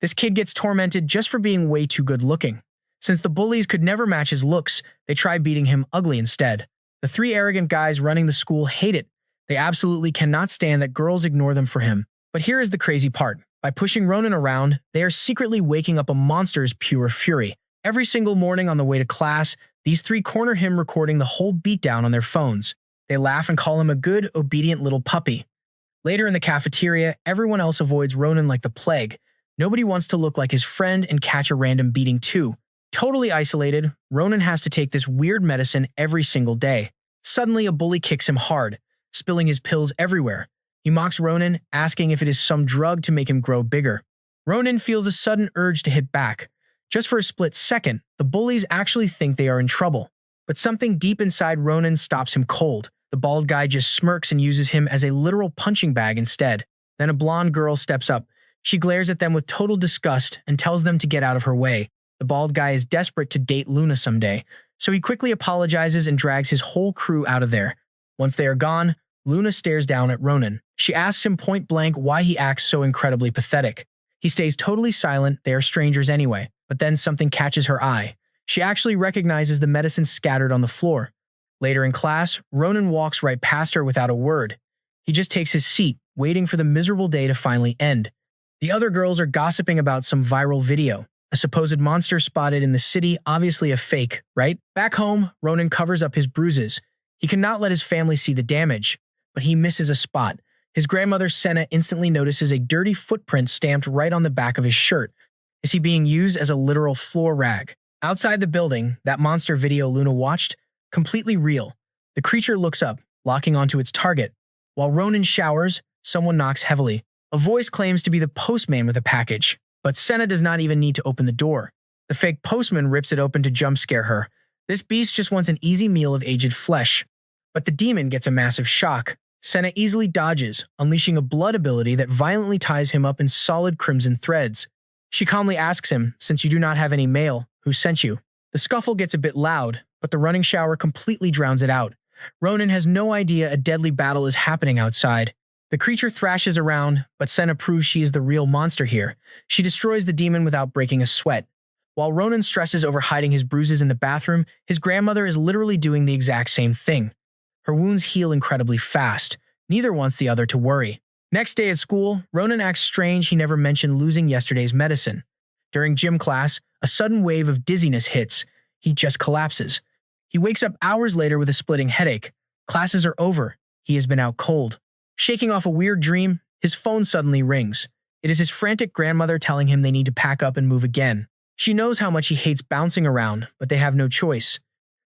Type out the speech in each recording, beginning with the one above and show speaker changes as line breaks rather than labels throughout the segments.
This kid gets tormented just for being way too good looking. Since the bullies could never match his looks, they try beating him ugly instead. The three arrogant guys running the school hate it. They absolutely cannot stand that girls ignore them for him. But here is the crazy part. By pushing Ronin around, they are secretly waking up a monster's pure fury. Every single morning on the way to class, these three corner him recording the whole beatdown on their phones. They laugh and call him a good, obedient little puppy. Later in the cafeteria, everyone else avoids Ronin like the plague. Nobody wants to look like his friend and catch a random beating too. Totally isolated, Ronin has to take this weird medicine every single day. Suddenly, a bully kicks him hard, spilling his pills everywhere. He mocks Ronin, asking if it is some drug to make him grow bigger. Ronin feels a sudden urge to hit back. Just for a split second, the bullies actually think they are in trouble. But something deep inside Ronin stops him cold. The bald guy just smirks and uses him as a literal punching bag instead. Then a blonde girl steps up. She glares at them with total disgust and tells them to get out of her way. The bald guy is desperate to date Luna someday, so he quickly apologizes and drags his whole crew out of there. Once they are gone, Luna stares down at Ronin. She asks him point blank why he acts so incredibly pathetic. He stays totally silent, they are strangers anyway. But then something catches her eye. She actually recognizes the medicine scattered on the floor. Later in class, Ronin walks right past her without a word. He just takes his seat, waiting for the miserable day to finally end. The other girls are gossiping about some viral video. A supposed monster spotted in the city, obviously a fake, right? Back home, Ronin covers up his bruises. He cannot let his family see the damage, but he misses a spot. His grandmother, Senna, instantly notices a dirty footprint stamped right on the back of his shirt. Is he being used as a literal floor rag? Outside the building, that monster video Luna watched, completely real. The creature looks up, locking onto its target. While Ronin showers, someone knocks heavily. A voice claims to be the postman with a package, but Senna does not even need to open the door. The fake postman rips it open to jump scare her. This beast just wants an easy meal of aged flesh. But the demon gets a massive shock. Senna easily dodges, unleashing a blood ability that violently ties him up in solid crimson threads. She calmly asks him, since you do not have any mail, who sent you? The scuffle gets a bit loud, but the running shower completely drowns it out. Ronin has no idea a deadly battle is happening outside. The creature thrashes around, but Senna proves she is the real monster here. She destroys the demon without breaking a sweat. While Ronin stresses over hiding his bruises in the bathroom, his grandmother is literally doing the exact same thing. Her wounds heal incredibly fast. Neither wants the other to worry. Next day at school, Ronin acts strange he never mentioned losing yesterday's medicine. During gym class, a sudden wave of dizziness hits. He just collapses. He wakes up hours later with a splitting headache. Classes are over. He has been out cold. Shaking off a weird dream, his phone suddenly rings. It is his frantic grandmother telling him they need to pack up and move again. She knows how much he hates bouncing around, but they have no choice.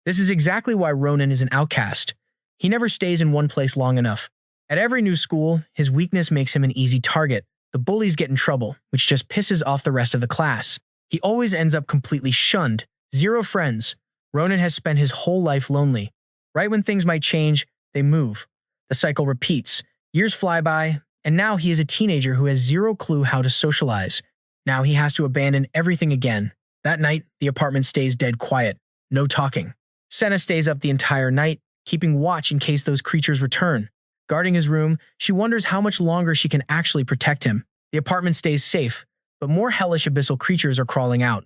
This is exactly why Ronin is an outcast. He never stays in one place long enough. At every new school, his weakness makes him an easy target. The bullies get in trouble, which just pisses off the rest of the class. He always ends up completely shunned. Zero friends. Ronin has spent his whole life lonely. Right when things might change, they move. The cycle repeats. Years fly by, and now he is a teenager who has zero clue how to socialize. Now he has to abandon everything again. That night, the apartment stays dead quiet. No talking. Senna stays up the entire night, keeping watch in case those creatures return. Guarding his room, she wonders how much longer she can actually protect him. The apartment stays safe, but more hellish abyssal creatures are crawling out.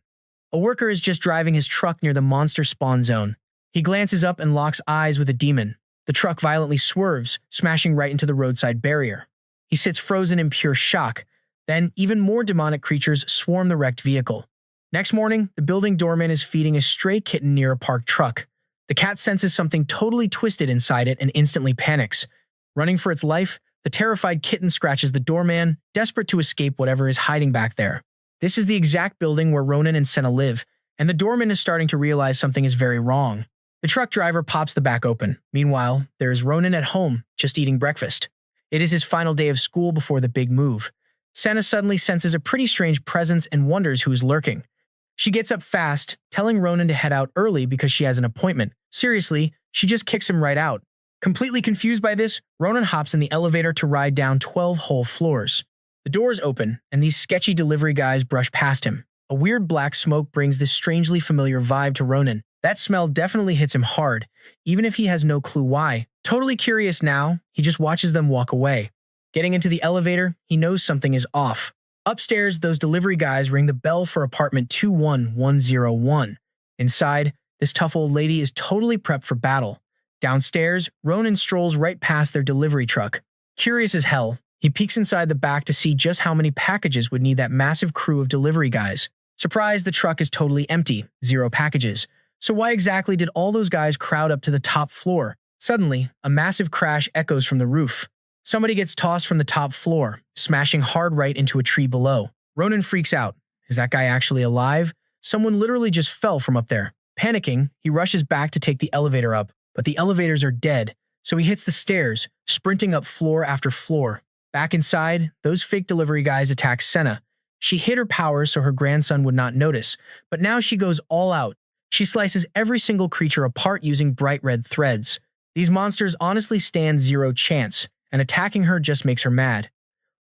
A worker is just driving his truck near the monster spawn zone. He glances up and locks eyes with a demon. The truck violently swerves, smashing right into the roadside barrier. He sits frozen in pure shock. Then, even more demonic creatures swarm the wrecked vehicle. Next morning, the building doorman is feeding a stray kitten near a parked truck. The cat senses something totally twisted inside it and instantly panics. Running for its life, the terrified kitten scratches the doorman, desperate to escape whatever is hiding back there. This is the exact building where Ronin and Senna live, and the doorman is starting to realize something is very wrong. The truck driver pops the back open. Meanwhile, there is Ronin at home, just eating breakfast. It is his final day of school before the big move. Senna suddenly senses a pretty strange presence and wonders who is lurking. She gets up fast, telling Ronin to head out early because she has an appointment. Seriously, she just kicks him right out. Completely confused by this, Ronin hops in the elevator to ride down 12 whole floors. The doors open, and these sketchy delivery guys brush past him. A weird black smoke brings this strangely familiar vibe to Ronin. That smell definitely hits him hard, even if he has no clue why. Totally curious now, he just watches them walk away. Getting into the elevator, he knows something is off. Upstairs, those delivery guys ring the bell for apartment 21101. Inside, this tough old lady is totally prepped for battle. Downstairs, Ronin strolls right past their delivery truck. Curious as hell, he peeks inside the back to see just how many packages would need that massive crew of delivery guys. Surprised, the truck is totally empty, 0 packages. So why exactly did all those guys crowd up to the top floor? Suddenly, a massive crash echoes from the roof. Somebody gets tossed from the top floor, smashing hard right into a tree below. Ronin freaks out. Is that guy actually alive? Someone literally just fell from up there. Panicking, he rushes back to take the elevator up, but the elevators are dead, so he hits the stairs, sprinting up floor after floor. Back inside, those fake delivery guys attack Senna. She hid her powers so her grandson would not notice, but now she goes all out. She slices every single creature apart using bright red threads. These monsters honestly stand 0 chance, and attacking her just makes her mad.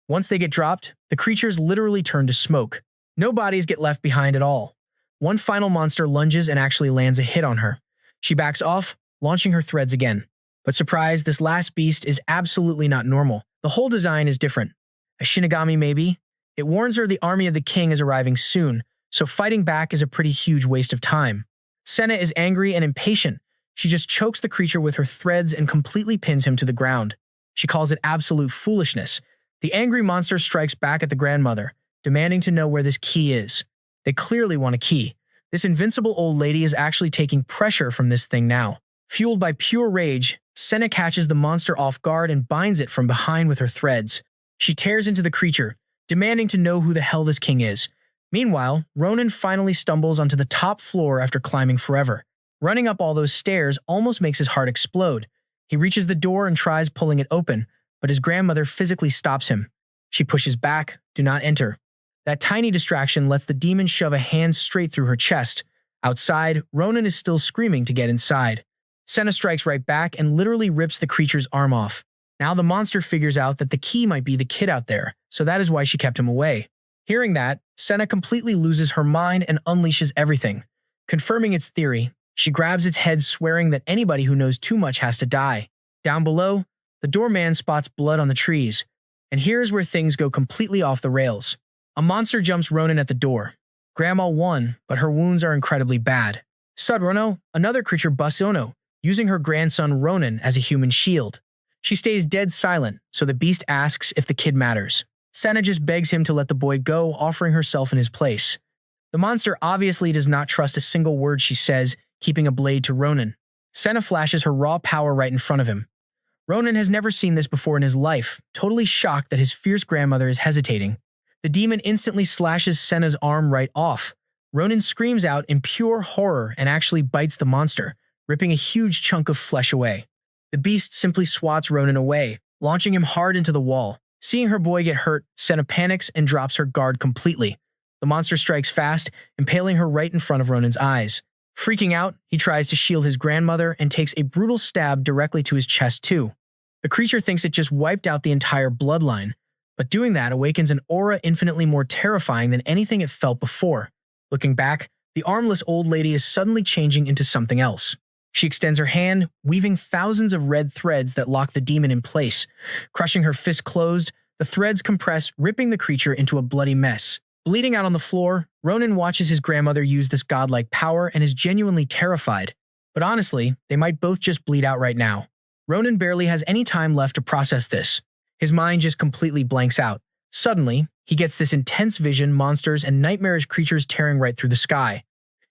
Once they get dropped, the creatures literally turn to smoke. No bodies get left behind at all. One final monster lunges and actually lands a hit on her. She backs off, launching her threads again. But surprise, this last beast is absolutely not normal. The whole design is different. A Shinigami maybe? It warns her the army of the king is arriving soon, so fighting back is a pretty huge waste of time. Senna is angry and impatient. She just chokes the creature with her threads and completely pins him to the ground. She calls it absolute foolishness. The angry monster strikes back at the grandmother, demanding to know where this key is. They clearly want a key. This invincible old lady is actually taking pressure from this thing now. Fueled by pure rage, Senna catches the monster off guard and binds it from behind with her threads. She tears into the creature, demanding to know who the hell this king is. Meanwhile, Ronin finally stumbles onto the top floor after climbing forever. Running up all those stairs almost makes his heart explode. He reaches the door and tries pulling it open, but his grandmother physically stops him. She pushes back, "Do not enter." That tiny distraction lets the demon shove a hand straight through her chest. Outside, Ronin is still screaming to get inside. Senna strikes right back and literally rips the creature's arm off. Now the monster figures out that the key might be the kid out there, so that is why she kept him away. Hearing that, Senna completely loses her mind and unleashes everything. Confirming its theory, she grabs its head, swearing that anybody who knows too much has to die. Down below, the doorman spots blood on the trees, and here's where things go completely off the rails. A monster jumps Ronin at the door. Grandma won, but her wounds are incredibly bad. Sudrono, another creature, busts Ono, using her grandson Ronin as a human shield. She stays dead silent, so the beast asks if the kid matters. Senna just begs him to let the boy go, offering herself in his place. The monster obviously does not trust a single word she says, keeping a blade to Ronin. Senna flashes her raw power right in front of him. Ronin has never seen this before in his life, totally shocked that his fierce grandmother is hesitating. The demon instantly slashes Senna's arm right off. Ronin screams out in pure horror and actually bites the monster, ripping a huge chunk of flesh away. The beast simply swats Ronin away, launching him hard into the wall. Seeing her boy get hurt, Senna panics and drops her guard completely. The monster strikes fast, impaling her right in front of Ronin's eyes. Freaking out, he tries to shield his grandmother and takes a brutal stab directly to his chest too. The creature thinks it just wiped out the entire bloodline, but doing that awakens an aura infinitely more terrifying than anything it felt before. Looking back, the armless old lady is suddenly changing into something else. She extends her hand, weaving thousands of red threads that lock the demon in place. Crushing her fist closed, the threads compress, ripping the creature into a bloody mess. Bleeding out on the floor, Ronin watches his grandmother use this godlike power and is genuinely terrified. But honestly, they might both just bleed out right now. Ronin barely has any time left to process this. His mind just completely blanks out. Suddenly, he gets this intense vision, monsters and nightmarish creatures tearing right through the sky.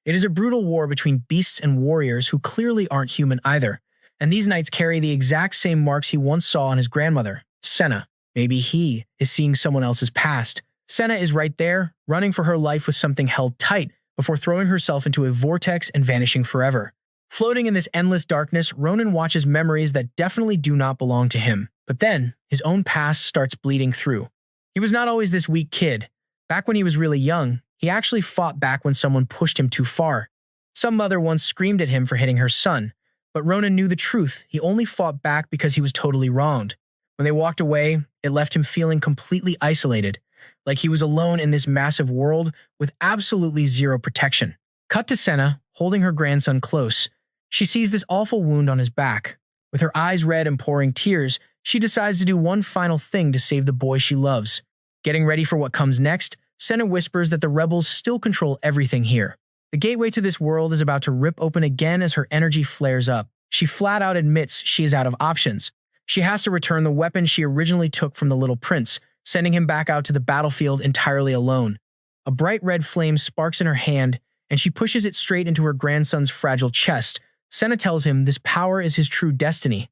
It is a brutal war between beasts and warriors who clearly aren't human either, and these knights carry the exact same marks he once saw on his grandmother, Senna. Maybe he is seeing someone else's past. Senna is right there, running for her life with something held tight before throwing herself into a vortex and vanishing forever. Floating in this endless darkness, Ronin watches memories that definitely do not belong to him. But then, his own past starts bleeding through. He was not always this weak kid. Back when he was really young, he actually fought back when someone pushed him too far. Some mother once screamed at him for hitting her son, but Ronin knew the truth. He only fought back because he was totally wronged. When they walked away, it left him feeling completely isolated, like he was alone in this massive world with absolutely zero protection. Cut to Senna, holding her grandson close. She sees this awful wound on his back. With her eyes red and pouring tears, she decides to do one final thing to save the boy she loves. Getting ready for what comes next, Senna whispers that the rebels still control everything here. The gateway to this world is about to rip open again as her energy flares up. She flat out admits she is out of options. She has to return the weapon she originally took from the little prince, sending him back out to the battlefield entirely alone. A bright red flame sparks in her hand, and she pushes it straight into her grandson's fragile chest. Senna tells him this power is his true destiny.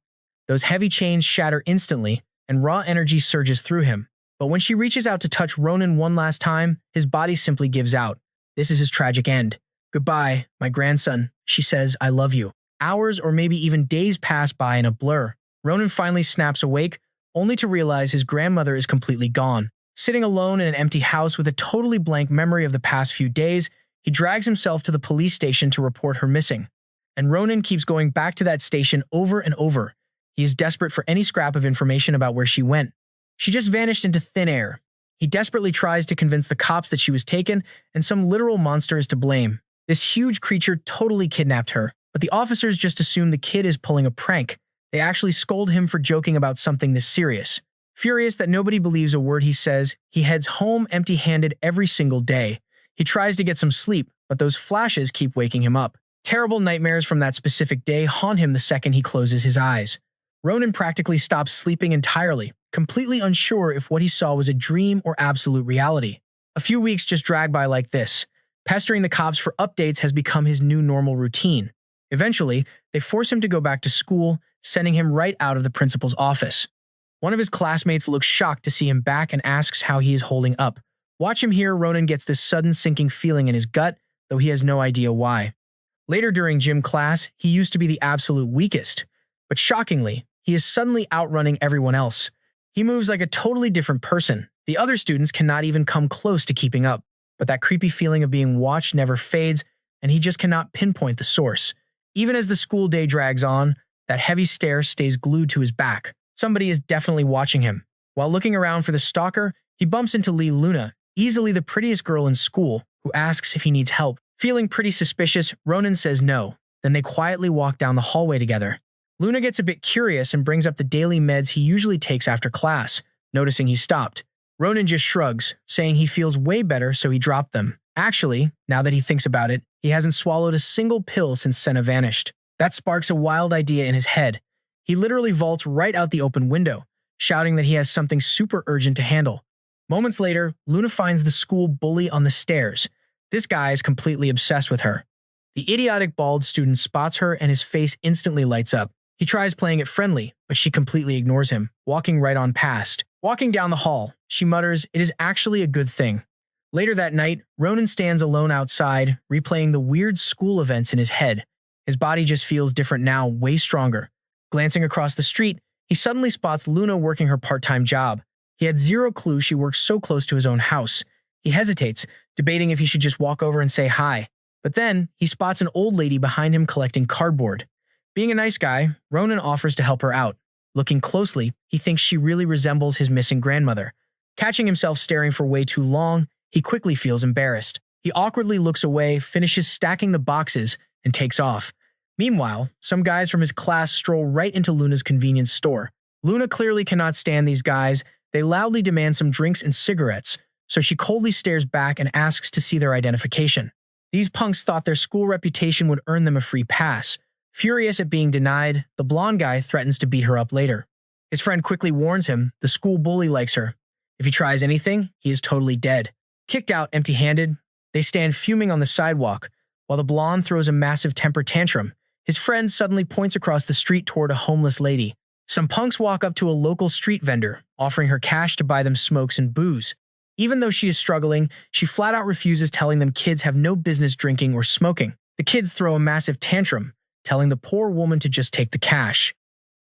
Those heavy chains shatter instantly, and raw energy surges through him. But when she reaches out to touch Ronin one last time, his body simply gives out. This is his tragic end. Goodbye, my grandson, she says, I love you. Hours or maybe even days pass by in a blur. Ronin finally snaps awake, only to realize his grandmother is completely gone. Sitting alone in an empty house with a totally blank memory of the past few days, he drags himself to the police station to report her missing. And Ronin keeps going back to that station over and over. He is desperate for any scrap of information about where she went. She just vanished into thin air. He desperately tries to convince the cops that she was taken and some literal monster is to blame. This huge creature totally kidnapped her, but the officers just assume the kid is pulling a prank. They actually scold him for joking about something this serious. Furious that nobody believes a word he says, he heads home empty-handed every single day. He tries to get some sleep, but those flashes keep waking him up. Terrible nightmares from that specific day haunt him the second he closes his eyes. Ronin practically stops sleeping entirely, completely unsure if what he saw was a dream or absolute reality. A few weeks just drag by like this. Pestering the cops for updates has become his new normal routine. Eventually, they force him to go back to school, sending him right out of the principal's office. One of his classmates looks shocked to see him back and asks how he is holding up. Watch him here, Ronin gets this sudden sinking feeling in his gut, though he has no idea why. Later during gym class, he used to be the absolute weakest. But shockingly, he is suddenly outrunning everyone else. He moves like a totally different person. The other students cannot even come close to keeping up. But that creepy feeling of being watched never fades, and he just cannot pinpoint the source. Even as the school day drags on, that heavy stare stays glued to his back. Somebody is definitely watching him. While looking around for the stalker, he bumps into Luna, easily the prettiest girl in school, who asks if he needs help. Feeling pretty suspicious, Ronin says no. Then they quietly walk down the hallway together. Luna gets a bit curious and brings up the daily meds he usually takes after class, noticing he stopped. Ronin just shrugs, saying he feels way better, so he dropped them. Actually, now that he thinks about it, he hasn't swallowed a single pill since Senna vanished. That sparks a wild idea in his head. He literally vaults right out the open window, shouting that he has something super urgent to handle. Moments later, Luna finds the school bully on the stairs. This guy is completely obsessed with her. The idiotic bald student spots her and his face instantly lights up. He tries playing it friendly, but she completely ignores him, walking right on past. Walking down the hall, she mutters, "It is actually a good thing." Later that night, Ronin stands alone outside, replaying the weird school events in his head. His body just feels different now, way stronger. Glancing across the street, he suddenly spots Luna working her part-time job. He had zero clue she works so close to his own house. He hesitates, debating if he should just walk over and say hi. But then, he spots an old lady behind him collecting cardboard. Being a nice guy, Ronin offers to help her out. Looking closely, he thinks she really resembles his missing grandmother. Catching himself staring for way too long, he quickly feels embarrassed. He awkwardly looks away, finishes stacking the boxes, and takes off. Meanwhile, some guys from his class stroll right into Luna's convenience store. Luna clearly cannot stand these guys. They loudly demand some drinks and cigarettes, so she coldly stares back and asks to see their identification. These punks thought their school reputation would earn them a free pass. Furious at being denied, the blonde guy threatens to beat her up later. His friend quickly warns him the school bully likes her. If he tries anything, he is totally dead. Kicked out empty-handed, they stand fuming on the sidewalk, while the blonde throws a massive temper tantrum. His friend suddenly points across the street toward a homeless lady. Some punks walk up to a local street vendor, offering her cash to buy them smokes and booze. Even though she is struggling, she flat out refuses, telling them kids have no business drinking or smoking. The kids throw a massive tantrum, telling the poor woman to just take the cash.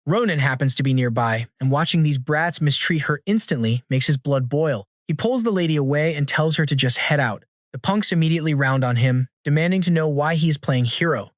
Ronin happens to be nearby, and watching these brats mistreat her instantly makes his blood boil. He pulls the lady away and tells her to just head out. The punks immediately round on him, demanding to know why he is playing hero.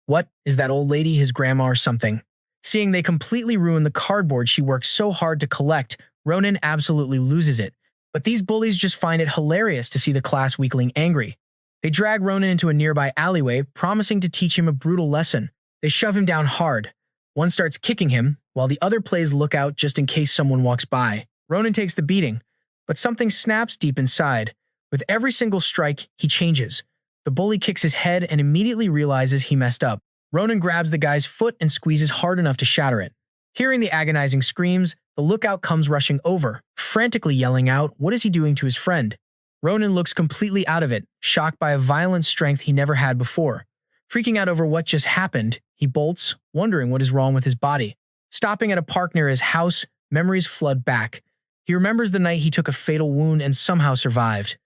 What, is that old lady his grandma or something? Seeing they completely ruin the cardboard she worked so hard to collect, Ronin absolutely loses it. But these bullies just find it hilarious to see the class weakling angry. They drag Ronin into a nearby alleyway, promising to teach him a brutal lesson. They shove him down hard. One starts kicking him, while the other plays lookout just in case someone walks by. Ronin takes the beating, But something snaps deep inside. With every single strike, he changes. The bully kicks his head and immediately realizes he messed up. Ronin grabs the guy's foot and squeezes hard enough to shatter it. Hearing the agonizing screams, the lookout comes rushing over, frantically yelling out, "What is he doing to his friend?" Ronin looks completely out of it, shocked by a violent strength he never had before. Freaking out over what just happened, he bolts, wondering what is wrong with his body. Stopping at a park near his house, memories flood back. He remembers the night he took a fatal wound and somehow survived.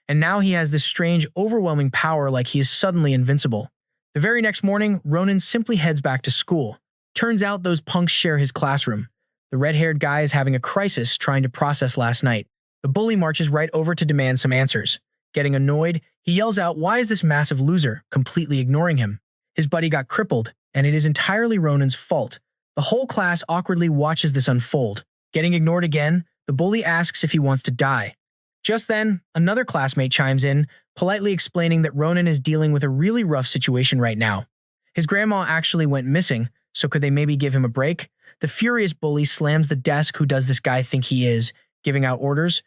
And now he has this strange, overwhelming power like he is suddenly invincible. The very next morning, Ronin simply heads back to school. Turns out those punks share his classroom. The red-haired guy is having a crisis trying to process last night. The bully marches right over to demand some answers. Getting annoyed, he yells out, "Why is this massive loser?" completely ignoring him. His buddy got crippled, and it is entirely Ronin's fault. The whole class awkwardly watches this unfold. Getting ignored again, the bully asks if he wants to die. Just then, another classmate chimes in, politely explaining that Ronin is dealing with a really rough situation right now. His grandma actually went missing, so could they maybe give him a break? The furious bully slams the desk. Who does this guy think he is, giving out orders?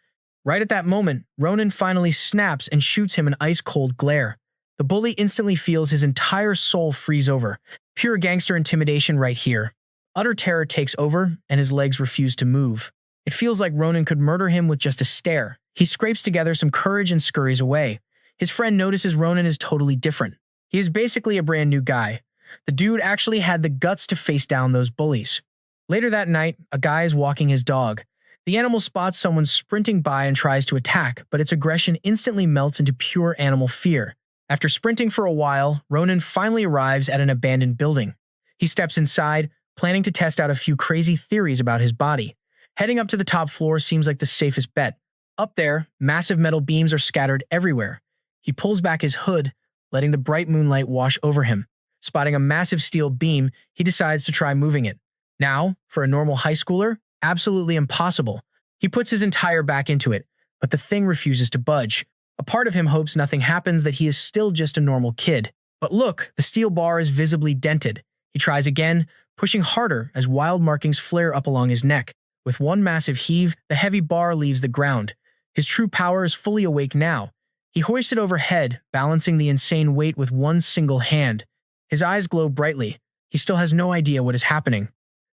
Right at that moment, Ronin finally snaps and shoots him an ice-cold glare. The bully instantly feels his entire soul freeze over. Pure gangster intimidation right here. Utter terror takes over, and his legs refuse to move. It feels like Ronin could murder him with just a stare. He scrapes together some courage and scurries away. His friend notices Ronin is totally different. He is basically a brand new guy. The dude actually had the guts to face down those bullies. Later that night, a guy is walking his dog. The animal spots someone sprinting by and tries to attack, but its aggression instantly melts into pure animal fear. After sprinting for a while, Ronin finally arrives at an abandoned building. He steps inside, planning to test out a few crazy theories about his body. Heading up to the top floor seems like the safest bet. Up there, massive metal beams are scattered everywhere. He pulls back his hood, letting the bright moonlight wash over him. Spotting a massive steel beam, he decides to try moving it. Now, for a normal high schooler, absolutely impossible. He puts his entire back into it, but the thing refuses to budge. A part of him hopes nothing happens, that he is still just a normal kid. But look, the steel bar is visibly dented. He tries again, pushing harder as wild markings flare up along his neck. With one massive heave, the heavy bar leaves the ground. His true power is fully awake now. He hoists it overhead, balancing the insane weight with one single hand. His eyes glow brightly. He still has no idea what is happening.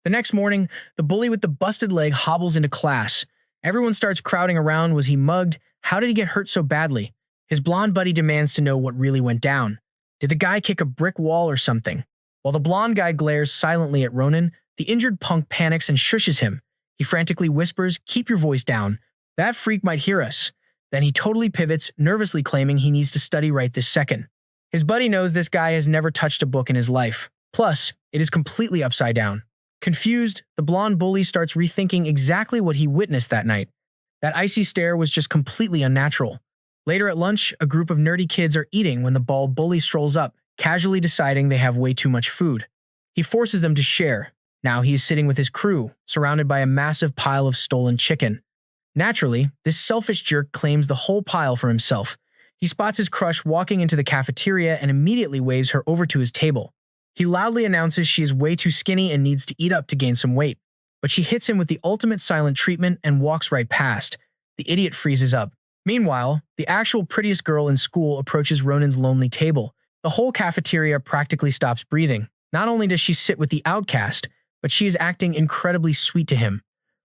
The next morning, the bully with the busted leg hobbles into class. Everyone starts crowding around. Was he mugged? How did he get hurt so badly? His blonde buddy demands to know what really went down. Did the guy kick a brick wall or something? While the blonde guy glares silently at Ronin, the injured punk panics and shushes him. He frantically whispers, "Keep your voice down. That freak might hear us." Then he totally pivots, nervously claiming he needs to study right this second. His buddy knows this guy has never touched a book in his life. Plus, it is completely upside down. Confused, the blonde bully starts rethinking exactly what he witnessed that night. That icy stare was just completely unnatural. Later at lunch, a group of nerdy kids are eating when the bald bully strolls up, casually deciding they have way too much food. He forces them to share. Now he is sitting with his crew, surrounded by a massive pile of stolen chicken. Naturally, this selfish jerk claims the whole pile for himself. He spots his crush walking into the cafeteria and immediately waves her over to his table. He loudly announces she is way too skinny and needs to eat up to gain some weight. But she hits him with the ultimate silent treatment and walks right past. The idiot freezes up. Meanwhile, the actual prettiest girl in school approaches Ronin's lonely table. The whole cafeteria practically stops breathing. Not only does she sit with the outcast, but she is acting incredibly sweet to him.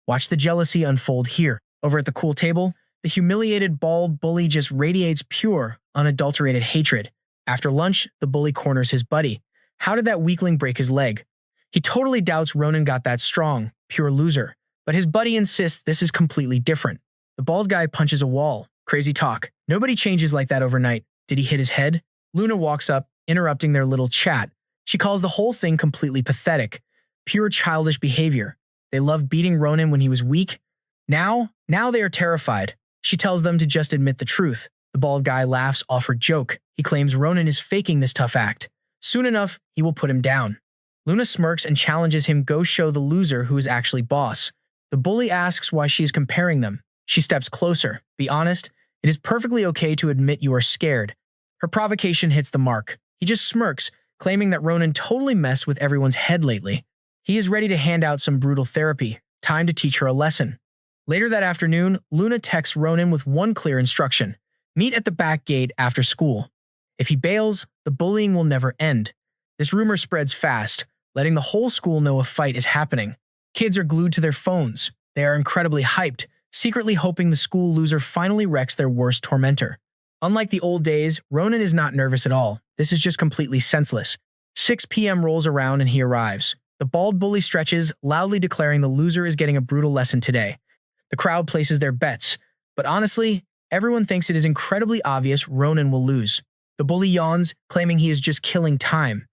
Watch the jealousy unfold here. Over at the cool table, the humiliated bald bully just radiates pure, unadulterated hatred. After lunch, the bully corners his buddy. How did that weakling break his leg? He totally doubts Ronin got that strong, pure loser. But his buddy insists this is completely different. The bald guy punches a wall. Crazy talk. Nobody changes like that overnight. Did he hit his head? Luna walks up, interrupting their little chat. She calls the whole thing completely pathetic. Pure childish behavior. They loved beating Ronin when he was weak. Now they are terrified. She tells them to just admit the truth. The bald guy laughs off her joke. He claims Ronin is faking this tough act. Soon enough, he will put him down. Luna smirks and challenges him, go show the loser who is actually boss. The bully asks why she is comparing them. She steps closer. Be honest, it is perfectly okay to admit you are scared. Her provocation hits the mark. He just smirks, claiming that Ronin totally messed with everyone's head lately. He is ready to hand out some brutal therapy. Time to teach her a lesson. Later that afternoon, Luna texts Ronin with one clear instruction: meet at the back gate after school. If he bails, the bullying will never end. This rumor spreads fast, letting the whole school know a fight is happening. Kids are glued to their phones. They are incredibly hyped, secretly hoping the school loser finally wrecks their worst tormentor. Unlike the old days, Ronin is not nervous at all. This is just completely senseless. 6 p.m. rolls around and he arrives. The bald bully stretches, loudly declaring the loser is getting a brutal lesson today. The crowd places their bets, but honestly, everyone thinks it is incredibly obvious Ronin will lose. The bully yawns, claiming he is just killing time.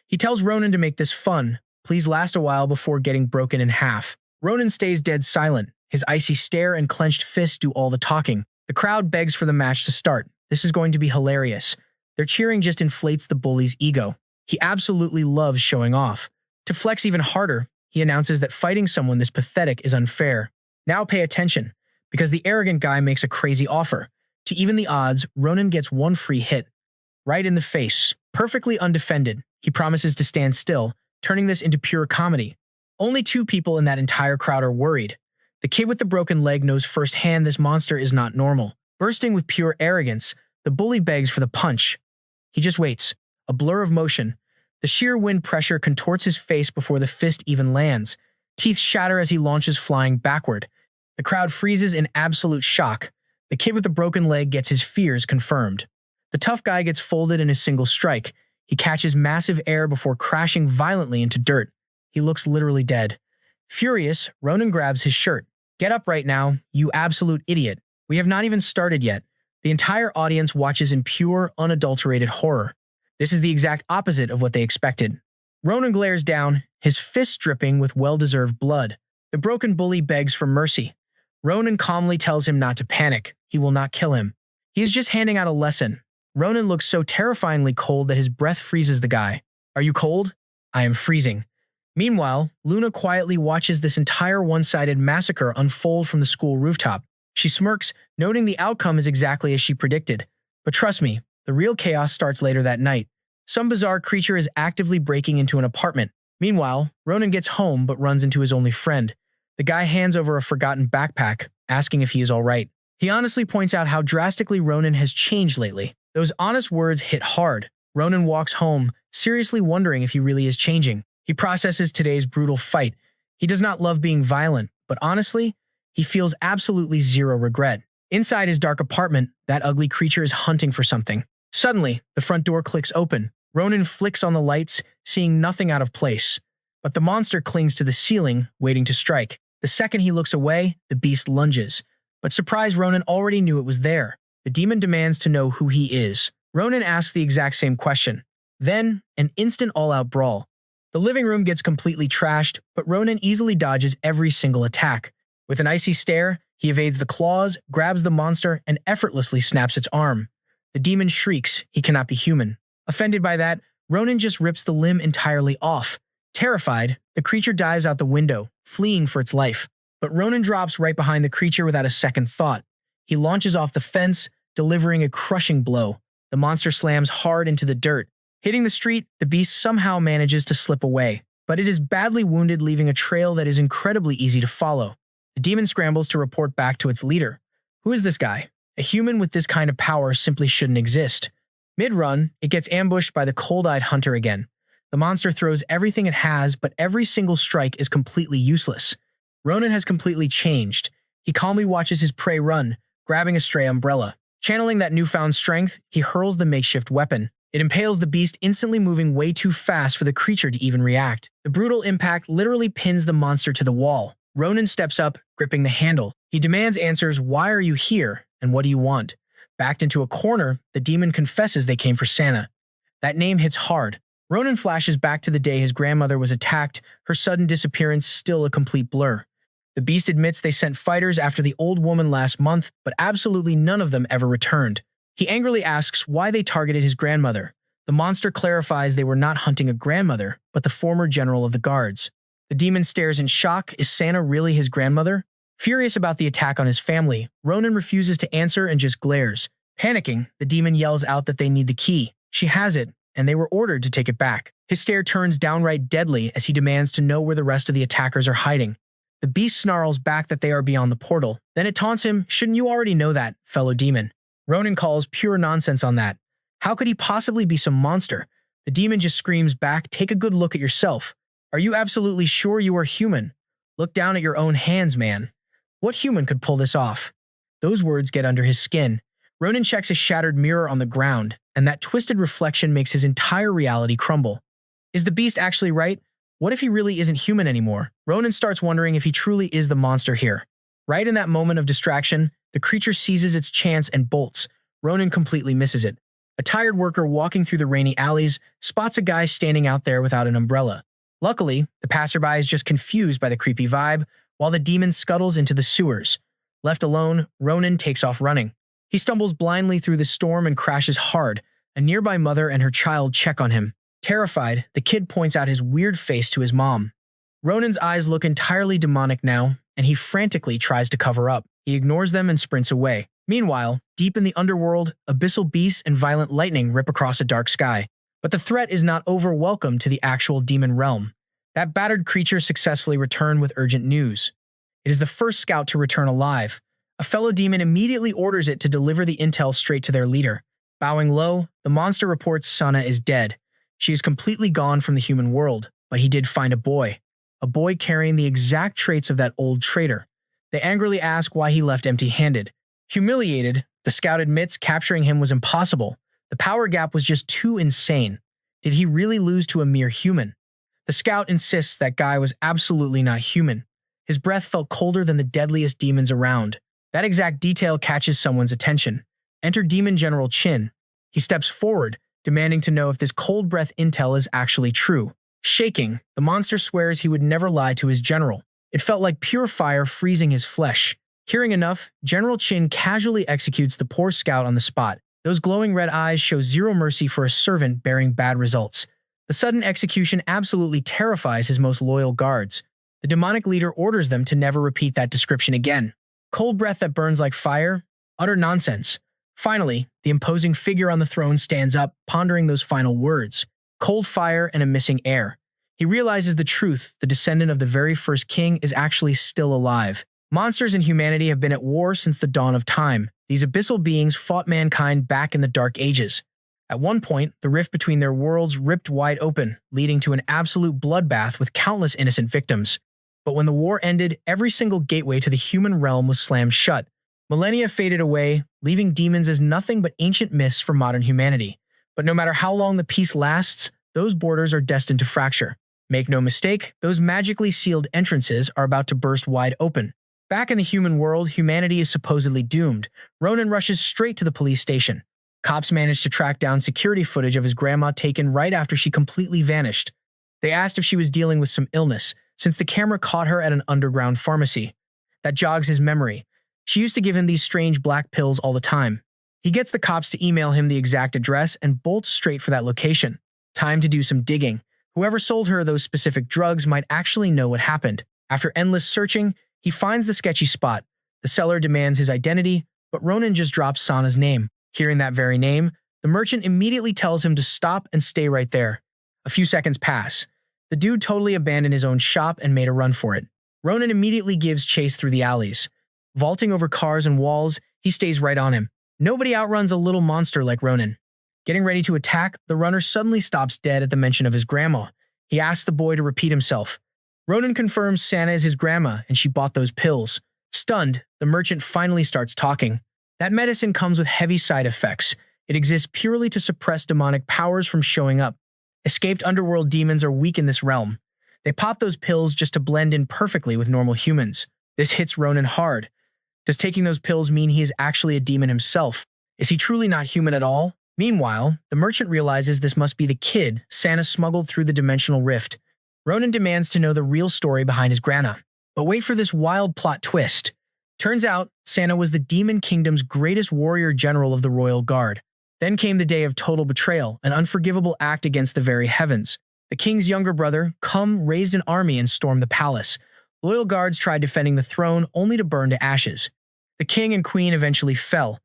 He tells Ronin to make this fun. Please last a while before getting broken in half. Ronin stays dead silent. His icy stare and clenched fists do all the talking. The crowd begs for the match to start. This is going to be hilarious. Their cheering just inflates the bully's ego. He absolutely loves showing off. To flex even harder, he announces that fighting someone this pathetic is unfair. Now pay attention, because the arrogant guy makes a crazy offer. To even the odds, Ronin gets one free hit. Right in the face, perfectly undefended. He promises to stand still, turning this into pure comedy. Only 2 people in that entire crowd are worried. The kid with the broken leg knows firsthand this monster is not normal. Bursting with pure arrogance, the bully begs for the punch. He just waits, a blur of motion. The sheer wind pressure contorts his face before the fist even lands. Teeth shatter as he launches flying backward. The crowd freezes in absolute shock. The kid with the broken leg gets his fears confirmed. The tough guy gets folded in a single strike. He catches massive air before crashing violently into dirt. He looks literally dead. Furious, Ronin grabs his shirt. Get up right now, you absolute idiot. We have not even started yet. The entire audience watches in pure, unadulterated horror. This is the exact opposite of what they expected. Ronin glares down, his fists dripping with well-deserved blood. The broken bully begs for mercy. Ronin calmly tells him not to panic. He will not kill him. He is just handing out a lesson. Ronin looks so terrifyingly cold that his breath freezes the guy. Are you cold? I am freezing. Meanwhile, Luna quietly watches this entire one-sided massacre unfold from the school rooftop. She smirks, noting the outcome is exactly as she predicted. But trust me, the real chaos starts later that night. Some bizarre creature is actively breaking into an apartment. Meanwhile, Ronin gets home but runs into his only friend. The guy hands over a forgotten backpack, asking if he is all right. He honestly points out how drastically Ronin has changed lately. Those honest words hit hard. Ronin walks home, seriously wondering if he really is changing. He processes today's brutal fight. He does not love being violent, but honestly, he feels absolutely zero regret. Inside his dark apartment, that ugly creature is hunting for something. Suddenly, the front door clicks open. Ronin flicks on the lights, seeing nothing out of place. But the monster clings to the ceiling, waiting to strike. The second he looks away, the beast lunges. But surprise, Ronin already knew it was there. The demon demands to know who he is. Ronin asks the exact same question. Then, an instant all-out brawl. The living room gets completely trashed, but Ronin easily dodges every single attack. With an icy stare, he evades the claws, grabs the monster, and effortlessly snaps its arm. The demon shrieks, he cannot be human. Offended by that, Ronin just rips the limb entirely off. Terrified, the creature dives out the window, fleeing for its life. But Ronin drops right behind the creature without a second thought. He launches off the fence, delivering a crushing blow. The monster slams hard into the dirt. Hitting the street, the beast somehow manages to slip away, but it is badly wounded, leaving a trail that is incredibly easy to follow. The demon scrambles to report back to its leader. Who is this guy? A human with this kind of power simply shouldn't exist. Mid-run, it gets ambushed by the cold-eyed hunter again. The monster throws everything it has, but every single strike is completely useless. Ronin has completely changed. He calmly watches his prey run, grabbing a stray umbrella. Channeling that newfound strength, he hurls the makeshift weapon. It impales the beast, instantly moving way too fast for the creature to even react. The brutal impact literally pins the monster to the wall. Ronin steps up, gripping the handle. He demands answers. Why are you here, and what do you want? Backed into a corner, the demon confesses they came for Santa. That name hits hard. Ronin flashes back to the day his grandmother was attacked, her sudden disappearance still a complete blur. The beast admits they sent fighters after the old woman last month, but absolutely none of them ever returned. He angrily asks why they targeted his grandmother. The monster clarifies they were not hunting a grandmother, but the former general of the guards. The demon stares in shock. Is Santa really his grandmother? Furious about the attack on his family, Ronin refuses to answer and just glares. Panicking, the demon yells out that they need the key. She has it, and they were ordered to take it back. His stare turns downright deadly as he demands to know where the rest of the attackers are hiding. The beast snarls back that they are beyond the portal. Then it taunts him, "Shouldn't you already know that, fellow demon?" Ronin calls pure nonsense on that. How could he possibly be some monster? The demon just screams back, "Take a good look at yourself. Are you absolutely sure you are human? Look down at your own hands, man. What human could pull this off?" Those words get under his skin. Ronin checks a shattered mirror on the ground, and that twisted reflection makes his entire reality crumble. Is the beast actually right? What if he really isn't human anymore? Ronin starts wondering if he truly is the monster here. Right in that moment of distraction, the creature seizes its chance and bolts. Ronin completely misses it. A tired worker walking through the rainy alleys spots a guy standing out there without an umbrella. Luckily, the passerby is just confused by the creepy vibe, while the demon scuttles into the sewers. Left alone, Ronin takes off running. He stumbles blindly through the storm and crashes hard. A nearby mother and her child check on him. Terrified, the kid points out his weird face to his mom. Ronin's eyes look entirely demonic now, and he frantically tries to cover up. He ignores them and sprints away. Meanwhile, deep in the underworld, abyssal beasts and violent lightning rip across a dark sky. But the threat is not over welcome to the actual demon realm. That battered creature successfully returned with urgent news. It is the first scout to return alive. A fellow demon immediately orders it to deliver the intel straight to their leader. Bowing low, the monster reports Sana is dead. She is completely gone from the human world, but he did find a boy carrying the exact traits of that old traitor. They angrily ask why he left empty-handed. Humiliated, the scout admits capturing him was impossible. The power gap was just too insane. Did he really lose to a mere human? The scout insists that guy was absolutely not human. His breath felt colder than the deadliest demons around. That exact detail catches someone's attention. Enter Demon General Chin. He steps forward, demanding to know if this cold breath intel is actually true. Shaking, the monster swears he would never lie to his general. It felt like pure fire freezing his flesh. Hearing enough, General Chin casually executes the poor scout on the spot. Those glowing red eyes show zero mercy for a servant bearing bad results. The sudden execution absolutely terrifies his most loyal guards. The demonic leader orders them to never repeat that description again. Cold breath that burns like fire? Utter nonsense. Finally, the imposing figure on the throne stands up, pondering those final words. Cold fire and a missing heir. He realizes the truth: the descendant of the very first king is actually still alive. Monsters and humanity have been at war since the dawn of time. These abyssal beings fought mankind back in the Dark Ages. At one point, the rift between their worlds ripped wide open, leading to an absolute bloodbath with countless innocent victims. But when the war ended, every single gateway to the human realm was slammed shut. Millennia faded away, leaving demons as nothing but ancient myths for modern humanity. But no matter how long the peace lasts, those borders are destined to fracture. Make no mistake, those magically sealed entrances are about to burst wide open. Back in the human world, humanity is supposedly doomed. Ronin rushes straight to the police station. Cops manage to track down security footage of his grandma taken right after she completely vanished. They asked if she was dealing with some illness, since the camera caught her at an underground pharmacy. That jogs his memory. She used to give him these strange black pills all the time. He gets the cops to email him the exact address and bolts straight for that location. Time to do some digging. Whoever sold her those specific drugs might actually know what happened. After endless searching, he finds the sketchy spot. The seller demands his identity, but Ronin just drops Sana's name. Hearing that very name, the merchant immediately tells him to stop and stay right there. A few seconds pass. The dude totally abandoned his own shop and made a run for it. Ronin immediately gives chase through the alleys. Vaulting over cars and walls, he stays right on him. Nobody outruns a little monster like Ronin. Getting ready to attack, the runner suddenly stops dead at the mention of his grandma. He asks the boy to repeat himself. Ronin confirms Sana is his grandma and she bought those pills. Stunned, the merchant finally starts talking. That medicine comes with heavy side effects. It exists purely to suppress demonic powers from showing up. Escaped underworld demons are weak in this realm. They pop those pills just to blend in perfectly with normal humans. This hits Ronin hard. Does taking those pills mean he is actually a demon himself? Is he truly not human at all? Meanwhile, the merchant realizes this must be the kid Sana smuggled through the dimensional rift. Ronin demands to know the real story behind his grandma. But wait for this wild plot twist. Turns out, Sana was the Demon Kingdom's greatest warrior general of the Royal Guard. Then came the day of total betrayal, an unforgivable act against the very heavens. The king's younger brother, raised an army and stormed the palace. Loyal guards tried defending the throne only to burn to ashes. The king and queen eventually fell.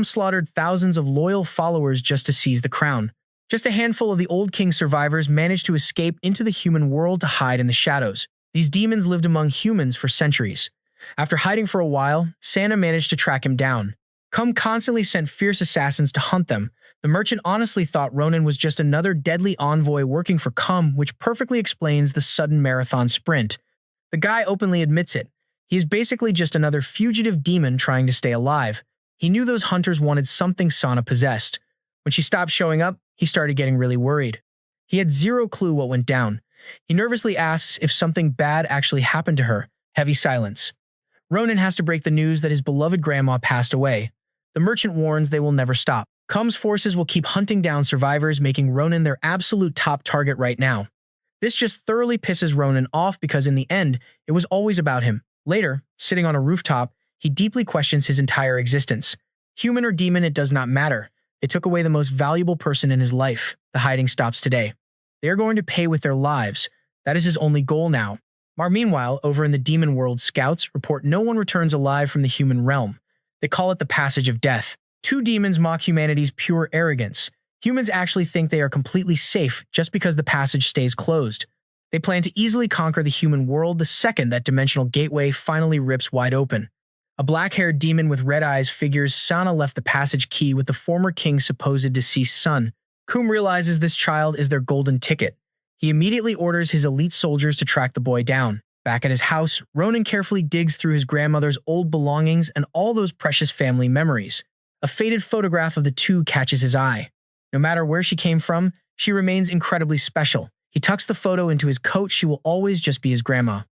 Slaughtered thousands of loyal followers just to seize the crown. Just a handful of the old king's survivors managed to escape into the human world to hide in the shadows. These demons lived among humans for centuries. After hiding for a while, Santa managed to track him down. Cum constantly sent fierce assassins to hunt them. The merchant honestly thought Ronin was just another deadly envoy working for Cum, which perfectly explains the sudden marathon sprint. The guy openly admits it. He is basically just another fugitive demon trying to stay alive. He knew those hunters wanted something Sana possessed. When she stopped showing up, he started getting really worried. He had zero clue what went down. He nervously asks if something bad actually happened to her. Heavy silence. Ronin has to break the news that his beloved grandma passed away. The merchant warns they will never stop. Cum's forces will keep hunting down survivors, making Ronin their absolute top target right now. This just thoroughly pisses Ronin off because in the end, it was always about him. Later, sitting on a rooftop, he deeply questions his entire existence. Human or demon, it does not matter. They took away the most valuable person in his life. The hiding stops today. They are going to pay with their lives. That is his only goal now. Meanwhile, over in the demon world, scouts report no one returns alive from the human realm. They call it the passage of death. Two demons mock humanity's pure arrogance. Humans actually think they are completely safe just because the passage stays closed. They plan to easily conquer the human world the second that dimensional gateway finally rips wide open. A black-haired demon with red eyes figures Sana left the passage key with the former king's supposed deceased son. Cum realizes this child is their golden ticket. He immediately orders his elite soldiers to track the boy down. Back at his house, Ronin carefully digs through his grandmother's old belongings and all those precious family memories. A faded photograph of the two catches his eye. No matter where she came from, she remains incredibly special. He tucks the photo into his coat. She will always just be his grandma.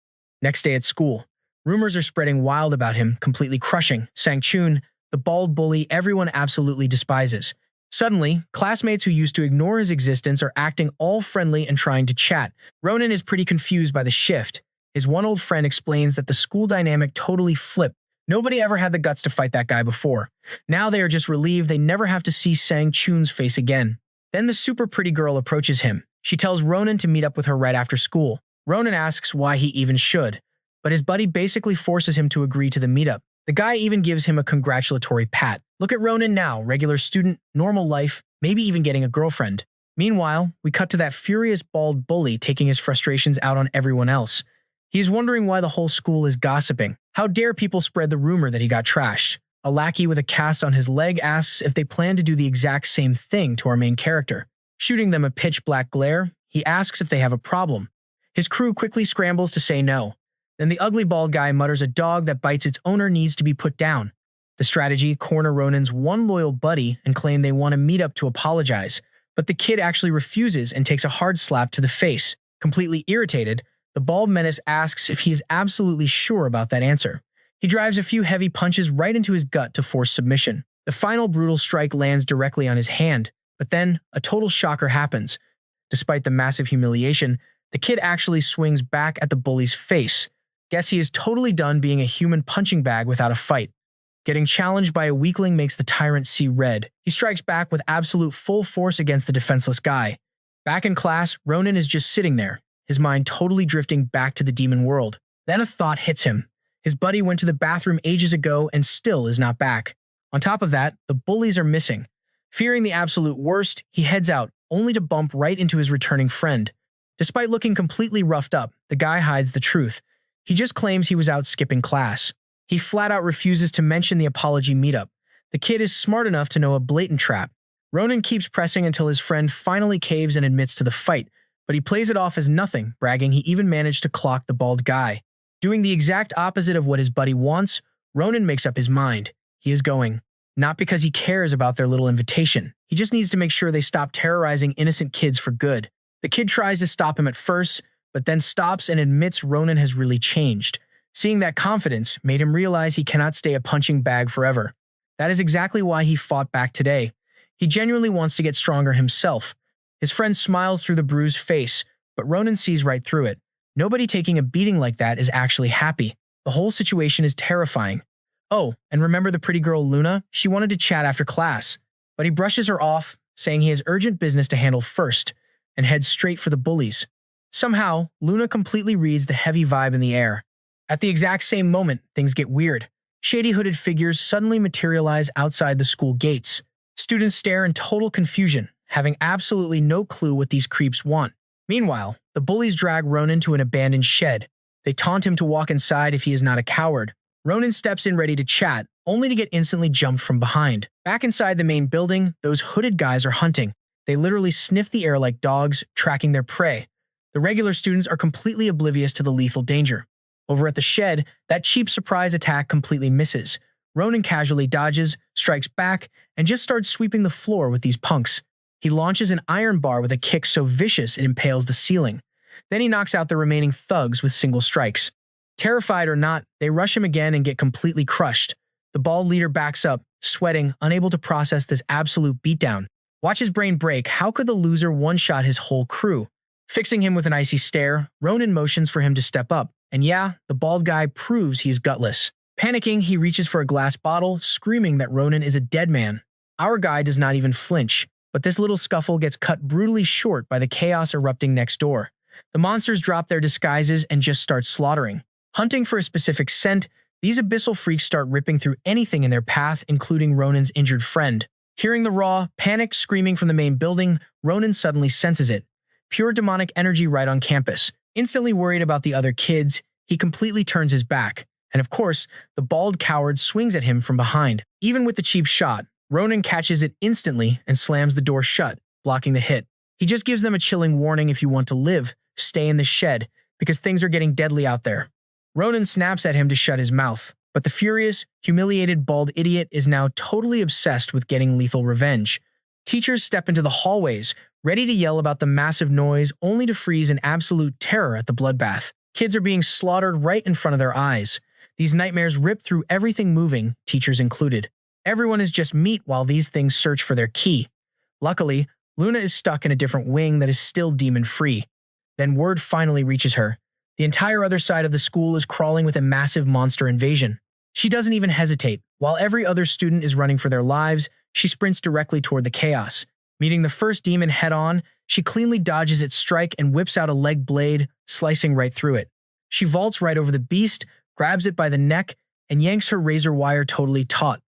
Next day at school, rumors are spreading wild about him, completely crushing Sang-chun, the bald bully everyone absolutely despises. Suddenly, classmates who used to ignore his existence are acting all friendly and trying to chat. Ronin is pretty confused by the shift. His one old friend explains that the school dynamic totally flipped. Nobody ever had the guts to fight that guy before. Now they are just relieved they never have to see Sang-chun's face again. Then the super pretty girl approaches him. She tells Ronin to meet up with her right after school. Ronin asks why he even should, but his buddy basically forces him to agree to the meetup. The guy even gives him a congratulatory pat. Look at Ronin now, regular student, normal life, maybe even getting a girlfriend. Meanwhile, we cut to that furious bald bully taking his frustrations out on everyone else. He is wondering why the whole school is gossiping. How dare people spread the rumor that he got trashed? A lackey with a cast on his leg asks if they plan to do the exact same thing to our main character. Shooting them a pitch-black glare, he asks if they have a problem. His crew quickly scrambles to say no. Then the ugly bald guy mutters a dog that bites its owner needs to be put down. The strategy, corner Ronin's one loyal buddy and claim they want to meet up to apologize, but the kid actually refuses and takes a hard slap to the face. Completely irritated, the bald menace asks if he is absolutely sure about that answer. He drives a few heavy punches right into his gut to force submission. The final brutal strike lands directly on his hand, but then a total shocker happens. Despite the massive humiliation, the kid actually swings back at the bully's face. Guess he is totally done being a human punching bag without a fight. Getting challenged by a weakling makes the tyrant see red. He strikes back with absolute full force against the defenseless guy. Back in class, Ronin is just sitting there, his mind totally drifting back to the demon world. Then a thought hits him. His buddy went to the bathroom ages ago and still is not back. On top of that, the bullies are missing. Fearing the absolute worst, he heads out, only to bump right into his returning friend. Despite looking completely roughed up, the guy hides the truth. He just claims he was out skipping class. He flat out refuses to mention the apology meetup. The kid is smart enough to know a blatant trap. Ronin keeps pressing until his friend finally caves and admits to the fight, but he plays it off as nothing, bragging he even managed to clock the bald guy. Doing the exact opposite of what his buddy wants, Ronin makes up his mind. He is going. Not because he cares about their little invitation. He just needs to make sure they stop terrorizing innocent kids for good. The kid tries to stop him at first, but then stops and admits Ronin has really changed. Seeing that confidence made him realize he cannot stay a punching bag forever. That is exactly why he fought back today. He genuinely wants to get stronger himself. His friend smiles through the bruised face, but Ronin sees right through it. Nobody taking a beating like that is actually happy. The whole situation is terrifying. Oh, and remember the pretty girl Luna? She wanted to chat after class, but he brushes her off, saying he has urgent business to handle first, and heads straight for the bullies. Somehow, Luna completely reads the heavy vibe in the air. At the exact same moment, things get weird. Shady hooded figures suddenly materialize outside the school gates. Students stare in total confusion, having absolutely no clue what these creeps want. Meanwhile, the bullies drag Ronin to an abandoned shed. They taunt him to walk inside if he is not a coward. Ronin steps in ready to chat, only to get instantly jumped from behind. Back inside the main building, those hooded guys are hunting. They literally sniff the air like dogs, tracking their prey. The regular students are completely oblivious to the lethal danger. Over at the shed, that cheap surprise attack completely misses. Ronin casually dodges, strikes back, and just starts sweeping the floor with these punks. He launches an iron bar with a kick so vicious it impales the ceiling. Then he knocks out the remaining thugs with single strikes. Terrified or not, they rush him again and get completely crushed. The bald leader backs up, sweating, unable to process this absolute beatdown. Watch his brain break. How could the loser one-shot his whole crew? Fixing him with an icy stare, Ronin motions for him to step up. And yeah, the bald guy proves he's gutless. Panicking, he reaches for a glass bottle, screaming that Ronin is a dead man. Our guy does not even flinch, but this little scuffle gets cut brutally short by the chaos erupting next door. The monsters drop their disguises and just start slaughtering. Hunting for a specific scent, these abyssal freaks start ripping through anything in their path, including Ronin's injured friend. Hearing the raw, panicked screaming from the main building, Ronin suddenly senses it. Pure demonic energy right on campus. Instantly worried about the other kids, he completely turns his back. And of course, the bald coward swings at him from behind. Even with the cheap shot, Ronin catches it instantly and slams the door shut, blocking the hit. He just gives them a chilling warning: if you want to live, stay in the shed, because things are getting deadly out there. Ronin snaps at him to shut his mouth, but the furious, humiliated bald idiot is now totally obsessed with getting lethal revenge. Teachers step into the hallways, ready to yell about the massive noise, only to freeze in absolute terror at the bloodbath. Kids are being slaughtered right in front of their eyes. These nightmares rip through everything moving, teachers included. Everyone is just meat while these things search for their key. Luckily, Luna is stuck in a different wing that is still demon-free. Then word finally reaches her. The entire other side of the school is crawling with a massive monster invasion. She doesn't even hesitate. While every other student is running for their lives, she sprints directly toward the chaos. Meeting the first demon head-on, she cleanly dodges its strike and whips out a leg blade, slicing right through it. She vaults right over the beast, grabs it by the neck, and yanks her razor wire totally taut.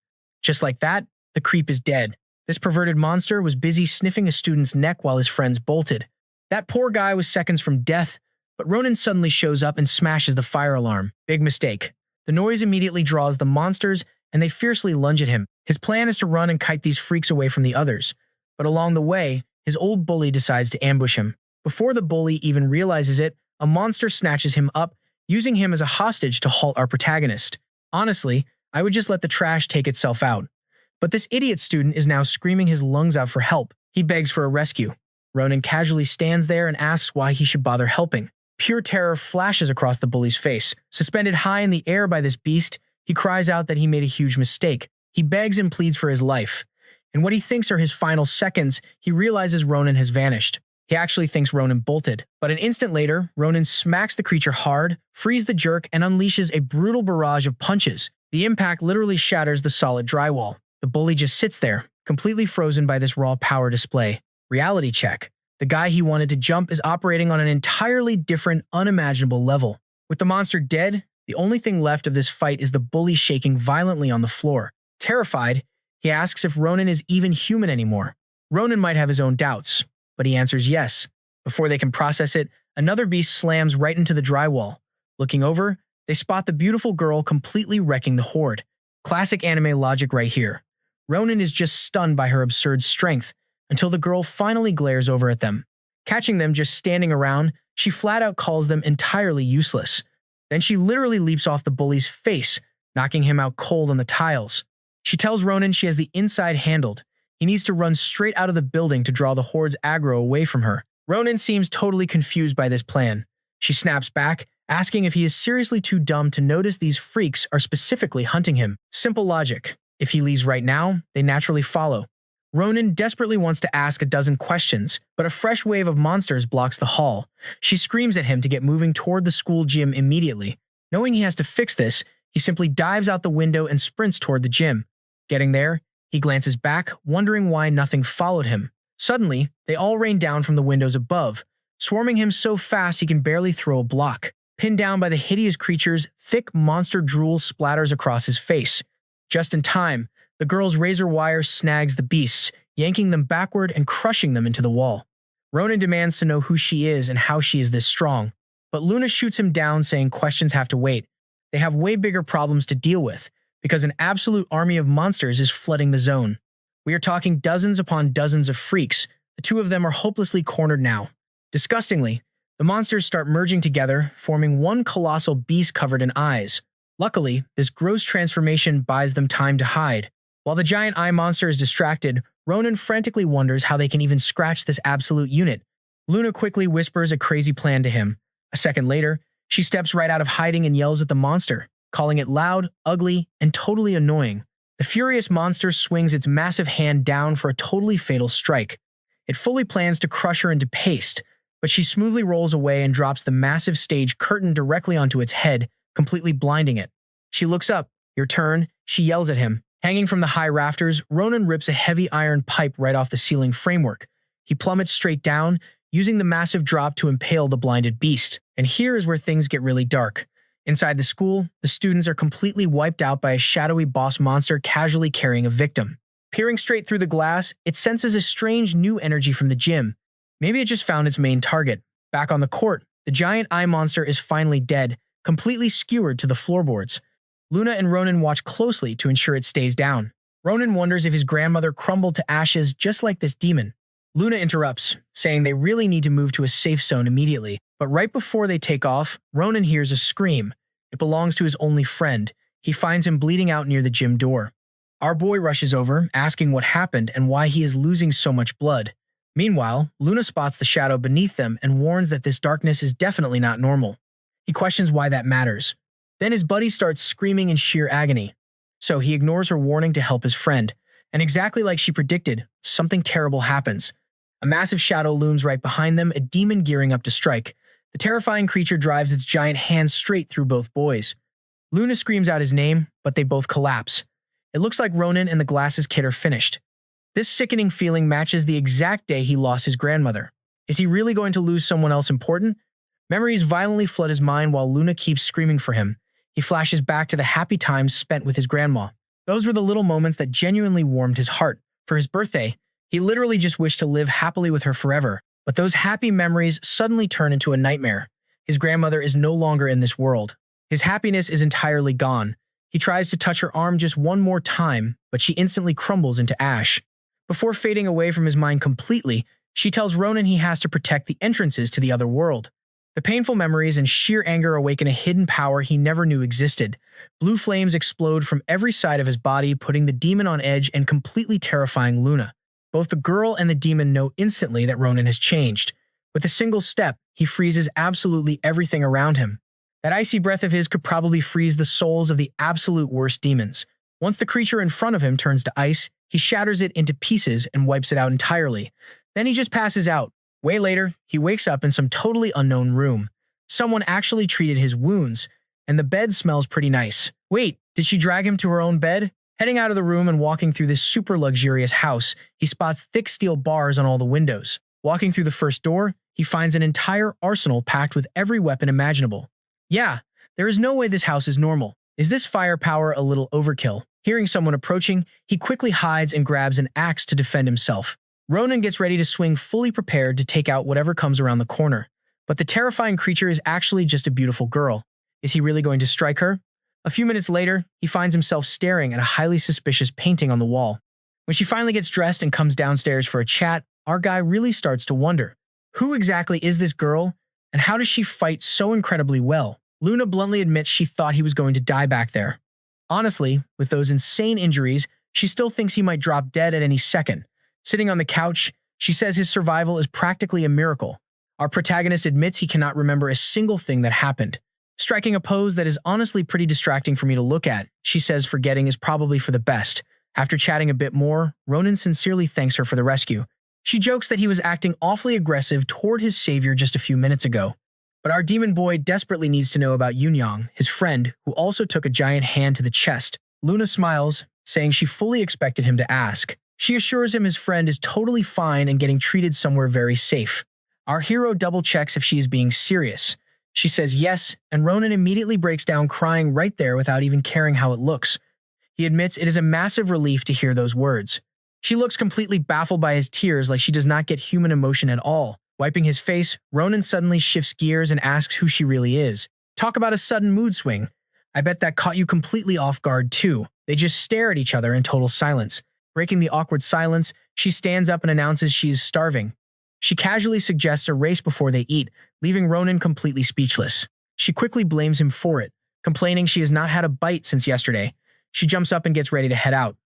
Just like that, the creep is dead. This perverted monster was busy sniffing a student's neck while his friends bolted. That poor guy was seconds from death, but Ronin suddenly shows up and smashes the fire alarm. Big mistake. The noise immediately draws the monsters, and they fiercely lunge at him. His plan is to run and kite these freaks away from the others. But along the way, his old bully decides to ambush him. Before the bully even realizes it, a monster snatches him up, using him as a hostage to halt our protagonist. Honestly, I would just let the trash take itself out. But this idiot student is now screaming his lungs out for help. He begs for a rescue. Ronin casually stands there and asks why he should bother helping. Pure terror flashes across the bully's face. Suspended high in the air by this beast, he cries out that he made a huge mistake. He begs and pleads for his life. In what he thinks are his final seconds, he realizes Ronin has vanished. He actually thinks Ronin bolted. But an instant later, Ronin smacks the creature hard, frees the jerk, and unleashes a brutal barrage of punches. The impact literally shatters the solid drywall. The bully just sits there, completely frozen by this raw power display. Reality check. The guy he wanted to jump is operating on an entirely different, unimaginable level. With the monster dead, the only thing left of this fight is the bully shaking violently on the floor. Terrified, he asks if Ronin is even human anymore. Ronin might have his own doubts, but he answers yes. Before they can process it, another beast slams right into the drywall. Looking over, they spot the beautiful girl completely wrecking the horde. Classic anime logic right here. Ronin is just stunned by her absurd strength, until the girl finally glares over at them. Catching them just standing around, she flat out calls them entirely useless. Then she literally leaps off the bully's face, knocking him out cold on the tiles. She tells Ronin she has the inside handled. He needs to run straight out of the building to draw the horde's aggro away from her. Ronin seems totally confused by this plan. She snaps back, asking if he is seriously too dumb to notice these freaks are specifically hunting him. Simple logic. If he leaves right now, they naturally follow. Ronin desperately wants to ask a dozen questions, but a fresh wave of monsters blocks the hall. She screams at him to get moving toward the school gym immediately. Knowing he has to fix this, he simply dives out the window and sprints toward the gym. Getting there, he glances back, wondering why nothing followed him. Suddenly, they all rain down from the windows above, swarming him so fast he can barely throw a block. Pinned down by the hideous creatures, thick monster drool splatters across his face. Just in time, the girl's razor wire snags the beasts, yanking them backward and crushing them into the wall. Ronin demands to know who she is and how she is this strong. But Luna shoots him down, saying questions have to wait. They have way bigger problems to deal with, because an absolute army of monsters is flooding the zone. We are talking dozens upon dozens of freaks. The two of them are hopelessly cornered now. Disgustingly, the monsters start merging together, forming one colossal beast covered in eyes. Luckily, this gross transformation buys them time to hide. While the giant eye monster is distracted, Ronin frantically wonders how they can even scratch this absolute unit. Luna quickly whispers a crazy plan to him. A second later, she steps right out of hiding and yells at the monster, calling it loud, ugly, and totally annoying. The furious monster swings its massive hand down for a totally fatal strike. It fully plans to crush her into paste, but she smoothly rolls away and drops the massive stage curtain directly onto its head, completely blinding it. She looks up. Your turn, she yells at him. Hanging from the high rafters, Ronin rips a heavy iron pipe right off the ceiling framework. He plummets straight down, using the massive drop to impale the blinded beast. And here is where things get really dark. Inside the school, the students are completely wiped out by a shadowy boss monster casually carrying a victim. Peering straight through the glass, it senses a strange new energy from the gym. Maybe it just found its main target. Back on the court, the giant eye monster is finally dead, completely skewered to the floorboards. Luna and Ronin watch closely to ensure it stays down. Ronin wonders if his grandmother crumbled to ashes just like this demon. Luna interrupts, saying they really need to move to a safe zone immediately. But right before they take off, Ronin hears a scream. It belongs to his only friend. He finds him bleeding out near the gym door. Our boy rushes over, asking what happened and why he is losing so much blood. Meanwhile, Luna spots the shadow beneath them and warns that this darkness is definitely not normal. He questions why that matters. Then his buddy starts screaming in sheer agony. So he ignores her warning to help his friend. And exactly like she predicted, something terrible happens. A massive shadow looms right behind them, a demon gearing up to strike. The terrifying creature drives its giant hand straight through both boys. Luna screams out his name, but they both collapse. It looks like Ronin and the glasses kid are finished. This sickening feeling matches the exact day he lost his grandmother. Is he really going to lose someone else important? Memories violently flood his mind while Luna keeps screaming for him. He flashes back to the happy times spent with his grandma. Those were the little moments that genuinely warmed his heart. For his birthday, he literally just wished to live happily with her forever. But those happy memories suddenly turn into a nightmare. His grandmother is no longer in this world. His happiness is entirely gone. He tries to touch her arm just one more time, but she instantly crumbles into ash. Before fading away from his mind completely, she tells Ronin he has to protect the entrances to the other world. The painful memories and sheer anger awaken a hidden power he never knew existed. Blue flames explode from every side of his body, putting the demon on edge and completely terrifying Luna. Both the girl and the demon know instantly that Ronin has changed. With a single step, he freezes absolutely everything around him. That icy breath of his could probably freeze the souls of the absolute worst demons. Once the creature in front of him turns to ice, he shatters it into pieces and wipes it out entirely. Then he just passes out. Way later, he wakes up in some totally unknown room. Someone actually treated his wounds, and the bed smells pretty nice. Wait, did she drag him to her own bed? Heading out of the room and walking through this super luxurious house, he spots thick steel bars on all the windows. Walking through the first door, he finds an entire arsenal packed with every weapon imaginable. Yeah, there is no way this house is normal. Is this firepower a little overkill? Hearing someone approaching, he quickly hides and grabs an axe to defend himself. Ronin gets ready to swing, fully prepared to take out whatever comes around the corner. But the terrifying creature is actually just a beautiful girl. Is he really going to strike her? A few minutes later, he finds himself staring at a highly suspicious painting on the wall. When she finally gets dressed and comes downstairs for a chat, our guy really starts to wonder. Who exactly is this girl, and how does she fight so incredibly well? Luna bluntly admits she thought he was going to die back there. Honestly, with those insane injuries, she still thinks he might drop dead at any second. Sitting on the couch, she says his survival is practically a miracle. Our protagonist admits he cannot remember a single thing that happened. Striking a pose that is honestly pretty distracting for me to look at, she says forgetting is probably for the best. After chatting a bit more, Ronin sincerely thanks her for the rescue. She jokes that he was acting awfully aggressive toward his savior just a few minutes ago. But our demon boy desperately needs to know about Yunyang, his friend, who also took a giant hand to the chest. Luna smiles, saying she fully expected him to ask. She assures him his friend is totally fine and getting treated somewhere very safe. Our hero double-checks if she is being serious. She says yes, and Ronin immediately breaks down crying right there without even caring how it looks. He admits it is a massive relief to hear those words. She looks completely baffled by his tears, like she does not get human emotion at all. Wiping his face, Ronin suddenly shifts gears and asks who she really is. Talk about a sudden mood swing. I bet that caught you completely off guard too. They just stare at each other in total silence. Breaking the awkward silence, she stands up and announces she is starving. She casually suggests a race before they eat, leaving Ronin completely speechless. She quickly blames him for it, complaining she has not had a bite since yesterday. She jumps up and gets ready to head out.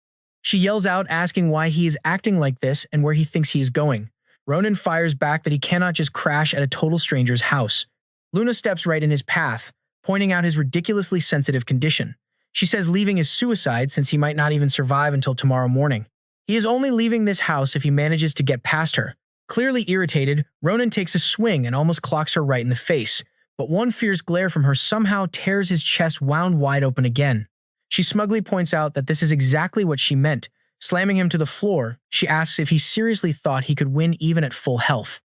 She yells out, asking why he is acting like this and where he thinks he is going. Ronin fires back that he cannot just crash at a total stranger's house. Luna steps right in his path, pointing out his ridiculously sensitive condition. She says leaving is suicide since he might not even survive until tomorrow morning. He is only leaving this house if he manages to get past her. Clearly irritated, Ronin takes a swing and almost clocks her right in the face, but one fierce glare from her somehow tears his chest wound wide open again. She smugly points out that this is exactly what she meant. Slamming him to the floor, she asks if he seriously thought he could win even at full health.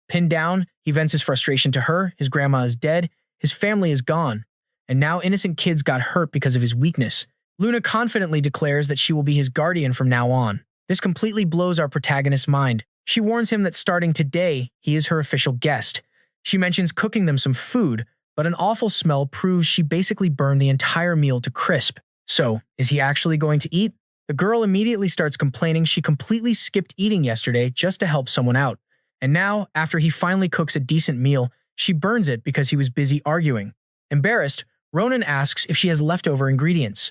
Pinned down, he vents his frustration to her. His grandma is dead, his family is gone, and now innocent kids got hurt because of his weakness. Luna confidently declares that she will be his guardian from now on. This completely blows our protagonist's mind. She warns him that starting today, he is her official guest. She mentions cooking them some food, but an awful smell proves she basically burned the entire meal to crisp. So, is he actually going to eat? The girl immediately starts complaining she completely skipped eating yesterday just to help someone out. And now, after he finally cooks a decent meal, she burns it because he was busy arguing. Embarrassed, Ronin asks if she has leftover ingredients.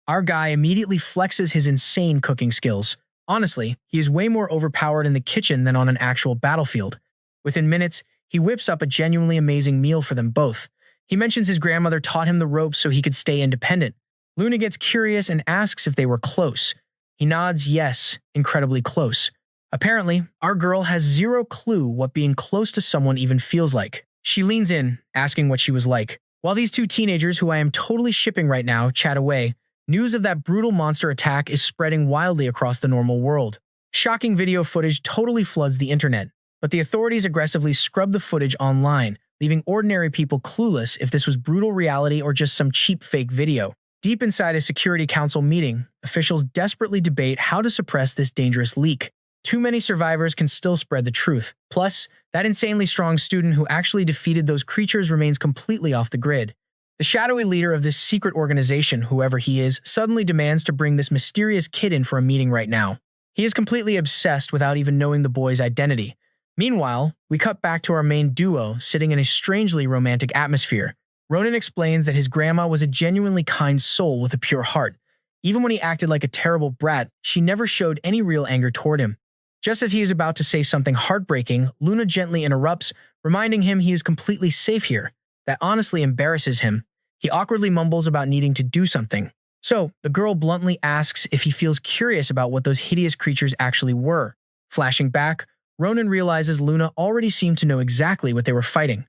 Our guy immediately flexes his insane cooking skills. Honestly, he is way more overpowered in the kitchen than on an actual battlefield. Within minutes, he whips up a genuinely amazing meal for them both. He mentions his grandmother taught him the ropes so he could stay independent. Luna gets curious and asks if they were close. He nods yes, incredibly close. Apparently, our girl has zero clue what being close to someone even feels like. She leans in, asking what she was like. While these two teenagers, who I am totally shipping right now, chat away, news of that brutal monster attack is spreading wildly across the normal world. Shocking video footage totally floods the internet, but the authorities aggressively scrub the footage online, leaving ordinary people clueless if this was brutal reality or just some cheap fake video. Deep inside a Security Council meeting, officials desperately debate how to suppress this dangerous leak. Too many survivors can still spread the truth. Plus, that insanely strong student who actually defeated those creatures remains completely off the grid. The shadowy leader of this secret organization, whoever he is, suddenly demands to bring this mysterious kid in for a meeting right now. He is completely obsessed without even knowing the boy's identity. Meanwhile, we cut back to our main duo sitting in a strangely romantic atmosphere. Ronin explains that his grandma was a genuinely kind soul with a pure heart. Even when he acted like a terrible brat, she never showed any real anger toward him. Just as he is about to say something heartbreaking, Luna gently interrupts, reminding him he is completely safe here. That honestly embarrasses him. He awkwardly mumbles about needing to do something. So, the girl bluntly asks if he feels curious about what those hideous creatures actually were. Flashing back, Ronin realizes Luna already seemed to know exactly what they were fighting.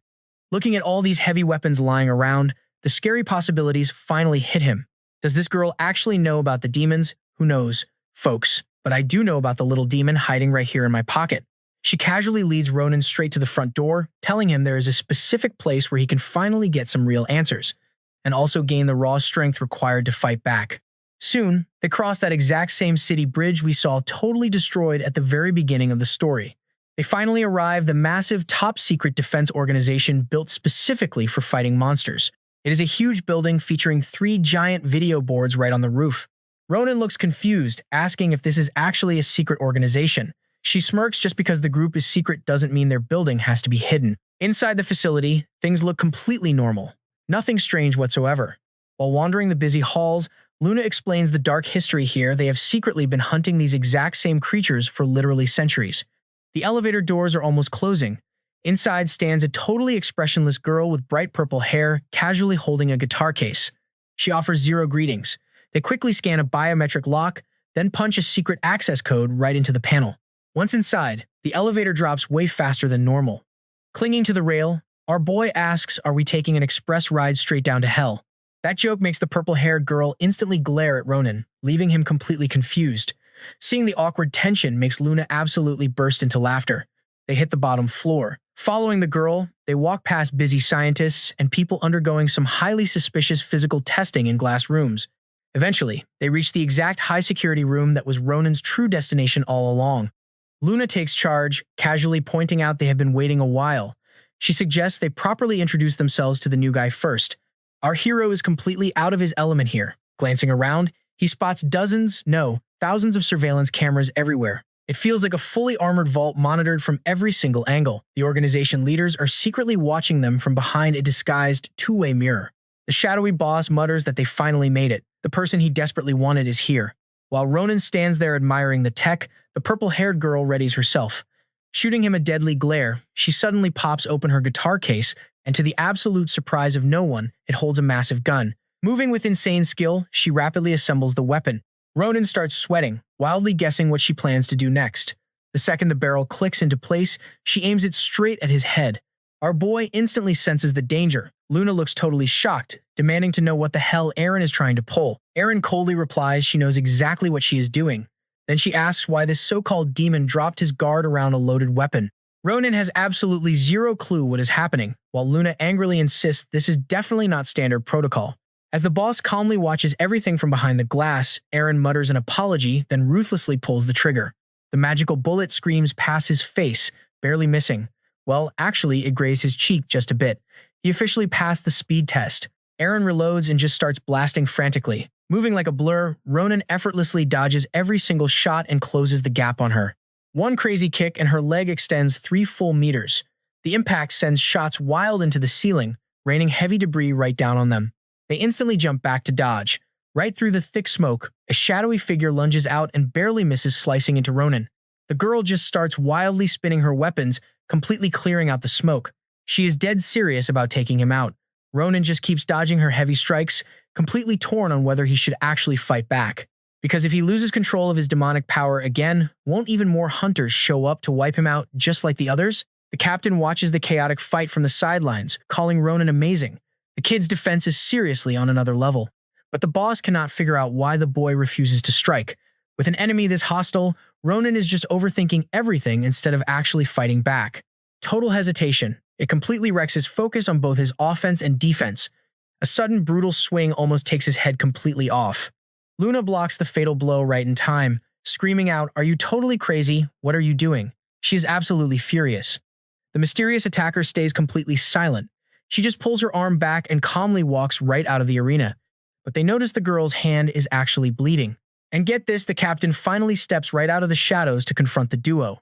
Looking at all these heavy weapons lying around, the scary possibilities finally hit him. Does this girl actually know about the demons? Who knows, folks, but I do know about the little demon hiding right here in my pocket. She casually leads Ronin straight to the front door, telling him there is a specific place where he can finally get some real answers, and also gain the raw strength required to fight back. Soon, they cross that exact same city bridge we saw totally destroyed at the very beginning of the story. They finally arrive the massive top-secret defense organization built specifically for fighting monsters. It is a huge building featuring 3 giant video boards right on the roof. Ronin looks confused, asking if this is actually a secret organization. She smirks just because the group is secret doesn't mean their building has to be hidden. Inside the facility, things look completely normal. Nothing strange whatsoever. While wandering the busy halls, Luna explains the dark history here. They have secretly been hunting these exact same creatures for literally centuries. The elevator doors are almost closing. Inside stands a totally expressionless girl with bright purple hair, casually holding a guitar case. She offers 0 greetings. They quickly scan a biometric lock, then punch a secret access code right into the panel. Once inside, the elevator drops way faster than normal. Clinging to the rail, our boy asks, "Are we taking an express ride straight down to hell?" That joke makes the purple-haired girl instantly glare at Ronin, leaving him completely confused. Seeing the awkward tension makes Luna absolutely burst into laughter. They hit the bottom floor. Following the girl, they walk past busy scientists and people undergoing some highly suspicious physical testing in glass rooms. Eventually, they reach the exact high-security room that was Ronin's true destination all along. Luna takes charge, casually pointing out they have been waiting a while. She suggests they properly introduce themselves to the new guy first. Our hero is completely out of his element here. Glancing around, he spots thousands of surveillance cameras everywhere. It feels like a fully armored vault monitored from every single angle. The organization leaders are secretly watching them from behind a disguised two-way mirror. The shadowy boss mutters that they finally made it. The person he desperately wanted is here. While Ronin stands there admiring the tech, the purple-haired girl readies herself. Shooting him a deadly glare, she suddenly pops open her guitar case, and to the absolute surprise of no one, it holds a massive gun. Moving with insane skill, she rapidly assembles the weapon. Ronin starts sweating, wildly guessing what she plans to do next. The second the barrel clicks into place, she aims it straight at his head. Our boy instantly senses the danger. Luna looks totally shocked, demanding to know what the hell Eren is trying to pull. Eren coldly replies she knows exactly what she is doing. Then she asks why this so-called demon dropped his guard around a loaded weapon. Ronin has absolutely zero clue what is happening, while Luna angrily insists this is definitely not standard protocol. As the boss calmly watches everything from behind the glass, Eren mutters an apology, then ruthlessly pulls the trigger. The magical bullet screams past his face, barely missing. Well, actually, it grazed his cheek just a bit. He officially passed the speed test. Eren reloads and just starts blasting frantically. Moving like a blur, Ronin effortlessly dodges every single shot and closes the gap on her. One crazy kick and her leg extends 3 full meters. The impact sends shots wild into the ceiling, raining heavy debris right down on them. They instantly jump back to dodge. Right through the thick smoke, a shadowy figure lunges out and barely misses slicing into Ronin. The girl just starts wildly spinning her weapons, completely clearing out the smoke. She is dead serious about taking him out. Ronin just keeps dodging her heavy strikes, completely torn on whether he should actually fight back. Because if he loses control of his demonic power again, won't even more hunters show up to wipe him out just like the others? The captain watches the chaotic fight from the sidelines, calling Ronin amazing. The kid's defense is seriously on another level. But the boss cannot figure out why the boy refuses to strike. With an enemy this hostile, Ronin is just overthinking everything instead of actually fighting back. Total hesitation. It completely wrecks his focus on both his offense and defense. A sudden brutal swing almost takes his head completely off. Luna blocks the fatal blow right in time, screaming out, "Are you totally crazy? What are you doing?" She is absolutely furious. The mysterious attacker stays completely silent. She just pulls her arm back and calmly walks right out of the arena. But they notice the girl's hand is actually bleeding. And get this, the captain finally steps right out of the shadows to confront the duo.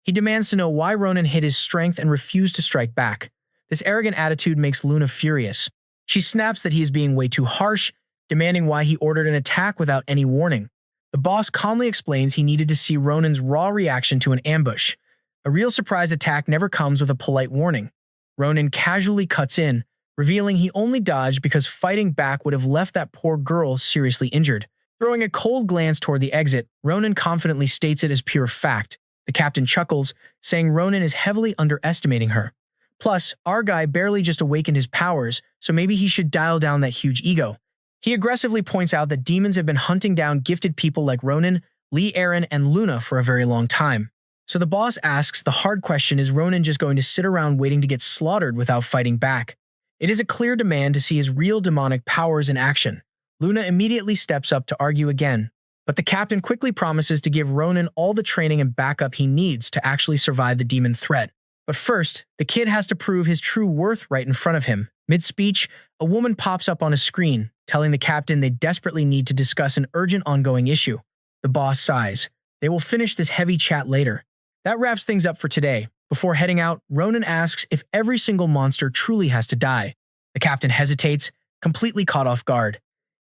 He demands to know why Ronin hid his strength and refused to strike back. This arrogant attitude makes Luna furious. She snaps that he is being way too harsh, demanding why he ordered an attack without any warning. The boss calmly explains he needed to see Ronin's raw reaction to an ambush. A real surprise attack never comes with a polite warning. Ronin casually cuts in, revealing he only dodged because fighting back would have left that poor girl seriously injured. Throwing a cold glance toward the exit, Ronin confidently states it as pure fact. The captain chuckles, saying Ronin is heavily underestimating her. Plus, our guy barely just awakened his powers, so maybe he should dial down that huge ego. He aggressively points out that demons have been hunting down gifted people like Ronin, Lee, Eren, and Luna for a very long time. So the boss asks the hard question, is Ronin just going to sit around waiting to get slaughtered without fighting back? It is a clear demand to see his real demonic powers in action. Luna immediately steps up to argue again, but the captain quickly promises to give Ronin all the training and backup he needs to actually survive the demon threat. But first, the kid has to prove his true worth right in front of him. Mid-speech, a woman pops up on a screen, telling the captain they desperately need to discuss an urgent ongoing issue. The boss sighs. They will finish this heavy chat later. That wraps things up for today. Before heading out, Ronin asks if every single monster truly has to die. The captain hesitates, completely caught off guard.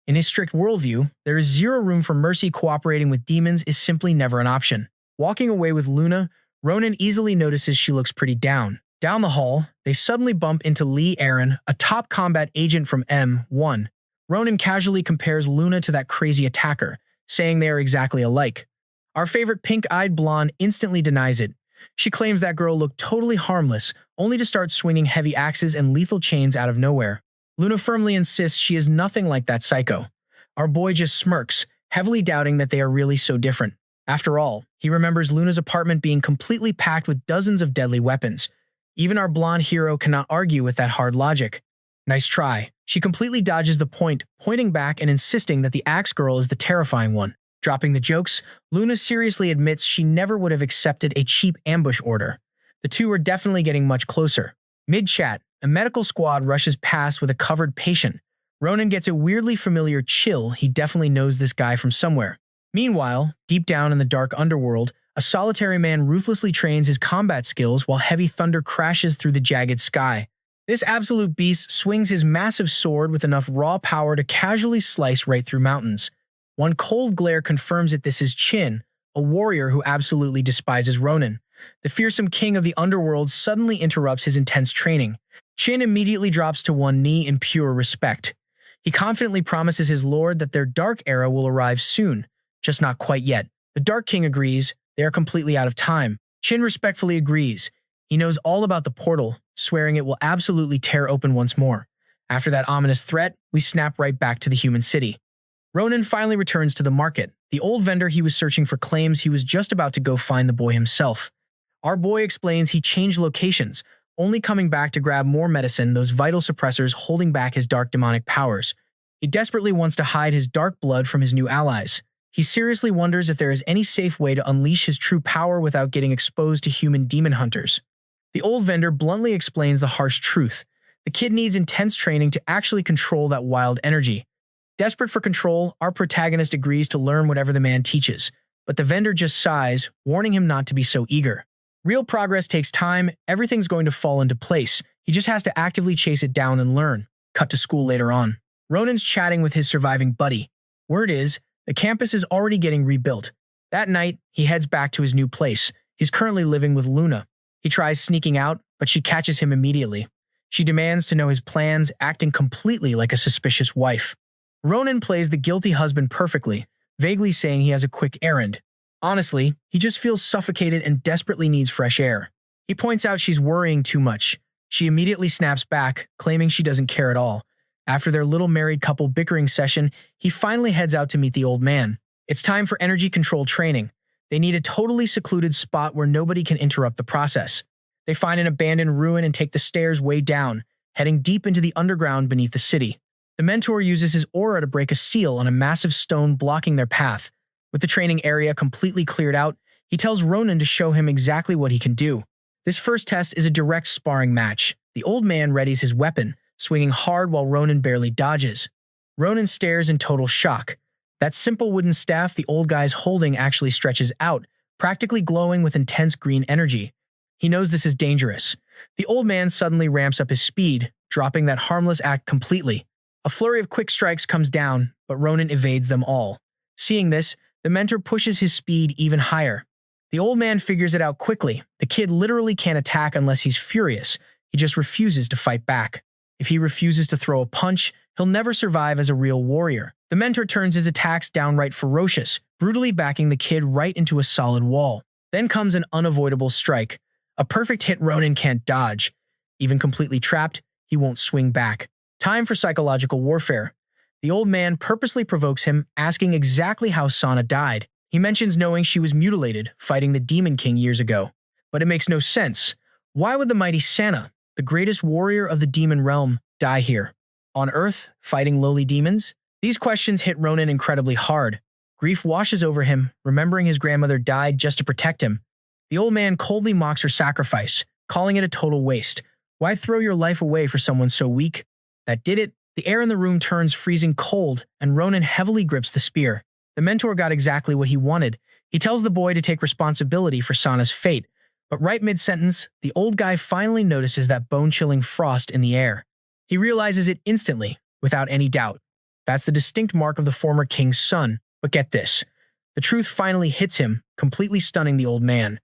In his strict worldview, there is zero room for mercy. Cooperating with demons is simply never an option. Walking away with Luna, Ronin easily notices she looks pretty down. Down the hall, they suddenly bump into Lee Eren, a top combat agent from M1. Ronin casually compares Luna to that crazy attacker, saying they are exactly alike. Our favorite pink-eyed blonde instantly denies it. She claims that girl looked totally harmless, only to start swinging heavy axes and lethal chains out of nowhere. Luna firmly insists she is nothing like that psycho. Our boy just smirks, heavily doubting that they are really so different. After all, he remembers Luna's apartment being completely packed with dozens of deadly weapons. Even our blonde hero cannot argue with that hard logic. Nice try. She completely dodges the point, pointing back and insisting that the axe girl is the terrifying one. Dropping the jokes, Luna seriously admits she never would have accepted a cheap ambush order. The two are definitely getting much closer. Mid-chat, a medical squad rushes past with a covered patient. Ronin gets a weirdly familiar chill. He definitely knows this guy from somewhere. Meanwhile, deep down in the dark underworld, a solitary man ruthlessly trains his combat skills while heavy thunder crashes through the jagged sky. This absolute beast swings his massive sword with enough raw power to casually slice right through mountains. One cold glare confirms that this is Chin, a warrior who absolutely despises Ronin. The fearsome king of the underworld suddenly interrupts his intense training. Chin immediately drops to one knee in pure respect. He confidently promises his lord that their dark era will arrive soon, just not quite yet. The Dark King agrees. They are completely out of time. Chin respectfully agrees. He knows all about the portal, swearing it will absolutely tear open once more. After that ominous threat, we snap right back to the human city. Ronin finally returns to the market. The old vendor he was searching for claims he was just about to go find the boy himself. Our boy explains he changed locations, only coming back to grab more medicine, those vital suppressors holding back his dark demonic powers. He desperately wants to hide his dark blood from his new allies. He seriously wonders if there is any safe way to unleash his true power without getting exposed to human demon hunters. The old vendor bluntly explains the harsh truth. The kid needs intense training to actually control that wild energy. Desperate for control, our protagonist agrees to learn whatever the man teaches, but the vendor just sighs, warning him not to be so eager. Real progress takes time, everything's going to fall into place. He just has to actively chase it down and learn. Cut to school later on. Ronin's chatting with his surviving buddy. Word is, the campus is already getting rebuilt. That night, he heads back to his new place. He's currently living with Luna. He tries sneaking out, but she catches him immediately. She demands to know his plans, acting completely like a suspicious wife. Ronin plays the guilty husband perfectly, vaguely saying he has a quick errand. Honestly, he just feels suffocated and desperately needs fresh air. He points out she's worrying too much. She immediately snaps back, claiming she doesn't care at all. After their little married couple bickering session, he finally heads out to meet the old man. It's time for energy control training. They need a totally secluded spot where nobody can interrupt the process. They find an abandoned ruin and take the stairs way down, heading deep into the underground beneath the city. The mentor uses his aura to break a seal on a massive stone blocking their path. With the training area completely cleared out, he tells Ronin to show him exactly what he can do. This first test is a direct sparring match. The old man readies his weapon, swinging hard while Ronin barely dodges. Ronin stares in total shock. That simple wooden staff the old guy's holding actually stretches out, practically glowing with intense green energy. He knows this is dangerous. The old man suddenly ramps up his speed, dropping that harmless act completely. A flurry of quick strikes comes down, but Ronin evades them all. Seeing this, the mentor pushes his speed even higher. The old man figures it out quickly. The kid literally can't attack unless he's furious. He just refuses to fight back. If he refuses to throw a punch, he'll never survive as a real warrior. The mentor turns his attacks downright ferocious, brutally backing the kid right into a solid wall. Then comes an unavoidable strike. A perfect hit Ronin can't dodge. Even completely trapped, he won't swing back. Time for psychological warfare. The old man purposely provokes him, asking exactly how Sana died. He mentions knowing she was mutilated, fighting the Demon King years ago. But it makes no sense. Why would the mighty Sana, the greatest warrior of the demon realm, die here? On Earth, fighting lowly demons? These questions hit Ronin incredibly hard. Grief washes over him, remembering his grandmother died just to protect him. The old man coldly mocks her sacrifice, calling it a total waste. Why throw your life away for someone so weak? That did it. The air in the room turns freezing cold, and Ronin heavily grips the spear. The mentor got exactly what he wanted. He tells the boy to take responsibility for Sana's fate, but right mid-sentence, the old guy finally notices that bone-chilling frost in the air. He realizes it instantly, without any doubt. That's the distinct mark of the former king's son. But get this. The truth finally hits him, completely stunning the old man.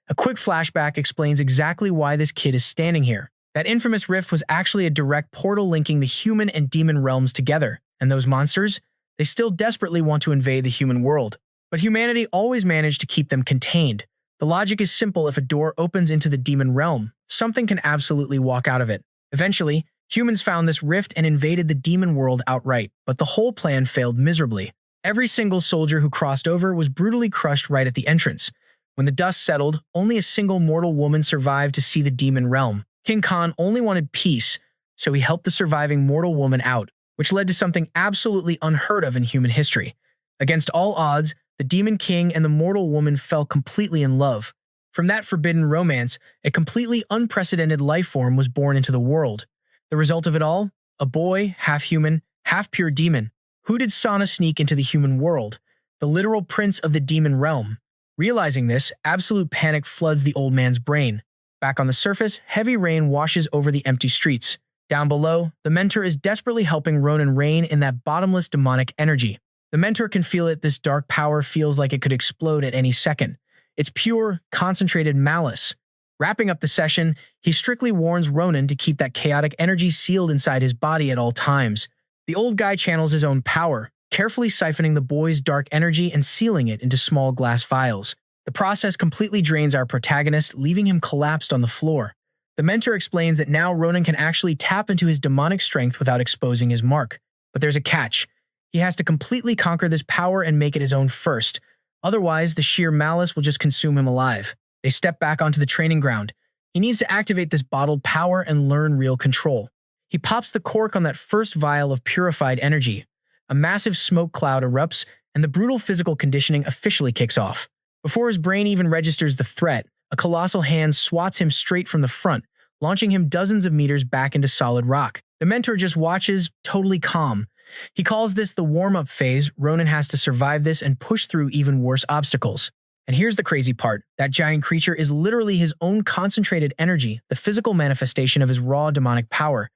A quick flashback explains exactly why this kid is standing here. That infamous rift was actually a direct portal linking the human and demon realms together, and those monsters, they still desperately want to invade the human world. But humanity always managed to keep them contained. The logic is simple: if a door opens into the demon realm, something can absolutely walk out of it. Eventually, humans found this rift and invaded the demon world outright, but the whole plan failed miserably. Every single soldier who crossed over was brutally crushed right at the entrance. When the dust settled, only a single mortal woman survived to see the demon realm. King Khan only wanted peace, so he helped the surviving mortal woman out, which led to something absolutely unheard of in human history. Against all odds, The demon king and the mortal woman fell completely in love. From that forbidden romance, a completely unprecedented life form was born into the world. The result of it all? A boy, half human, half pure demon. Who did Sana sneak into the human world? The literal prince of the demon realm. Realizing this, absolute panic floods the old man's brain. Back on the surface, heavy rain washes over the empty streets. Down below, the mentor is desperately helping Ronin reign in that bottomless demonic energy. The mentor can feel it. This dark power feels like it could explode at any second. It's pure, concentrated malice. Wrapping up the session, he strictly warns Ronin to keep that chaotic energy sealed inside his body at all times. The old guy channels his own power, carefully siphoning the boy's dark energy and sealing it into small glass vials. The process completely drains our protagonist, leaving him collapsed on the floor. The mentor explains that now Ronin can actually tap into his demonic strength without exposing his mark. But there's a catch. He has to completely conquer this power and make it his own first. Otherwise, the sheer malice will just consume him alive. They step back onto the training ground. He needs to activate this bottled power and learn real control. He pops the cork on that first vial of purified energy. A massive smoke cloud erupts, and the brutal physical conditioning officially kicks off. Before his brain even registers the threat, a colossal hand swats him straight from the front, launching him dozens of meters back into solid rock. The mentor just watches, totally calm. He calls this the warm-up phase. Ronin has to survive this and push through even worse obstacles. And here's the crazy part. That giant creature is literally his own concentrated energy, the physical manifestation of his raw demonic power.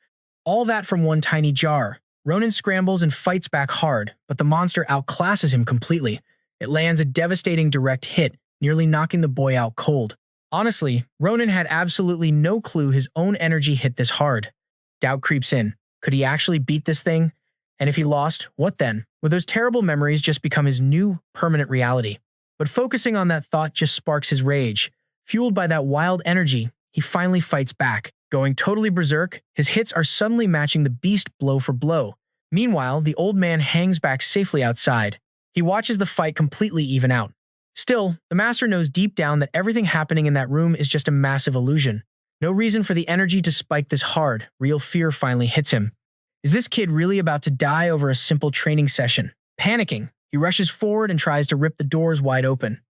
All that from one tiny jar. Ronin scrambles and fights back hard, but the monster outclasses him completely. It lands a devastating direct hit, nearly knocking the boy out cold. Honestly, Ronin had absolutely no clue his own energy hit this hard. Doubt creeps in. Could he actually beat this thing? And if he lost, what then? Would those terrible memories just become his new, permanent reality? But focusing on that thought just sparks his rage. Fueled by that wild energy, he finally fights back. Going totally berserk, his hits are suddenly matching the beast blow for blow. Meanwhile, the old man hangs back safely outside. He watches the fight completely even out. Still, the master knows deep down that everything happening in that room is just a massive illusion. No reason for the energy to spike this hard. Real fear finally hits him. Is this kid really about to die over a simple training session? Panicking, he rushes forward and tries to rip the doors wide open.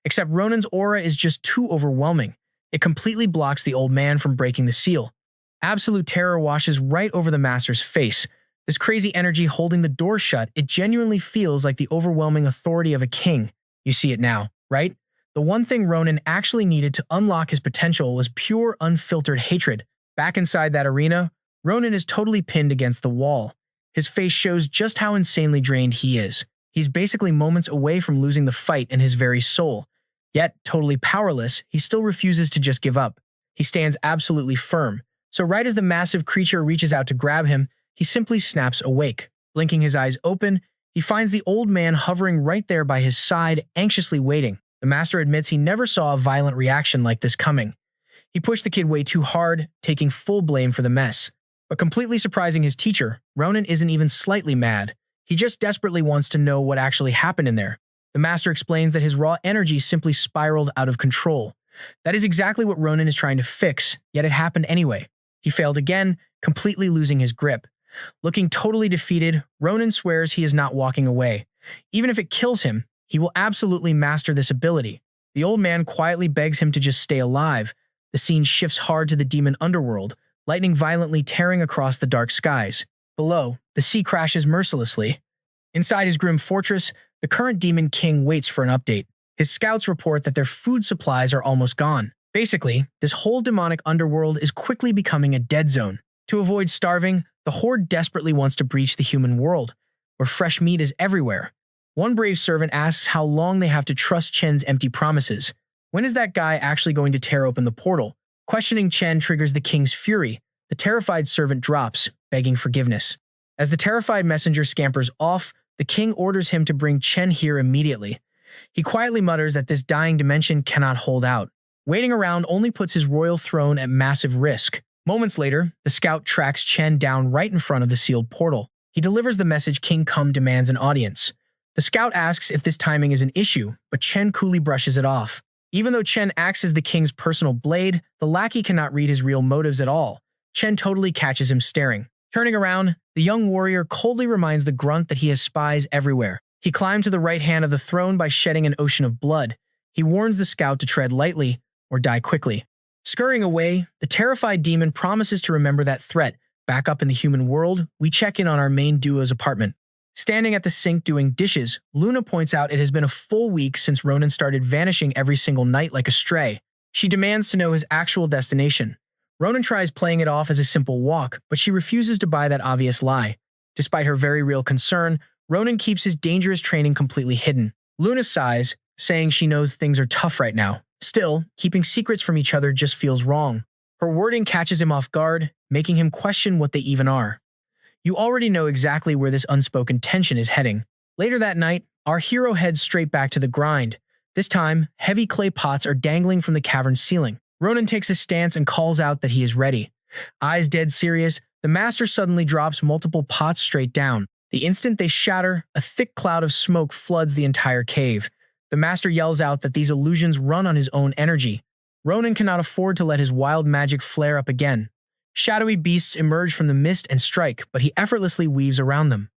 Except Ronin's aura is just too overwhelming. It completely blocks the old man from breaking the seal. Absolute terror washes right over the master's face. This crazy energy holding the door shut, it genuinely feels like the overwhelming authority of a king. You see it now, right? The one thing Ronin actually needed to unlock his potential was pure, unfiltered hatred. Back inside that arena, Ronin is totally pinned against the wall. His face shows just how insanely drained he is. He's basically moments away from losing the fight in his very soul. Yet, totally powerless, he still refuses to just give up. He stands absolutely firm. So right as the massive creature reaches out to grab him, he simply snaps awake. Blinking his eyes open, he finds the old man hovering right there by his side, anxiously waiting. The master admits he never saw a violent reaction like this coming. He pushed the kid way too hard, taking full blame for the mess. But completely surprising his teacher, Ronin isn't even slightly mad. He just desperately wants to know what actually happened in there. The master explains that his raw energy simply spiraled out of control. That is exactly what Ronin is trying to fix, yet it happened anyway. He failed again, completely losing his grip. Looking totally defeated, Ronin swears he is not walking away. Even if it kills him, he will absolutely master this ability. The old man quietly begs him to just stay alive. The scene shifts hard to the demon underworld, lightning violently tearing across the dark skies. Below, the sea crashes mercilessly. Inside his grim fortress, the current demon king waits for an update. His scouts report that their food supplies are almost gone. Basically, this whole demonic underworld is quickly becoming a dead zone. To avoid starving, the horde desperately wants to breach the human world, where fresh meat is everywhere. One brave servant asks how long they have to trust Chen's empty promises. When is that guy actually going to tear open the portal? Questioning Chen triggers the king's fury. The terrified servant drops, begging forgiveness. As the terrified messenger scampers off, the king orders him to bring Chen here immediately. He quietly mutters that this dying dimension cannot hold out. Waiting around only puts his royal throne at massive risk. Moments later, the scout tracks Chen down right in front of the sealed portal. He delivers the message King Kum demands an audience. The scout asks if this timing is an issue, but Chen coolly brushes it off. Even though Chen acts as the king's personal blade, the lackey cannot read his real motives at all. Chen totally catches him staring. Turning around, the young warrior coldly reminds the grunt that he has spies everywhere. He climbed to the right hand of the throne by shedding an ocean of blood. He warns the scout to tread lightly or die quickly. Scurrying away, the terrified demon promises to remember that threat. Back up in the human world, we check in on our main duo's apartment. Standing at the sink doing dishes, Luna points out it has been a full week since Ronin started vanishing every single night like a stray. She demands to know his actual destination. Ronin tries playing it off as a simple walk, but she refuses to buy that obvious lie. Despite her very real concern, Ronin keeps his dangerous training completely hidden. Luna sighs, saying she knows things are tough right now. Still, keeping secrets from each other just feels wrong. Her wording catches him off guard, making him question what they even are. You already know exactly where this unspoken tension is heading. Later that night, our hero heads straight back to the grind. This time, heavy clay pots are dangling from the cavern's ceiling. Ronin takes a stance and calls out that he is ready. Eyes dead serious, the master suddenly drops multiple pots straight down. The instant they shatter, a thick cloud of smoke floods the entire cave. The master yells out that these illusions run on his own energy. Ronin cannot afford to let his wild magic flare up again. Shadowy beasts emerge from the mist and strike, but he effortlessly weaves around them.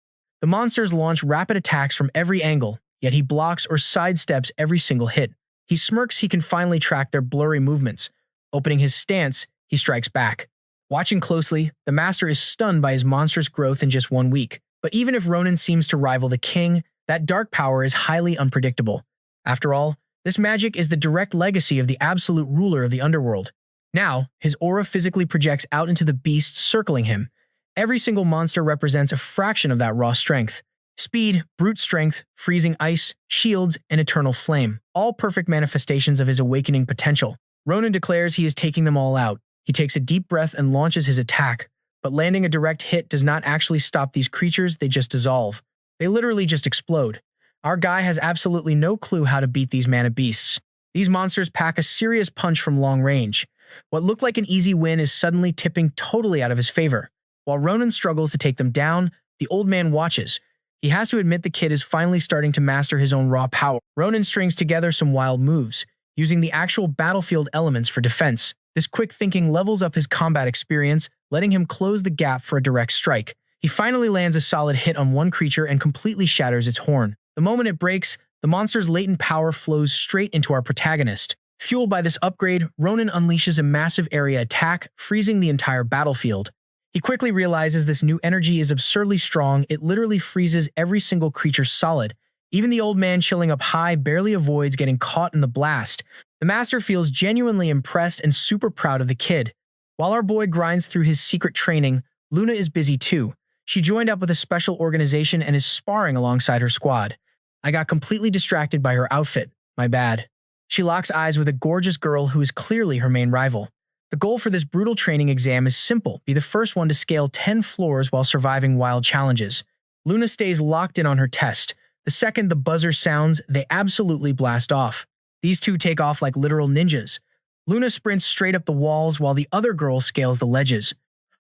The monsters launch rapid attacks from every angle, yet he blocks or sidesteps every single hit. He smirks he can finally track their blurry movements. Opening his stance, he strikes back. Watching closely, the master is stunned by his monstrous growth in just 1 week. But even if Ronin seems to rival the king, that dark power is highly unpredictable. After all, this magic is the direct legacy of the absolute ruler of the underworld. Now, his aura physically projects out into the beasts circling him. Every single monster represents a fraction of that raw strength. Speed, brute strength, freezing ice, shields, and eternal flame. All perfect manifestations of his awakening potential. Ronin declares he is taking them all out. He takes a deep breath and launches his attack. But landing a direct hit does not actually stop these creatures, they just dissolve. They literally just explode. Our guy has absolutely no clue how to beat these mana beasts. These monsters pack a serious punch from long range. What looked like an easy win is suddenly tipping totally out of his favor. While Ronin struggles to take them down, the old man watches. He has to admit the kid is finally starting to master his own raw power. Ronin strings together some wild moves, using the actual battlefield elements for defense. This quick thinking levels up his combat experience, letting him close the gap for a direct strike. He finally lands a solid hit on one creature and completely shatters its horn. The moment it breaks, the monster's latent power flows straight into our protagonist. Fueled by this upgrade, Ronin unleashes a massive area attack, freezing the entire battlefield. He quickly realizes this new energy is absurdly strong. It literally freezes every single creature solid. Even the old man chilling up high barely avoids getting caught in the blast. The master feels genuinely impressed and super proud of the kid. While our boy grinds through his secret training, Luna is busy too. She joined up with a special organization and is sparring alongside her squad. I got completely distracted by her outfit. My bad. She locks eyes with a gorgeous girl who is clearly her main rival. The goal for this brutal training exam is simple: be the first one to scale 10 floors while surviving wild challenges. Luna stays locked in on her test. The second the buzzer sounds, they absolutely blast off. These two take off like literal ninjas. Luna sprints straight up the walls while the other girl scales the ledges.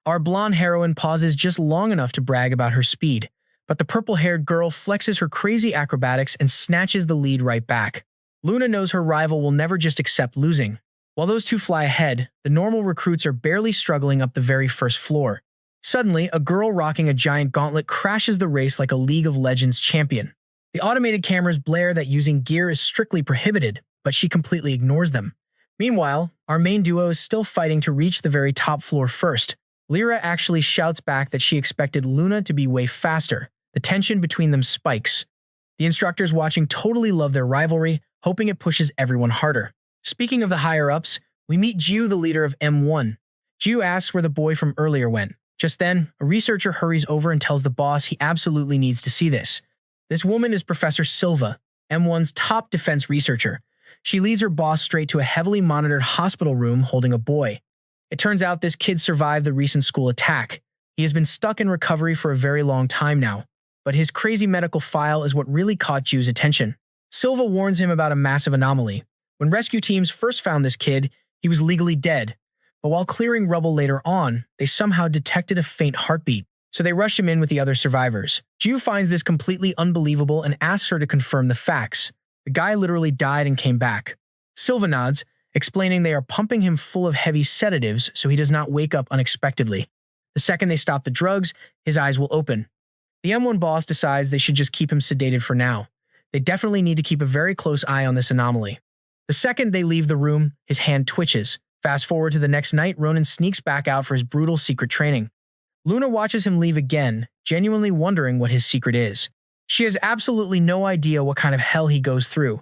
Our blonde heroine pauses just long enough to brag about her speed, but the purple-haired girl flexes her crazy acrobatics and snatches the lead right back. Luna knows her rival will never just accept losing. While those two fly ahead, the normal recruits are barely struggling up the very first floor. Suddenly, a girl rocking a giant gauntlet crashes the race like a League of Legends champion. The automated cameras blare that using gear is strictly prohibited, but she completely ignores them. Meanwhile, our main duo is still fighting to reach the very top floor first. Lyra actually shouts back that she expected Luna to be way faster. The tension between them spikes. The instructors watching totally love their rivalry, hoping it pushes everyone harder. Speaking of the higher-ups, we meet Jiu, the leader of M1. Jiu asks where the boy from earlier went. Just then, a researcher hurries over and tells the boss he absolutely needs to see this. This woman is Professor Silva, M1's top defense researcher. She leads her boss straight to a heavily monitored hospital room holding a boy. It turns out this kid survived the recent school attack. He has been stuck in recovery for a very long time now, but his crazy medical file is what really caught Jiu's attention. Silva warns him about a massive anomaly. When rescue teams first found this kid, he was legally dead, but while clearing rubble later on, they somehow detected a faint heartbeat, so they rush him in with the other survivors. Jiu finds this completely unbelievable and asks her to confirm the facts. The guy literally died and came back. Silva nods, explaining they are pumping him full of heavy sedatives so he does not wake up unexpectedly. The second they stop the drugs, his eyes will open. The M1 boss decides they should just keep him sedated for now. They definitely need to keep a very close eye on this anomaly. The second they leave the room, his hand twitches. Fast forward to the next night, Ronin sneaks back out for his brutal secret training. Luna watches him leave again, genuinely wondering what his secret is. She has absolutely no idea what kind of hell he goes through.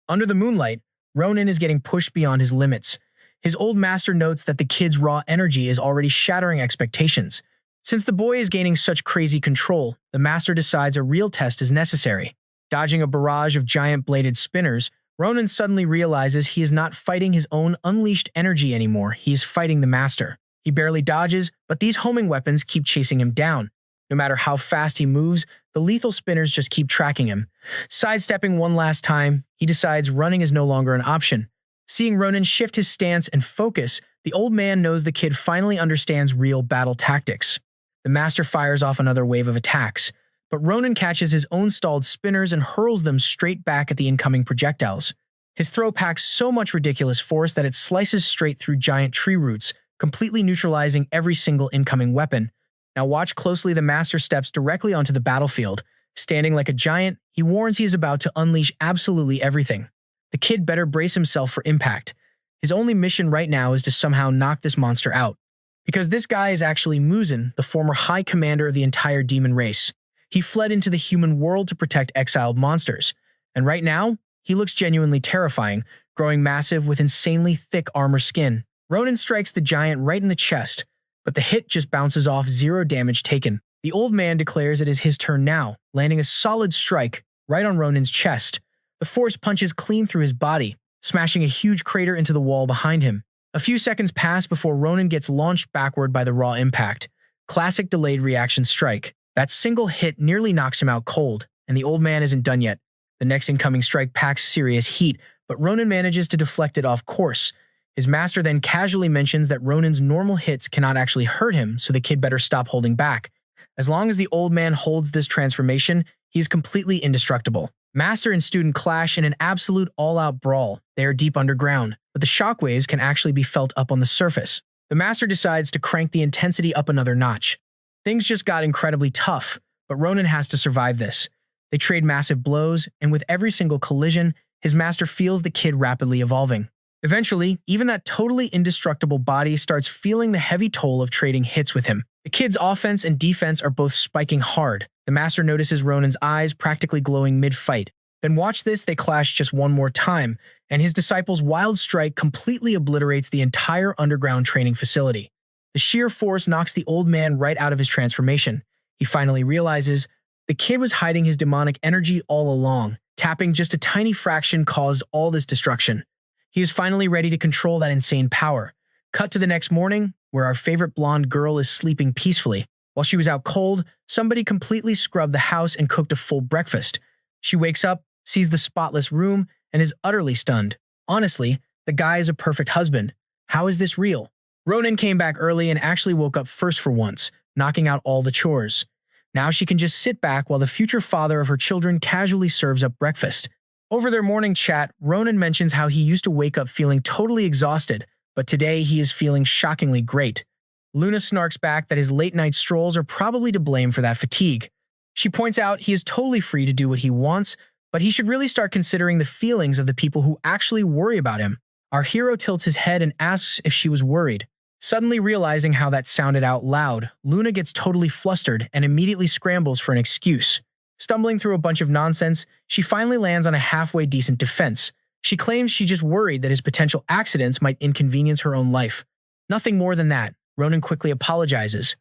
Under the moonlight, Ronin is getting pushed beyond his limits. His old master notes that the kid's raw energy is already shattering expectations. Since the boy is gaining such crazy control, the master decides a real test is necessary. Dodging a barrage of giant bladed spinners, Ronin suddenly realizes he is not fighting his own unleashed energy anymore, he is fighting the master. He barely dodges, but these homing weapons keep chasing him down. No matter how fast he moves, the lethal spinners just keep tracking him. Sidestepping one last time, he decides running is no longer an option. Seeing Ronin shift his stance and focus, the old man knows the kid finally understands real battle tactics. The master fires off another wave of attacks, but Ronin catches his own stalled spinners and hurls them straight back at the incoming projectiles. His throw packs so much ridiculous force that it slices straight through giant tree roots, completely neutralizing every single incoming weapon. Now watch closely, the master steps directly onto the battlefield. Standing like a giant, he warns he is about to unleash absolutely everything. The kid better brace himself for impact. His only mission right now is to somehow knock this monster out. Because this guy is actually Muzan, the former high commander of the entire demon race. He fled into the human world to protect exiled monsters. And right now, he looks genuinely terrifying, growing massive with insanely thick armor skin. Ronin strikes the giant right in the chest, but the hit just bounces off, zero damage taken. The old man declares it is his turn now, landing a solid strike right on Ronin's chest. The force punches clean through his body, smashing a huge crater into the wall behind him. A few seconds pass before Ronin gets launched backward by the raw impact. Classic delayed reaction strike. That single hit nearly knocks him out cold, and the old man isn't done yet. The next incoming strike packs serious heat, but Ronin manages to deflect it off course. His master then casually mentions that Ronin's normal hits cannot actually hurt him, so the kid better stop holding back. As long as the old man holds this transformation, he is completely indestructible. Master and student clash in an absolute all-out brawl. They are deep underground, but the shockwaves can actually be felt up on the surface. The master decides to crank the intensity up another notch. Things just got incredibly tough, but Ronin has to survive this. They trade massive blows, and with every single collision, his master feels the kid rapidly evolving. Eventually, even that totally indestructible body starts feeling the heavy toll of trading hits with him. The kid's offense and defense are both spiking hard. The master notices Ronin's eyes practically glowing mid-fight. Then watch this, they clash just one more time, and his disciple's wild strike completely obliterates the entire underground training facility. The sheer force knocks the old man right out of his transformation. He finally realizes the kid was hiding his demonic energy all along. Tapping just a tiny fraction caused all this destruction. He is finally ready to control that insane power. Cut to the next morning, where our favorite blonde girl is sleeping peacefully. While she was out cold, somebody completely scrubbed the house and cooked a full breakfast. She wakes up, sees the spotless room, and is utterly stunned. Honestly, the guy is a perfect husband. How is this real? Ronin came back early and actually woke up first for once, knocking out all the chores. Now she can just sit back while the future father of her children casually serves up breakfast. Over their morning chat, Ronin mentions how he used to wake up feeling totally exhausted, but today he is feeling shockingly great. Luna snarks back that his late-night strolls are probably to blame for that fatigue. She points out he is totally free to do what he wants, but he should really start considering the feelings of the people who actually worry about him. Our hero tilts his head and asks if she was worried. Suddenly realizing how that sounded out loud, Luna gets totally flustered and immediately scrambles for an excuse. Stumbling through a bunch of nonsense, she finally lands on a halfway decent defense. She claims she just worried that his potential accidents might inconvenience her own life. Nothing more than that. Ronin quickly apologizes.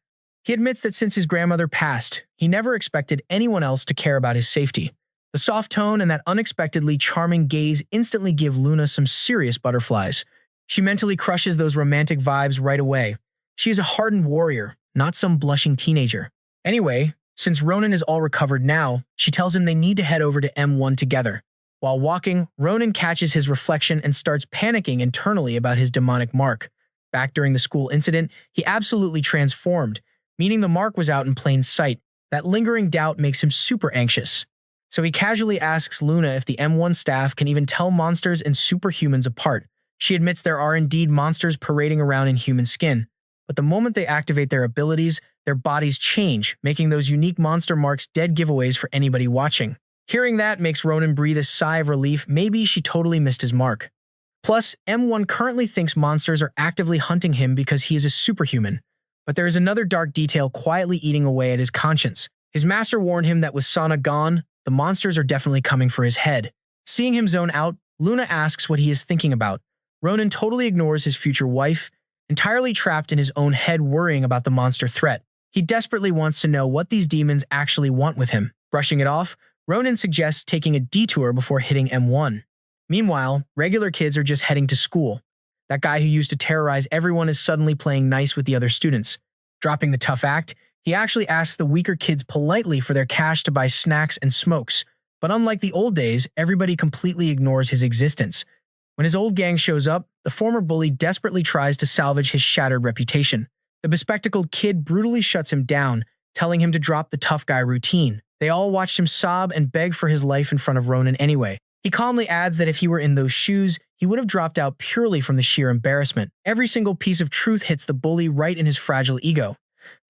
He admits that since his grandmother passed, he never expected anyone else to care about his safety. The soft tone and that unexpectedly charming gaze instantly give Luna some serious butterflies. She mentally crushes those romantic vibes right away. She is a hardened warrior, not some blushing teenager. Anyway, since Ronin is all recovered now, she tells him they need to head over to M1 together. While walking, Ronin catches his reflection and starts panicking internally about his demonic mark. Back during the school incident, he absolutely transformed, meaning the mark was out in plain sight. That lingering doubt makes him super anxious. So he casually asks Luna if the M1 staff can even tell monsters and superhumans apart. She admits there are indeed monsters parading around in human skin. but the moment they activate their abilities, their bodies change, making those unique monster marks dead giveaways for anybody watching. Hearing that makes Ronin breathe a sigh of relief. Maybe she totally missed his mark. Plus, M1 currently thinks monsters are actively hunting him because he is a superhuman. But there is another dark detail quietly eating away at his conscience. His master warned him that with Sana gone, the monsters are definitely coming for his head. Seeing him zone out, Luna asks what he is thinking about. Ronin totally ignores his future wife, entirely trapped in his own head worrying about the monster threat. He desperately wants to know what these demons actually want with him. Brushing it off, Ronin suggests taking a detour before hitting M1. Meanwhile, regular kids are just heading to school. That guy who used to terrorize everyone is suddenly playing nice with the other students. Dropping the tough act, he actually asks the weaker kids politely for their cash to buy snacks and smokes. But unlike the old days, everybody completely ignores his existence. When his old gang shows up, the former bully desperately tries to salvage his shattered reputation. The bespectacled kid brutally shuts him down, telling him to drop the tough guy routine. They all watched him sob and beg for his life in front of Ronin anyway. He calmly adds that if he were in those shoes, he would have dropped out purely from the sheer embarrassment. Every single piece of truth hits the bully right in his fragile ego.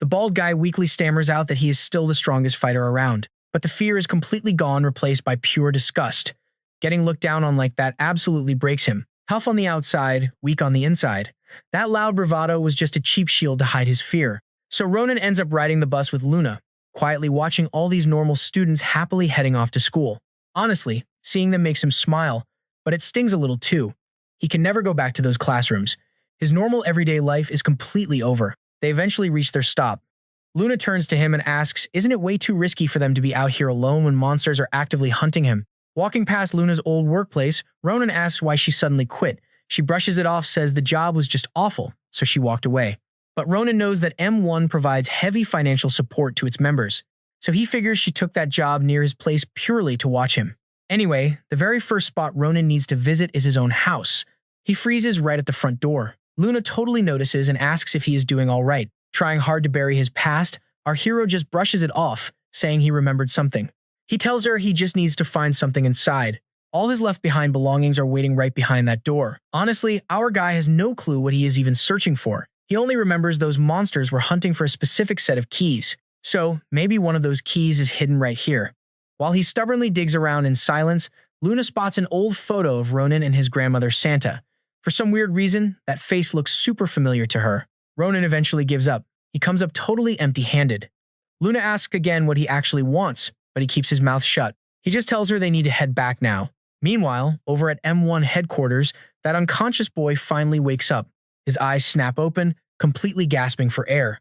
The bald guy weakly stammers out that he is still the strongest fighter around. But the fear is completely gone, replaced by pure disgust. Getting looked down on like that absolutely breaks him. Tough on the outside, weak on the inside. That loud bravado was just a cheap shield to hide his fear. So Ronin ends up riding the bus with Luna, quietly watching all these normal students happily heading off to school. Honestly, seeing them makes him smile, but it stings a little too. He can never go back to those classrooms. His normal everyday life is completely over. They eventually reach their stop. Luna turns to him and asks, isn't it way too risky for them to be out here alone when monsters are actively hunting him? Walking past Luna's old workplace, Ronin asks why she suddenly quit. She brushes it off, says the job was just awful, so she walked away. But Ronin knows that M1 provides heavy financial support to its members, so he figures she took that job near his place purely to watch him. Anyway, the very first spot Ronin needs to visit is his own house. He freezes right at the front door. Luna totally notices and asks if he is doing all right. Trying hard to bury his past, our hero just brushes it off, saying he remembered something. He tells her he just needs to find something inside. All his left behind belongings are waiting right behind that door. Honestly, our guy has no clue what he is even searching for. He only remembers those monsters were hunting for a specific set of keys. So, maybe one of those keys is hidden right here. While he stubbornly digs around in silence, Luna spots an old photo of Ronin and his grandmother Santa. For some weird reason, that face looks super familiar to her. Ronin eventually gives up. He comes up totally empty-handed. Luna asks again what he actually wants, but he keeps his mouth shut. He just tells her they need to head back now. Meanwhile, over at M1 headquarters, that unconscious boy finally wakes up. His eyes snap open, completely gasping for air.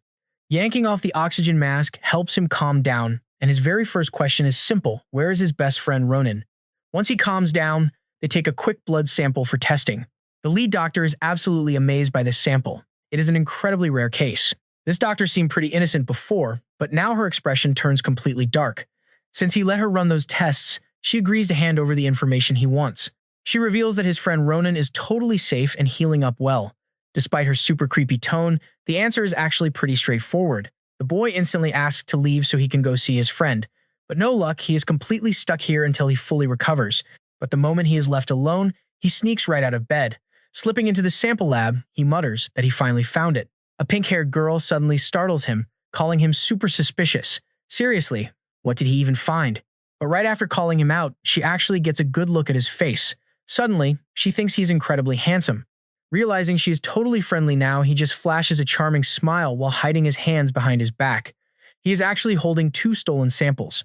Yanking off the oxygen mask helps him calm down, and his very first question is simple: where is his best friend Ronin? Once he calms down, they take a quick blood sample for testing. The lead doctor is absolutely amazed by this sample. It is an incredibly rare case. This doctor seemed pretty innocent before, but now her expression turns completely dark. Since he let her run those tests, she agrees to hand over the information he wants. She reveals that his friend Ronin is totally safe and healing up well. Despite her super creepy tone, the answer is actually pretty straightforward. The boy instantly asks to leave so he can go see his friend. But no luck, he is completely stuck here until he fully recovers. But the moment he is left alone, he sneaks right out of bed. Slipping into the sample lab, he mutters that he finally found it. A pink-haired girl suddenly startles him, calling him super suspicious. Seriously, what did he even find? But right after calling him out, she actually gets a good look at his face. Suddenly, she thinks he's incredibly handsome. Realizing she is totally friendly now, he just flashes a charming smile while hiding his hands behind his back. He is actually holding 2 stolen samples.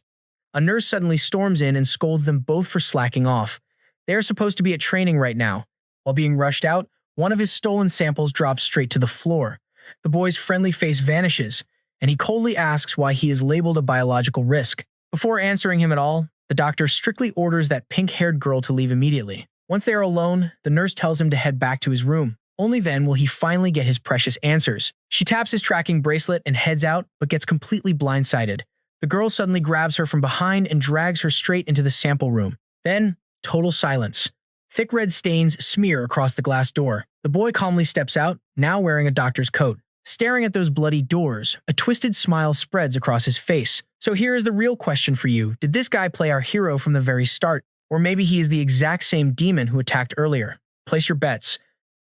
A nurse suddenly storms in and scolds them both for slacking off. They are supposed to be at training right now. While being rushed out, one of his stolen samples drops straight to the floor. The boy's friendly face vanishes, and he coldly asks why he is labeled a biological risk. Before answering him at all, the doctor strictly orders that pink-haired girl to leave immediately. Once they are alone, the nurse tells him to head back to his room. Only then will he finally get his precious answers. She taps his tracking bracelet and heads out, but gets completely blindsided. The girl suddenly grabs her from behind and drags her straight into the sample room. Then, total silence. Thick red stains smear across the glass door. The boy calmly steps out, now wearing a doctor's coat. Staring at those bloody doors, a twisted smile spreads across his face. So here is the real question for you. Did this guy play our hero from the very start? Or maybe he is the exact same demon who attacked earlier? Place your bets.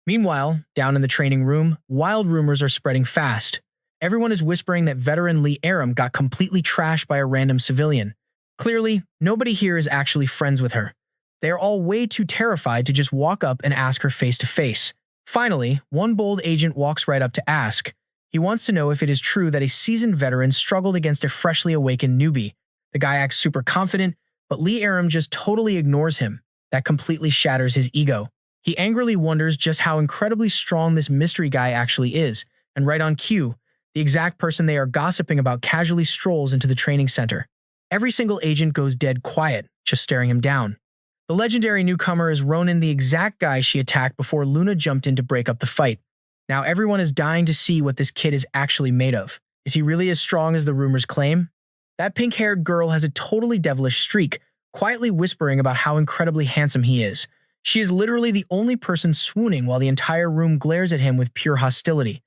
Meanwhile, down in the training room, wild rumors are spreading fast. Everyone is whispering that veteran Lee Aram got completely trashed by a random civilian. Clearly, nobody here is actually friends with her. They are all way too terrified to just walk up and ask her face to face. Finally, one bold agent walks right up to ask. He wants to know if it is true that a seasoned veteran struggled against a freshly awakened newbie. The guy acts super confident, but Lee Aram just totally ignores him. That completely shatters his ego. He angrily wonders just how incredibly strong this mystery guy actually is, and right on cue, the exact person they are gossiping about casually strolls into the training center. Every single agent goes dead quiet, just staring him down. The legendary newcomer is Ronin, the exact guy she attacked before Luna jumped in to break up the fight. Now everyone is dying to see what this kid is actually made of. Is he really as strong as the rumors claim? That pink-haired girl has a totally devilish streak, quietly whispering about how incredibly handsome he is. She is literally the only person swooning while the entire room glares at him with pure hostility.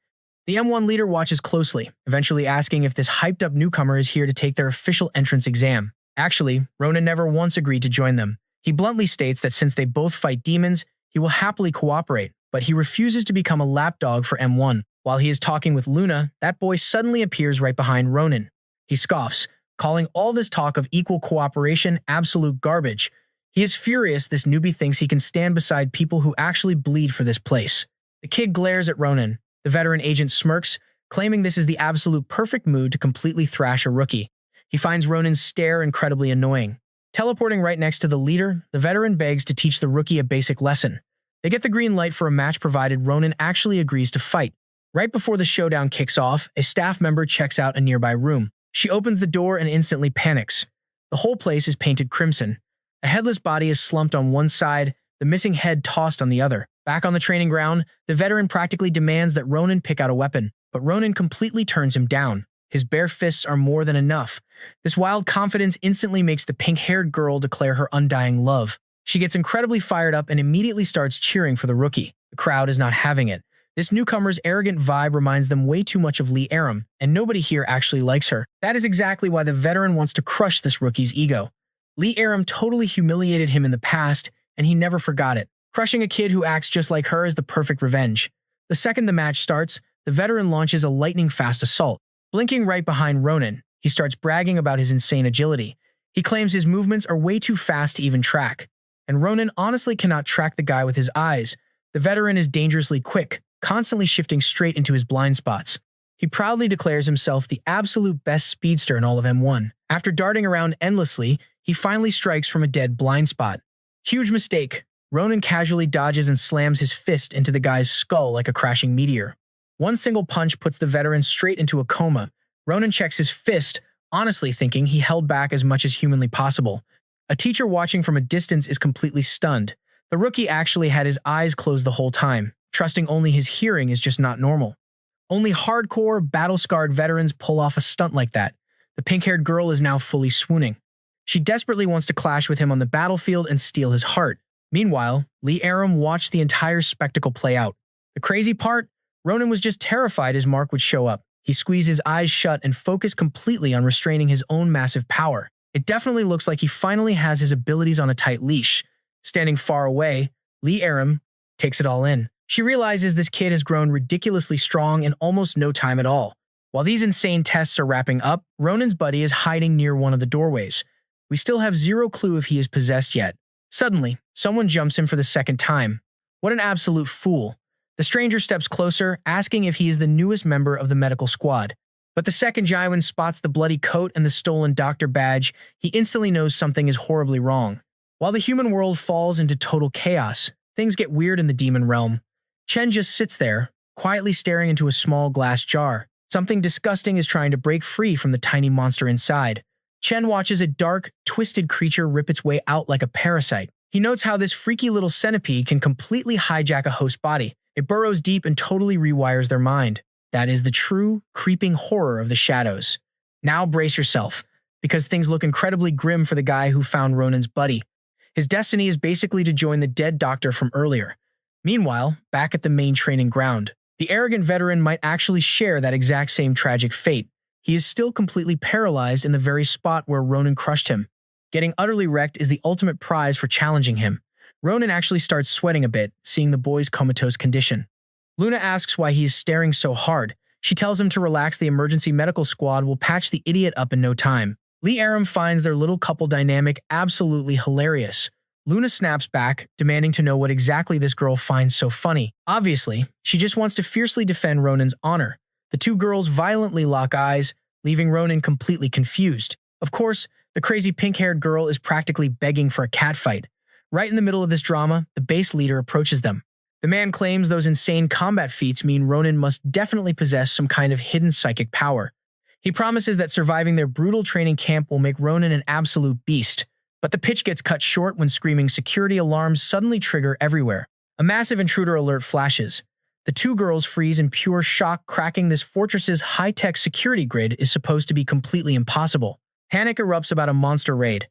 The M1 leader watches closely, eventually asking if this hyped-up newcomer is here to take their official entrance exam. Actually, Ronin never once agreed to join them. He bluntly states that since they both fight demons, he will happily cooperate, but he refuses to become a lapdog for M1. While he is talking with Luna, that boy suddenly appears right behind Ronin. He scoffs, calling all this talk of equal cooperation absolute garbage. He is furious this newbie thinks he can stand beside people who actually bleed for this place. The kid glares at Ronin. The veteran agent smirks, claiming this is the absolute perfect mood to completely thrash a rookie. He finds Ronin's stare incredibly annoying. Teleporting right next to the leader, the veteran begs to teach the rookie a basic lesson. They get the green light for a match provided Ronin actually agrees to fight. Right before the showdown kicks off, a staff member checks out a nearby room. She opens the door and instantly panics. The whole place is painted crimson. A headless body is slumped on one side, the missing head tossed on the other. Back on the training ground, the veteran practically demands that Ronin pick out a weapon, but Ronin completely turns him down. His bare fists are more than enough. This wild confidence instantly makes the pink-haired girl declare her undying love. She gets incredibly fired up and immediately starts cheering for the rookie. The crowd is not having it. This newcomer's arrogant vibe reminds them way too much of Lee Aram, and nobody here actually likes her. That is exactly why the veteran wants to crush this rookie's ego. Lee Aram totally humiliated him in the past, and he never forgot it. Crushing a kid who acts just like her is the perfect revenge. The second the match starts, the veteran launches a lightning-fast assault. Blinking right behind Ronin, he starts bragging about his insane agility. He claims his movements are way too fast to even track. And Ronin honestly cannot track the guy with his eyes. The veteran is dangerously quick, constantly shifting straight into his blind spots. He proudly declares himself the absolute best speedster in all of M1. After darting around endlessly, he finally strikes from a dead blind spot. Huge mistake. Ronin casually dodges and slams his fist into the guy's skull like a crashing meteor. One single punch puts the veteran straight into a coma. Ronin checks his fist, honestly thinking he held back as much as humanly possible. A teacher watching from a distance is completely stunned. The rookie actually had his eyes closed the whole time, trusting only his hearing is just not normal. Only hardcore, battle-scarred veterans pull off a stunt like that. The pink-haired girl is now fully swooning. She desperately wants to clash with him on the battlefield and steal his heart. Meanwhile, Lee Aram watched the entire spectacle play out. The crazy part? Ronin was just terrified his mark would show up. He squeezed his eyes shut and focused completely on restraining his own massive power. It definitely looks like he finally has his abilities on a tight leash. Standing far away, Lee Aram takes it all in. She realizes this kid has grown ridiculously strong in almost no time at all. While these insane tests are wrapping up, Ronin's buddy is hiding near one of the doorways. We still have zero clue if he is possessed yet. Suddenly, someone jumps him for the second time. What an absolute fool. The stranger steps closer, asking if he is the newest member of the medical squad. But the second Jaiwan spots the bloody coat and the stolen doctor badge, he instantly knows something is horribly wrong. While the human world falls into total chaos, things get weird in the demon realm. Chen just sits there, quietly staring into a small glass jar. Something disgusting is trying to break free from the tiny monster inside. Chen watches a dark, twisted creature rip its way out like a parasite. He notes how this freaky little centipede can completely hijack a host body. It burrows deep and totally rewires their mind. That is the true, creeping horror of the shadows. Now brace yourself, because things look incredibly grim for the guy who found Ronin's buddy. His destiny is basically to join the dead doctor from earlier. Meanwhile, back at the main training ground, the arrogant veteran might actually share that exact same tragic fate. He is still completely paralyzed in the very spot where Ronin crushed him. Getting utterly wrecked is the ultimate prize for challenging him. Ronin actually starts sweating a bit, seeing the boy's comatose condition. Luna asks why he is staring so hard. She tells him to relax, the emergency medical squad will patch the idiot up in no time. Lee Aram finds their little couple dynamic absolutely hilarious. Luna snaps back, demanding to know what exactly this girl finds so funny. Obviously, she just wants to fiercely defend Ronin's honor. The two girls violently lock eyes, leaving Ronin completely confused. Of course, the crazy pink-haired girl is practically begging for a catfight. Right in the middle of this drama, the base leader approaches them. The man claims those insane combat feats mean Ronin must definitely possess some kind of hidden psychic power. He promises that surviving their brutal training camp will make Ronin an absolute beast. But the pitch gets cut short when screaming security alarms suddenly trigger everywhere. A massive intruder alert flashes. The two girls freeze in pure shock. Cracking this fortress's high-tech security grid is supposed to be completely impossible. Panic erupts about a monster raid.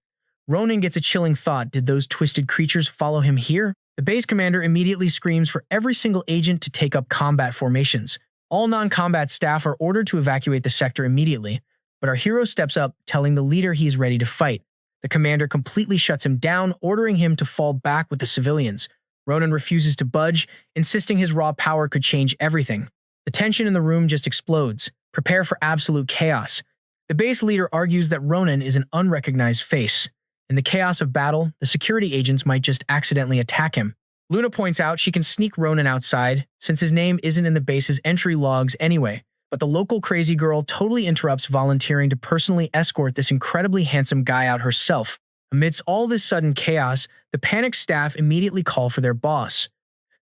Ronin gets a chilling thought: did those twisted creatures follow him here? The base commander immediately screams for every single agent to take up combat formations. All non-combat staff are ordered to evacuate the sector immediately, but our hero steps up, telling the leader he is ready to fight. The commander completely shuts him down, ordering him to fall back with the civilians. Ronin refuses to budge, insisting his raw power could change everything. The tension in the room just explodes. Prepare for absolute chaos. The base leader argues that Ronin is an unrecognized face. In the chaos of battle, the security agents might just accidentally attack him. Luna points out she can sneak Ronin outside, since his name isn't in the base's entry logs anyway. But the local crazy girl totally interrupts, volunteering to personally escort this incredibly handsome guy out herself. Amidst all this sudden chaos, the panicked staff immediately call for their boss.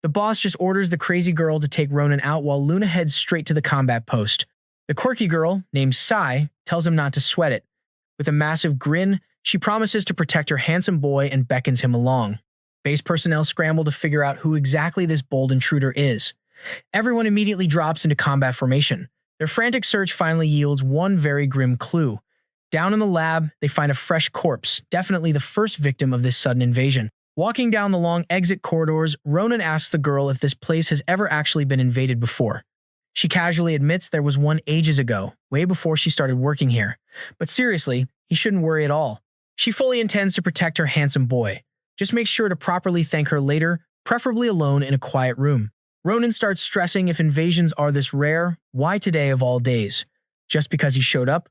The boss just orders the crazy girl to take Ronin out while Luna heads straight to the combat post. The quirky girl, named Sai, tells him not to sweat it. With a massive grin, she promises to protect her handsome boy and beckons him along. Base personnel scramble to figure out who exactly this bold intruder is. Everyone immediately drops into combat formation. Their frantic search finally yields one very grim clue. Down in the lab, they find a fresh corpse, definitely the first victim of this sudden invasion. Walking down the long exit corridors, Ronin asks the girl if this place has ever actually been invaded before. She casually admits there was one ages ago, way before she started working here. But seriously, he shouldn't worry at all. She fully intends to protect her handsome boy. Just make sure to properly thank her later, preferably alone in a quiet room. Ronin starts stressing if invasions are this rare, why today of all days? Just because he showed up?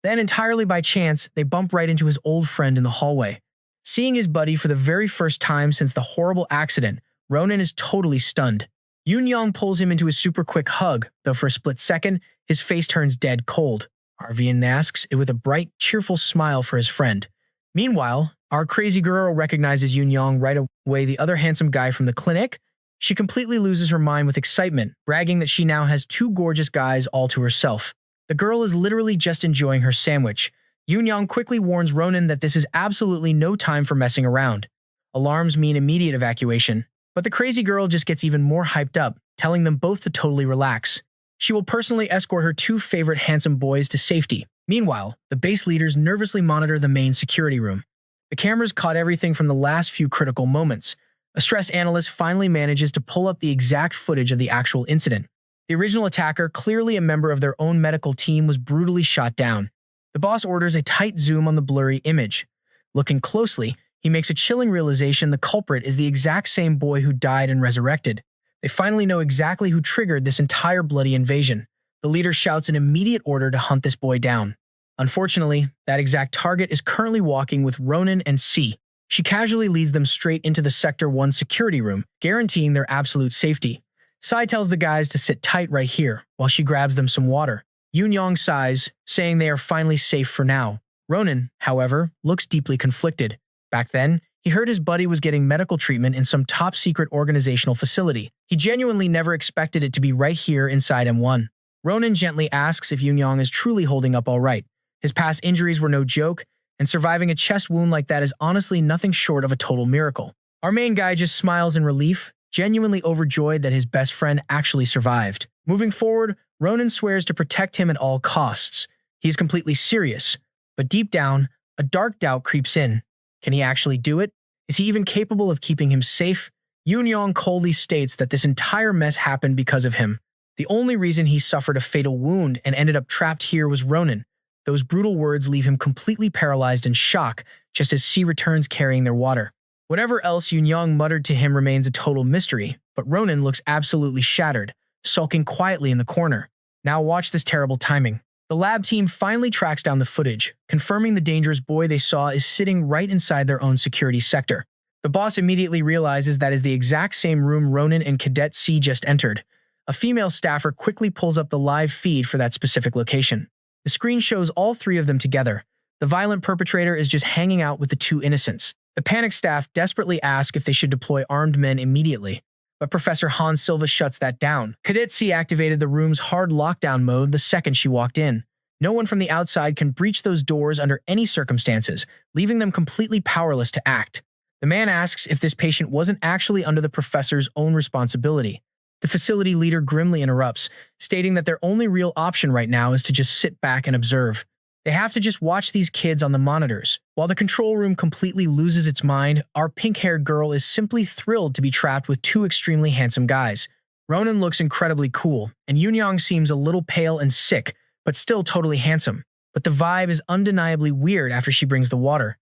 Then, entirely by chance, they bump right into his old friend in the hallway. Seeing his buddy for the very first time since the horrible accident, Ronin is totally stunned. Yoon-young pulls him into a super quick hug, though for a split second, his face turns dead cold. Arvian masks it with a bright, cheerful smile for his friend. Meanwhile, our crazy girl recognizes Yoon-young right away, the other handsome guy from the clinic. She completely loses her mind with excitement, bragging that she now has two gorgeous guys all to herself. The girl is literally just enjoying her sandwich. Yoon-young quickly warns Ronin that this is absolutely no time for messing around. Alarms mean immediate evacuation. But the crazy girl just gets even more hyped up, telling them both to totally relax. She will personally escort her two favorite handsome boys to safety. Meanwhile, the base leaders nervously monitor the main security room. The cameras caught everything from the last few critical moments. A stressed analyst finally manages to pull up the exact footage of the actual incident. The original attacker, clearly a member of their own medical team, was brutally shot down. The boss orders a tight zoom on the blurry image. Looking closely, he makes a chilling realization the culprit is the exact same boy who died and resurrected. They finally know exactly who triggered this entire bloody invasion. The leader shouts an immediate order to hunt this boy down. Unfortunately, that exact target is currently walking with Ronin and C. She casually leads them straight into the Sector 1 security room, guaranteeing their absolute safety. Sai tells the guys to sit tight right here, while she grabs them some water. Yoon-young sighs, saying they are finally safe for now. Ronin, however, looks deeply conflicted. Back then, he heard his buddy was getting medical treatment in some top-secret organizational facility. He genuinely never expected it to be right here inside M1. Ronin gently asks if Yoon-young is truly holding up all right. His past injuries were no joke, and surviving a chest wound like that is honestly nothing short of a total miracle. Our main guy just smiles in relief, genuinely overjoyed that his best friend actually survived. Moving forward, Ronin swears to protect him at all costs. He is completely serious, but deep down, a dark doubt creeps in. Can he actually do it? Is he even capable of keeping him safe? Yoon-young coldly states that this entire mess happened because of him. The only reason he suffered a fatal wound and ended up trapped here was Ronin. Those brutal words leave him completely paralyzed in shock, just as C returns carrying their water. Whatever else Yoon muttered to him remains a total mystery, but Ronin looks absolutely shattered, sulking quietly in the corner. Now watch this terrible timing. The lab team finally tracks down the footage, confirming the dangerous boy they saw is sitting right inside their own security sector. The boss immediately realizes that is the exact same room Ronin and Cadet C just entered. A female staffer quickly pulls up the live feed for that specific location. The screen shows all three of them together. The violent perpetrator is just hanging out with the two innocents. The panicked staff desperately ask if they should deploy armed men immediately, but Professor Hans Silva shuts that down. Cadet C activated the room's hard lockdown mode the second she walked in. No one from the outside can breach those doors under any circumstances, leaving them completely powerless to act. The man asks if this patient wasn't actually under the professor's own responsibility. The facility leader grimly interrupts, stating that their only real option right now is to just sit back and observe. They have to just watch these kids on the monitors. While the control room completely loses its mind, our pink-haired girl is simply thrilled to be trapped with two extremely handsome guys. Ronin looks incredibly cool, and Yoon seems a little pale and sick, but still totally handsome. But the vibe is undeniably weird after she brings the water.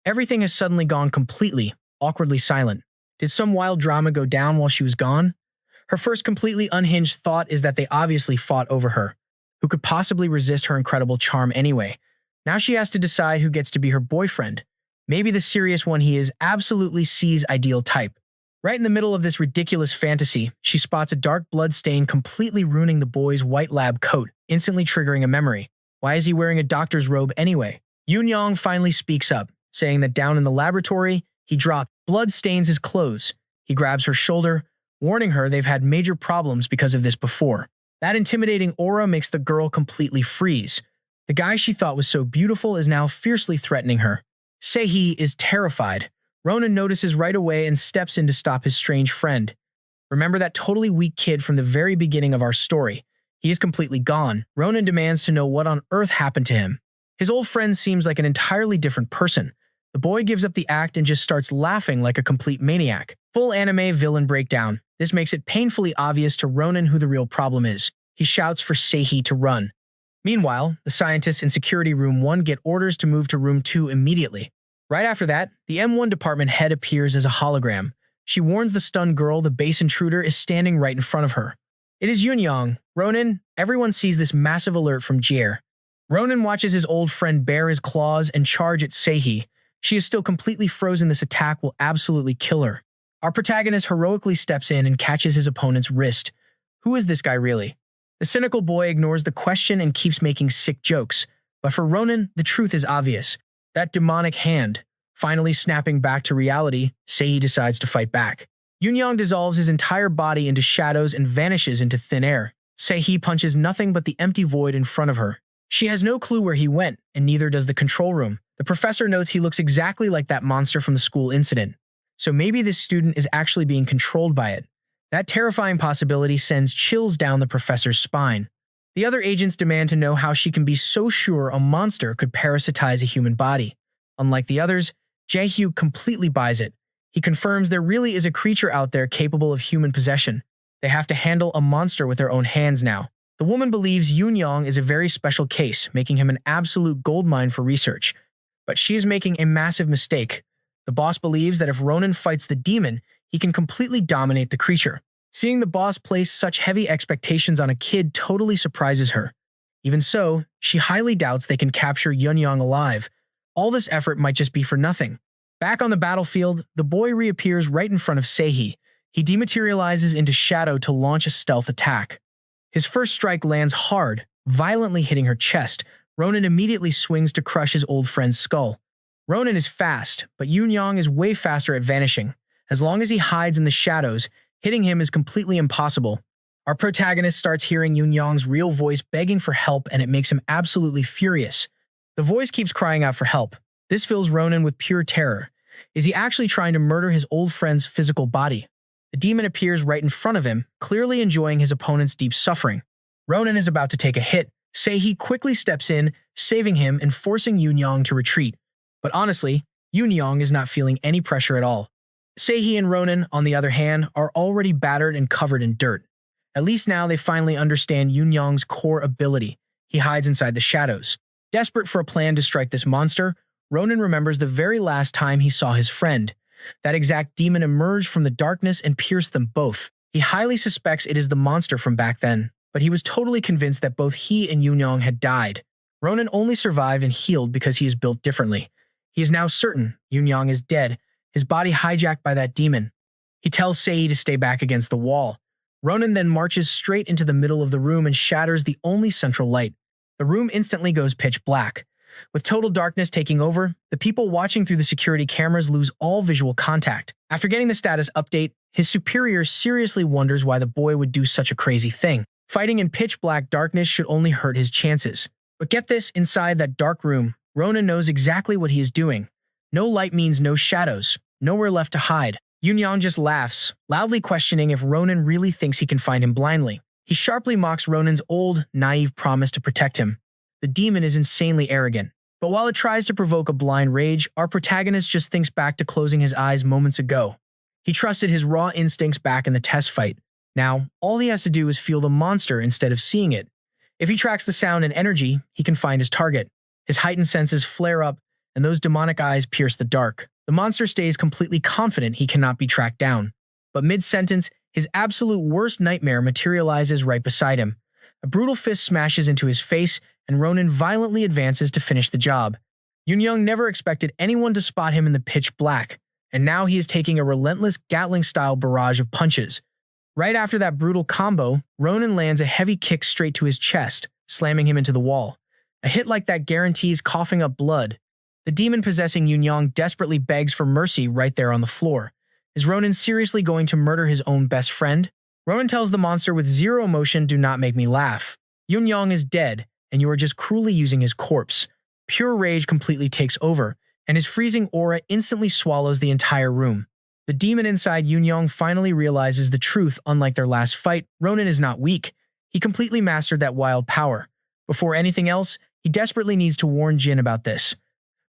Everything has suddenly gone completely, awkwardly silent. Did some wild drama go down while she was gone? Her first completely unhinged thought is that they obviously fought over her. Who could possibly resist her incredible charm anyway? Now she has to decide who gets to be her boyfriend. Maybe the serious one he is absolutely C's ideal type. Right in the middle of this ridiculous fantasy, she spots a dark blood stain completely ruining the boy's white lab coat, instantly triggering a memory. Why is he wearing a doctor's robe anyway? Yoon finally speaks up, saying that down in the laboratory, he dropped blood stains his clothes. He grabs her shoulder, warning her they've had major problems because of this before. That intimidating aura makes the girl completely freeze. The guy she thought was so beautiful is now fiercely threatening her. Sehee is terrified. Ronin notices right away and steps in to stop his strange friend. Remember that totally weak kid from the very beginning of our story? He is completely gone. Ronin demands to know what on earth happened to him. His old friend seems like an entirely different person. The boy gives up the act and just starts laughing like a complete maniac. Full anime villain breakdown. This makes it painfully obvious to Ronin who the real problem is. He shouts for Sehee to run. Meanwhile, the scientists in Security Room 1 get orders to move to Room 2 immediately. Right after that, the M1 department head appears as a hologram. She warns the stunned girl the base intruder is standing right in front of her. It is Yoon. Ronin, everyone sees this massive alert from Jier. Ronin watches his old friend bare his claws and charge at Sehee. She is still completely frozen. This attack will absolutely kill her. Our protagonist heroically steps in and catches his opponent's wrist. Who is this guy really? The cynical boy ignores the question and keeps making sick jokes. But for Ronin, the truth is obvious. That demonic hand. Finally snapping back to reality, Sehee decides to fight back. Yoon dissolves his entire body into shadows and vanishes into thin air. Sehee punches nothing but the empty void in front of her. She has no clue where he went, and neither does the control room. The professor notes he looks exactly like that monster from the school incident. So maybe this student is actually being controlled by it. That terrifying possibility sends chills down the professor's spine. The other agents demand to know how she can be so sure a monster could parasitize a human body. Unlike the others, Jae-hyuk completely buys it. He confirms there really is a creature out there capable of human possession. They have to handle a monster with their own hands now. The woman believes Yoon is a very special case, making him an absolute goldmine for research. But she is making a massive mistake. The boss believes that if Ronin fights the demon, he can completely dominate the creature. Seeing the boss place such heavy expectations on a kid totally surprises her. Even so, she highly doubts they can capture Yoon alive. All this effort might just be for nothing. Back on the battlefield, the boy reappears right in front of Sehee. He dematerializes into shadow to launch a stealth attack. His first strike lands hard, violently hitting her chest. Ronin immediately swings to crush his old friend's skull. Ronin is fast, but Yoon is way faster at vanishing. As long as he hides in the shadows, hitting him is completely impossible. Our protagonist starts hearing Yoon's real voice begging for help, and it makes him absolutely furious. The voice keeps crying out for help. This fills Ronin with pure terror. Is he actually trying to murder his old friend's physical body? The demon appears right in front of him, clearly enjoying his opponent's deep suffering. Ronin is about to take a hit. Sehee quickly steps in, saving him and forcing Yoon to retreat. But honestly, Yoon is not feeling any pressure at all. Sehee and Ronin, on the other hand, are already battered and covered in dirt. At least now they finally understand Yoon's core ability. He hides inside the shadows. Desperate for a plan to strike this monster, Ronin remembers the very last time he saw his friend. That exact demon emerged from the darkness and pierced them both. He highly suspects it is the monster from back then, but he was totally convinced that both he and Yoon had died. Ronin only survived and healed because he is built differently. He is now certain Yoon is dead, his body hijacked by that demon. He tells Sei to stay back against the wall. Ronin then marches straight into the middle of the room and shatters the only central light. The room instantly goes pitch black. With total darkness taking over, the people watching through the security cameras lose all visual contact. After getting the status update, his superior seriously wonders why the boy would do such a crazy thing. Fighting in pitch black darkness should only hurt his chances. But get this, inside that dark room, Ronin knows exactly what he is doing. No light means no shadows, nowhere left to hide. Yoon just laughs, loudly questioning if Ronin really thinks he can find him blindly. He sharply mocks Ronin's old, naive promise to protect him. The demon is insanely arrogant. But while it tries to provoke a blind rage, our protagonist just thinks back to closing his eyes moments ago. He trusted his raw instincts back in the test fight. Now, all he has to do is feel the monster instead of seeing it. If he tracks the sound and energy, he can find his target. His heightened senses flare up, and those demonic eyes pierce the dark. The monster stays completely confident he cannot be tracked down. But mid-sentence, his absolute worst nightmare materializes right beside him. A brutal fist smashes into his face, and Ronin violently advances to finish the job. Yoon never expected anyone to spot him in the pitch black, and now he is taking a relentless Gatling-style barrage of punches. Right after that brutal combo, Ronin lands a heavy kick straight to his chest, slamming him into the wall. A hit like that guarantees coughing up blood. The demon possessing Yoon desperately begs for mercy right there on the floor. Is Ronin seriously going to murder his own best friend? Ronin tells the monster with zero emotion, "Do not make me laugh. Yoon is dead, and you are just cruelly using his corpse." Pure rage completely takes over, and his freezing aura instantly swallows the entire room. The demon inside Yoon finally realizes the truth. Unlike their last fight, Ronin is not weak. He completely mastered that wild power. Before anything else, he desperately needs to warn Jin about this.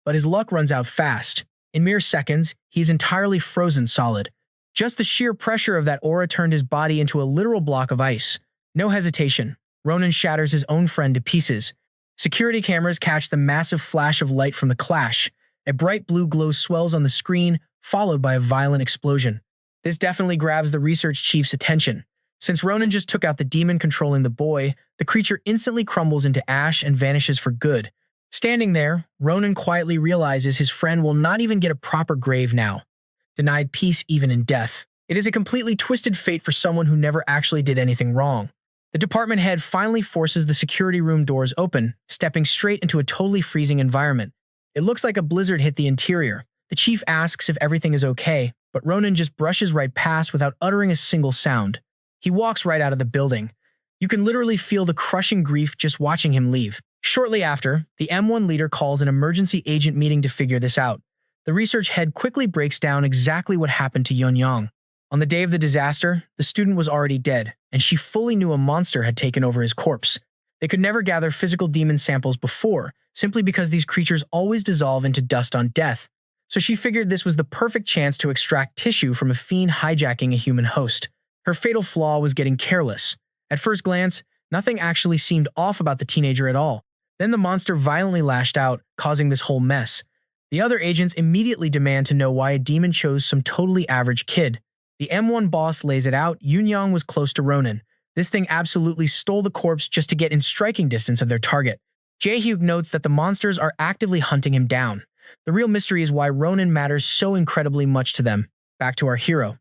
But his luck runs out fast. In mere seconds, he is entirely frozen solid. Just the sheer pressure of that aura turned his body into a literal block of ice. No hesitation. Ronin shatters his own friend to pieces. Security cameras catch the massive flash of light from the clash. A bright blue glow swells on the screen, followed by a violent explosion. This definitely grabs the research chief's attention. Since Ronin just took out the demon controlling the boy, the creature instantly crumbles into ash and vanishes for good. Standing there, Ronin quietly realizes his friend will not even get a proper grave now. Denied peace even in death. It is a completely twisted fate for someone who never actually did anything wrong. The department head finally forces the security room doors open, stepping straight into a totally freezing environment. It looks like a blizzard hit the interior. The chief asks if everything is okay, but Ronin just brushes right past without uttering a single sound. He walks right out of the building. You can literally feel the crushing grief just watching him leave. Shortly after, the M1 leader calls an emergency agent meeting to figure this out. The research head quickly breaks down exactly what happened to Yoon. On the day of the disaster, the student was already dead, and she fully knew a monster had taken over his corpse. They could never gather physical demon samples before, simply because these creatures always dissolve into dust on death. So she figured this was the perfect chance to extract tissue from a fiend hijacking a human host. Her fatal flaw was getting careless. At first glance, nothing actually seemed off about the teenager at all. Then the monster violently lashed out, causing this whole mess. The other agents immediately demand to know why a demon chose some totally average kid. The M1 boss lays it out. Yoon was close to Ronin. This thing absolutely stole the corpse just to get in striking distance of their target. Jae-hyuk notes that the monsters are actively hunting him down. The real mystery is why Ronin matters so incredibly much to them. Back to our hero.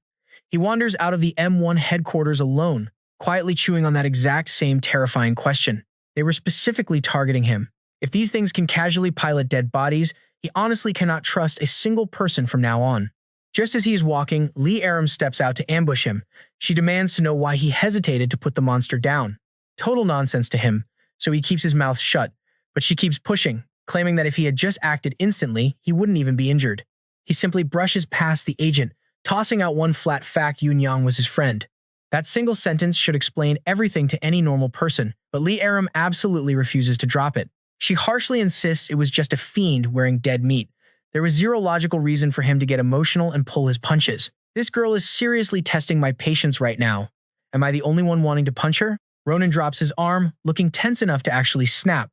He wanders out of the M1 headquarters alone, quietly chewing on that exact same terrifying question. They were specifically targeting him. If these things can casually pilot dead bodies, he honestly cannot trust a single person from now on. Just as he is walking, Lee Aram steps out to ambush him. She demands to know why he hesitated to put the monster down. Total nonsense to him, so he keeps his mouth shut. But she keeps pushing, claiming that if he had just acted instantly, he wouldn't even be injured. He simply brushes past the agent, tossing out one flat fact: Yoon was his friend. That single sentence should explain everything to any normal person, but Lee Aram absolutely refuses to drop it. She harshly insists it was just a fiend wearing dead meat. There was zero logical reason for him to get emotional and pull his punches. This girl is seriously testing my patience right now. Am I the only one wanting to punch her? Ronin drops his arm, looking tense enough to actually snap.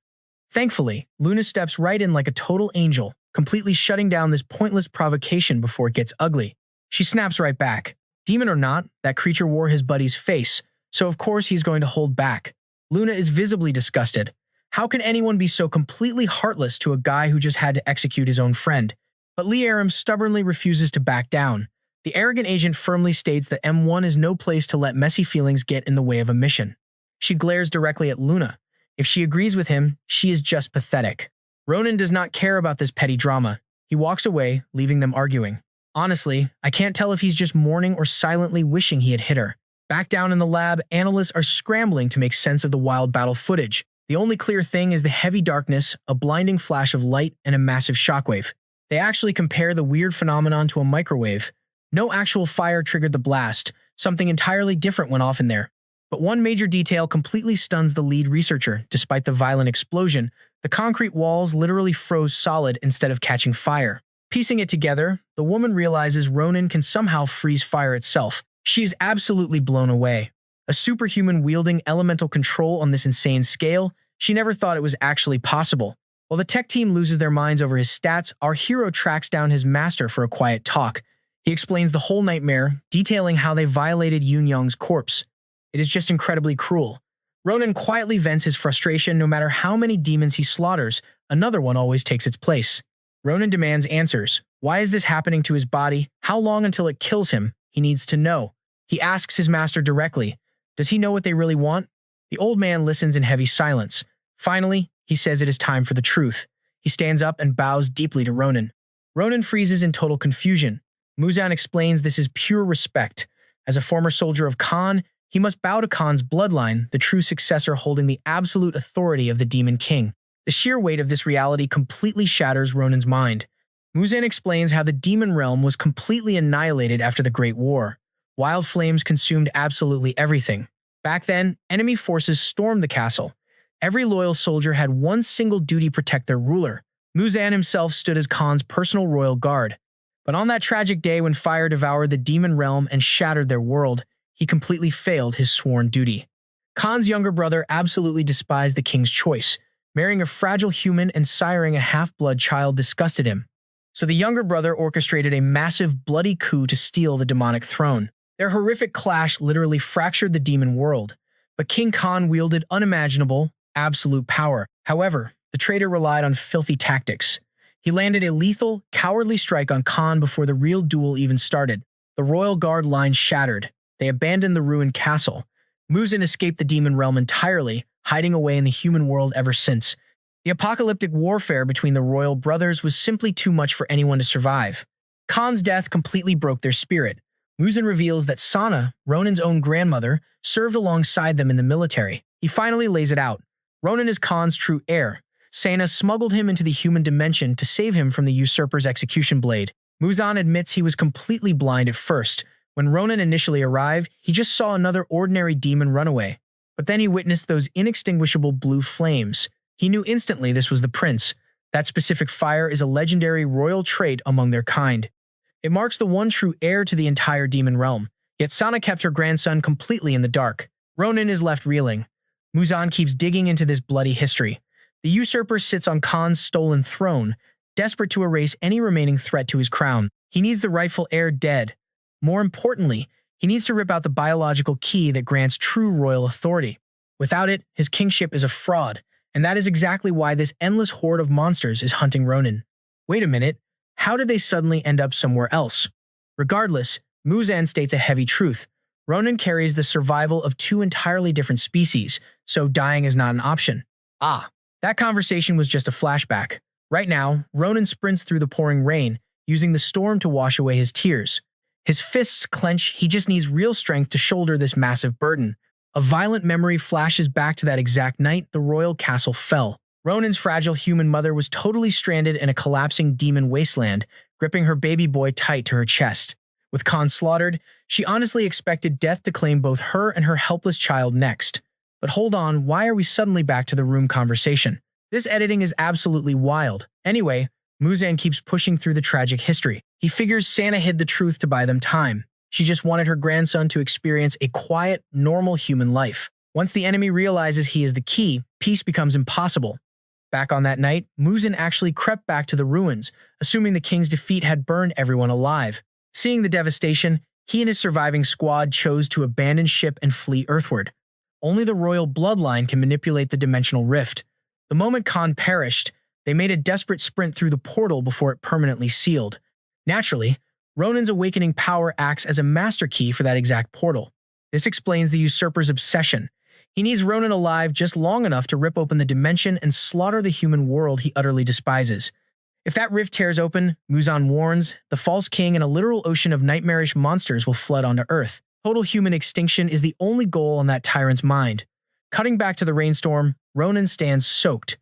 Thankfully, Luna steps right in like a total angel. completely shutting down this pointless provocation before it gets ugly. She snaps right back. Demon or not, that creature wore his buddy's face, so of course he's going to hold back. Luna is visibly disgusted. How can anyone be so completely heartless to a guy who just had to execute his own friend? But Lee Aram stubbornly refuses to back down. The arrogant agent firmly states that M1 is no place to let messy feelings get in the way of a mission. She glares directly at Luna. If she agrees with him, she is just pathetic. Ronin does not care about this petty drama. He walks away, leaving them arguing. Honestly, I can't tell if he's just mourning or silently wishing he had hit her. Back down in the lab, analysts are scrambling to make sense of the wild battle footage. The only clear thing is the heavy darkness, a blinding flash of light, and a massive shockwave. They actually compare the weird phenomenon to a microwave. No actual fire triggered the blast. Something entirely different went off in there. But one major detail completely stuns the lead researcher. Despite the violent explosion, the concrete walls literally froze solid instead of catching fire. Piecing it together, the woman realizes Ronin can somehow freeze fire itself. She is absolutely blown away. A superhuman wielding elemental control on this insane scale, she never thought it was actually possible. While the tech team loses their minds over his stats, our hero tracks down his master for a quiet talk. He explains the whole nightmare, detailing how they violated Yoon Young's corpse. It is just incredibly cruel. Ronin quietly vents his frustration. No matter how many demons he slaughters, another one always takes its place. Ronin demands answers. Why is this happening to his body? How long until it kills him? He needs to know. He asks his master directly. Does he know what they really want? The old man listens in heavy silence. Finally, he says it is time for the truth. He stands up and bows deeply to Ronin. Ronin freezes in total confusion. Muzan explains this is pure respect. As a former soldier of Khan, he must bow to Khan's bloodline, the true successor holding the absolute authority of the Demon King. The sheer weight of this reality completely shatters Ronin's mind. Muzan explains how the demon realm was completely annihilated after the Great War. Wild flames consumed absolutely everything. Back then, enemy forces stormed the castle. Every loyal soldier had one single duty: protect their ruler. Muzan himself stood as Khan's personal royal guard. But on that tragic day when fire devoured the demon realm and shattered their world, he completely failed his sworn duty. Khan's younger brother absolutely despised the king's choice. Marrying a fragile human and siring a half-blood child disgusted him. So the younger brother orchestrated a massive, bloody coup to steal the demonic throne. Their horrific clash literally fractured the demon world. But King Khan wielded unimaginable, absolute power. However, the traitor relied on filthy tactics. He landed a lethal, cowardly strike on Khan before the real duel even started. The royal guard line shattered. They abandoned the ruined castle. Muzan escaped the demon realm entirely, hiding away in the human world ever since. The apocalyptic warfare between the royal brothers was simply too much for anyone to survive. Khan's death completely broke their spirit. Muzan reveals that Sana, Ronin's own grandmother, served alongside them in the military. He finally lays it out. Ronin is Khan's true heir. Sana smuggled him into the human dimension to save him from the usurper's execution blade. Muzan admits he was completely blind at first. When Ronin initially arrived, he just saw another ordinary demon run away. But then he witnessed those inextinguishable blue flames. He knew instantly this was the prince. That specific fire is a legendary royal trait among their kind. It marks the one true heir to the entire demon realm. Yet Sana kept her grandson completely in the dark. Ronin is left reeling. Muzan keeps digging into this bloody history. The usurper sits on Khan's stolen throne, desperate to erase any remaining threat to his crown. He needs the rightful heir dead. More importantly, he needs to rip out the biological key that grants true royal authority. Without it, his kingship is a fraud, and that is exactly why this endless horde of monsters is hunting Ronin. Wait a minute, how did they suddenly end up somewhere else? Regardless, Muzan states a heavy truth. Ronin carries the survival of two entirely different species, so dying is not an option. That conversation was just a flashback. Right now, Ronin sprints through the pouring rain, using the storm to wash away his tears. His fists clench, he just needs real strength to shoulder this massive burden. A violent memory flashes back to that exact night the royal castle fell. Ronin's fragile human mother was totally stranded in a collapsing demon wasteland, gripping her baby boy tight to her chest. With Khan slaughtered, she honestly expected death to claim both her and her helpless child next. But hold on, why are we suddenly back to the room conversation? This editing is absolutely wild. Anyway, Muzan keeps pushing through the tragic history. He figures Santa hid the truth to buy them time. She just wanted her grandson to experience a quiet, normal human life. Once the enemy realizes he is the key, peace becomes impossible. Back on that night, Muzin actually crept back to the ruins, assuming the king's defeat had burned everyone alive. Seeing the devastation, he and his surviving squad chose to abandon ship and flee earthward. Only the royal bloodline can manipulate the dimensional rift. The moment Khan perished, they made a desperate sprint through the portal before it permanently sealed. Naturally, Ronin's awakening power acts as a master key for that exact portal. This explains the usurper's obsession. He needs Ronin alive just long enough to rip open the dimension and slaughter the human world he utterly despises. If that rift tears open, Muzan warns, the false king and a literal ocean of nightmarish monsters will flood onto Earth. Total human extinction is the only goal on that tyrant's mind. Cutting back to the rainstorm, Ronin stands soaked.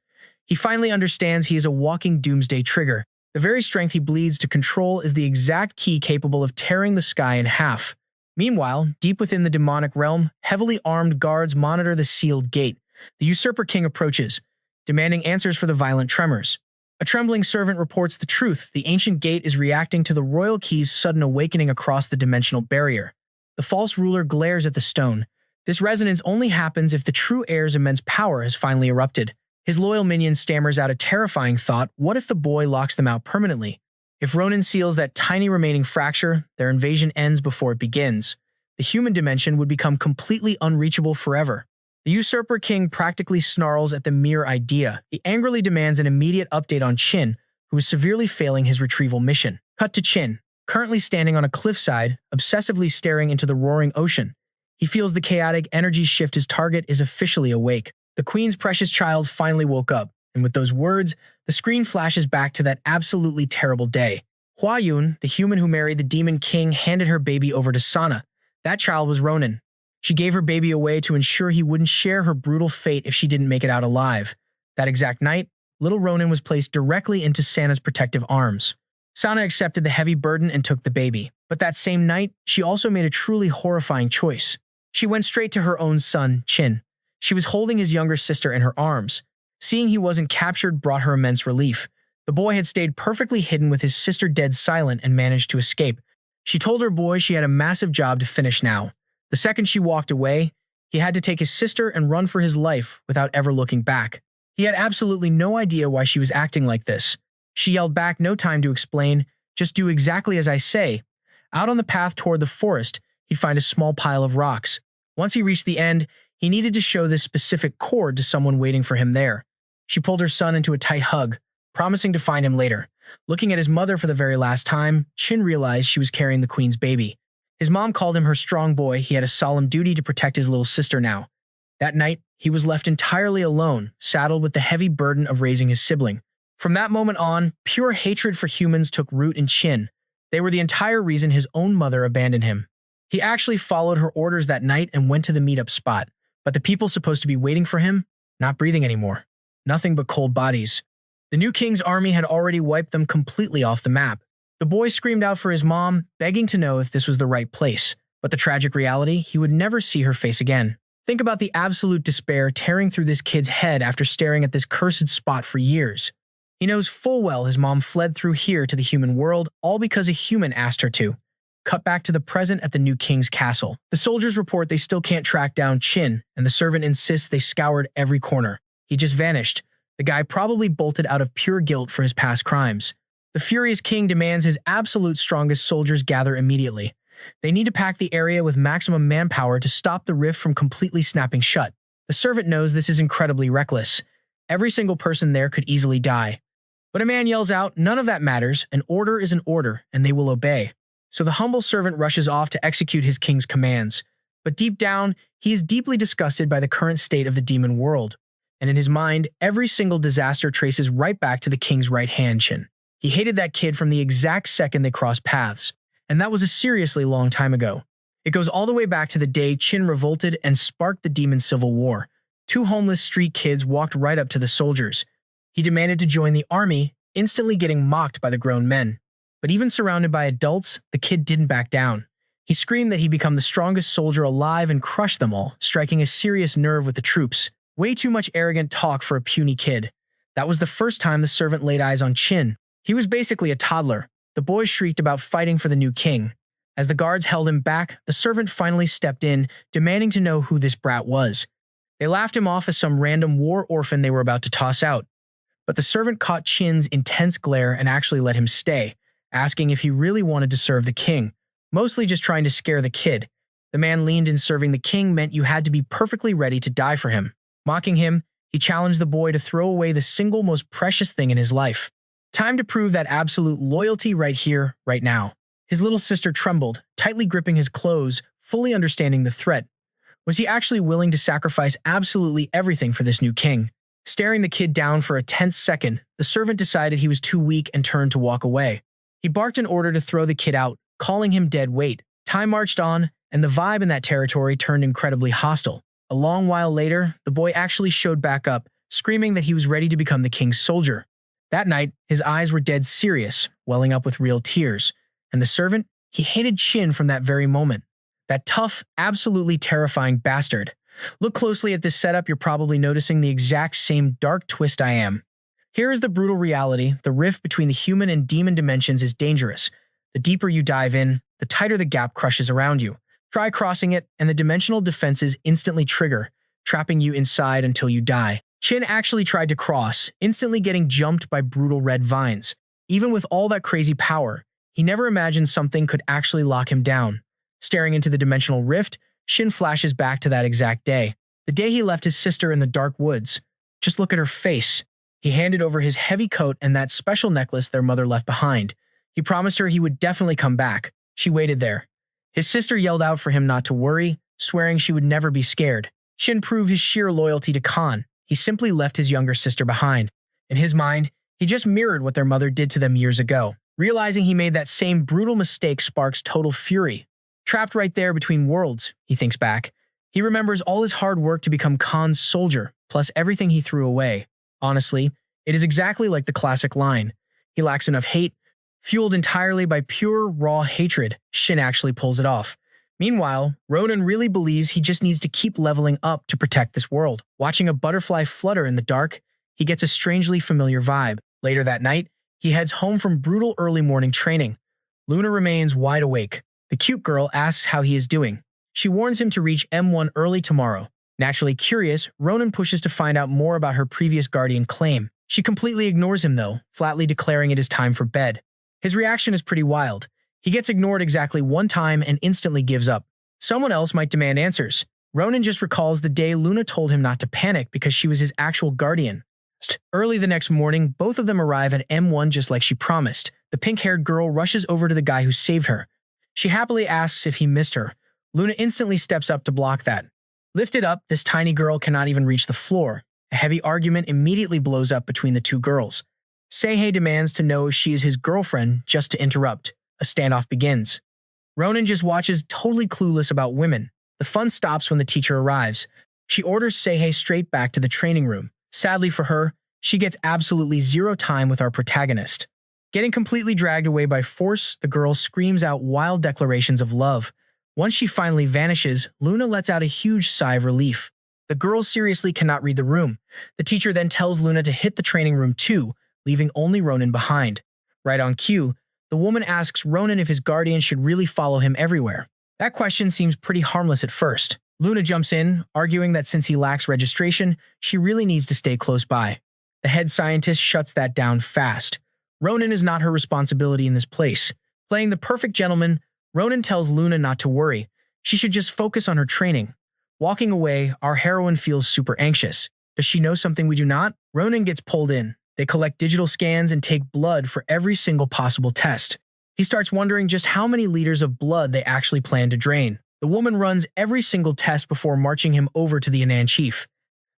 He finally understands he is a walking doomsday trigger. The very strength he bleeds to control is the exact key capable of tearing the sky in half. Meanwhile, deep within the demonic realm, heavily armed guards monitor the sealed gate. The usurper king approaches, demanding answers for the violent tremors. A trembling servant reports the truth. The ancient gate is reacting to the royal key's sudden awakening across the dimensional barrier. The false ruler glares at the stone. This resonance only happens if the true heir's immense power has finally erupted. His loyal minion stammers out a terrifying thought: what if the boy locks them out permanently? If Ronin seals that tiny remaining fracture, their invasion ends before it begins. The human dimension would become completely unreachable forever. The usurper king practically snarls at the mere idea. He angrily demands an immediate update on Qin, who is severely failing his retrieval mission. Cut to Qin, currently standing on a cliffside, obsessively staring into the roaring ocean. He feels the chaotic energy shift. His target is officially awake. The queen's precious child finally woke up, and with those words, the screen flashes back to that absolutely terrible day. Hua Yun, the human who married the demon king, handed her baby over to Sana. That child was Ronin. She gave her baby away to ensure he wouldn't share her brutal fate if she didn't make it out alive. That exact night, little Ronin was placed directly into Sana's protective arms. Sana accepted the heavy burden and took the baby. But that same night, she also made a truly horrifying choice. She went straight to her own son, Qin. She was holding his younger sister in her arms. Seeing he wasn't captured brought her immense relief. The boy had stayed perfectly hidden with his sister dead silent and managed to escape. She told her boy she had a massive job to finish now. The second she walked away, he had to take his sister and run for his life without ever looking back. He had absolutely no idea why she was acting like this. She yelled back, "No time to explain, just do exactly as I say." Out on the path toward the forest, he'd find a small pile of rocks. Once he reached the end, he needed to show this specific cord to someone waiting for him there. She pulled her son into a tight hug, promising to find him later. Looking at his mother for the very last time, Qin realized she was carrying the queen's baby. His mom called him her strong boy. He had a solemn duty to protect his little sister now. That night, he was left entirely alone, saddled with the heavy burden of raising his sibling. From that moment on, pure hatred for humans took root in Qin. They were the entire reason his own mother abandoned him. He actually followed her orders that night and went to the meetup spot. But the people supposed to be waiting for him, not breathing anymore. Nothing but cold bodies. The new king's army had already wiped them completely off the map. The boy screamed out for his mom, begging to know if this was the right place. But the tragic reality, he would never see her face again. Think about the absolute despair tearing through this kid's head after staring at this cursed spot for years. He knows full well his mom fled through here to the human world, all because a human asked her to. Cut back to the present at the new king's castle. The soldiers report they still can't track down Qin, and the servant insists they scoured every corner. He just vanished. The guy probably bolted out of pure guilt for his past crimes. The furious king demands his absolute strongest soldiers gather immediately. They need to pack the area with maximum manpower to stop the rift from completely snapping shut. The servant knows this is incredibly reckless. Every single person there could easily die. But a man yells out, "None of that matters. An order is an order, and they will obey." So the humble servant rushes off to execute his king's commands. But deep down, he is deeply disgusted by the current state of the demon world. And in his mind, every single disaster traces right back to the king's right hand, Qin. He hated that kid from the exact second they crossed paths. And that was a seriously long time ago. It goes all the way back to the day Qin revolted and sparked the demon civil war. Two homeless street kids walked right up to the soldiers. He demanded to join the army, instantly getting mocked by the grown men. But even surrounded by adults, the kid didn't back down. He screamed that he'd become the strongest soldier alive and crush them all, striking a serious nerve with the troops. Way too much arrogant talk for a puny kid. That was the first time the servant laid eyes on Qin. He was basically a toddler. The boy shrieked about fighting for the new king. As the guards held him back, the servant finally stepped in, demanding to know who this brat was. They laughed him off as some random war orphan they were about to toss out. but the servant caught Chin's intense glare and actually let him stay, asking if he really wanted to serve the king, mostly just trying to scare the kid. The man leaned in. Serving the king meant you had to be perfectly ready to die for him. Mocking him, he challenged the boy to throw away the single most precious thing in his life. Time to prove that absolute loyalty right here, right now. His little sister trembled, tightly gripping his clothes, fully understanding the threat. Was he actually willing to sacrifice absolutely everything for this new king? Staring the kid down for a tense second, the servant decided he was too weak and turned to walk away. He barked an order to throw the kid out, calling him dead weight. Time marched on, and the vibe in that territory turned incredibly hostile. A long while later, the boy actually showed back up, screaming that he was ready to become the king's soldier. That night, his eyes were dead serious, welling up with real tears. And the servant, he hated Chin from that very moment. That tough, absolutely terrifying bastard. Look closely at this setup. You're probably noticing the exact same dark twist I am. Here is the brutal reality. The rift between the human and demon dimensions is dangerous. The deeper you dive in, the tighter the gap crushes around you. Try crossing it, and the dimensional defenses instantly trigger, trapping you inside until you die. Chin actually tried to cross, instantly getting jumped by brutal red vines. Even with all that crazy power, he never imagined something could actually lock him down. Staring into the dimensional rift, Shin flashes back to that exact day. The day he left his sister in the dark woods. Just look at her face. He handed over his heavy coat and that special necklace their mother left behind. He promised her he would definitely come back. She waited there. His sister yelled out for him not to worry, swearing she would never be scared. Shin proved his sheer loyalty to Khan. He simply left his younger sister behind. In his mind, he just mirrored what their mother did to them years ago. Realizing he made that same brutal mistake sparks total fury. Trapped right there between worlds, he thinks back. He remembers all his hard work to become Khan's soldier, plus everything he threw away. Honestly, it is exactly like the classic line. He lacks enough hate. Fueled entirely by pure, raw hatred, Shin actually pulls it off. Meanwhile, Ronin really believes he just needs to keep leveling up to protect this world. Watching a butterfly flutter in the dark, he gets a strangely familiar vibe. Later that night, he heads home from brutal early morning training. Luna remains wide awake. The cute girl asks how he is doing. She warns him to reach M1 early tomorrow. Naturally curious, Ronin pushes to find out more about her previous guardian claim. She completely ignores him though, flatly declaring it is time for bed. His reaction is pretty wild. He gets ignored exactly one time and instantly gives up. Someone else might demand answers. Ronin just recalls the day Luna told him not to panic because she was his actual guardian. Early the next morning, both of them arrive at M1 just like she promised. The pink-haired girl rushes over to the guy who saved her. She happily asks if he missed her. Luna instantly steps up to block that. Lifted up, this tiny girl cannot even reach the floor. A heavy argument immediately blows up between the two girls. Seihei demands to know if she is his girlfriend just to interrupt. A standoff begins. Ronin just watches, totally clueless about women. The fun stops when the teacher arrives. She orders Seihei straight back to the training room. Sadly for her, she gets absolutely zero time with our protagonist. Getting completely dragged away by force, the girl screams out wild declarations of love. Once she finally vanishes, Luna lets out a huge sigh of relief. The girl seriously cannot read the room. The teacher then tells Luna to hit the training room too, leaving only Ronin behind. Right on cue, the woman asks Ronin if his guardian should really follow him everywhere. That question seems pretty harmless at first. Luna jumps in, arguing that since he lacks registration, she really needs to stay close by. The head scientist shuts that down fast. Ronin is not her responsibility in this place. Playing the perfect gentleman, Ronin tells Luna not to worry. She should just focus on her training. Walking away, our heroine feels super anxious. Does she know something we do not? Ronin gets pulled in. They collect digital scans and take blood for every single possible test. He starts wondering just how many liters of blood they actually plan to drain. The woman runs every single test before marching him over to the Anan chief.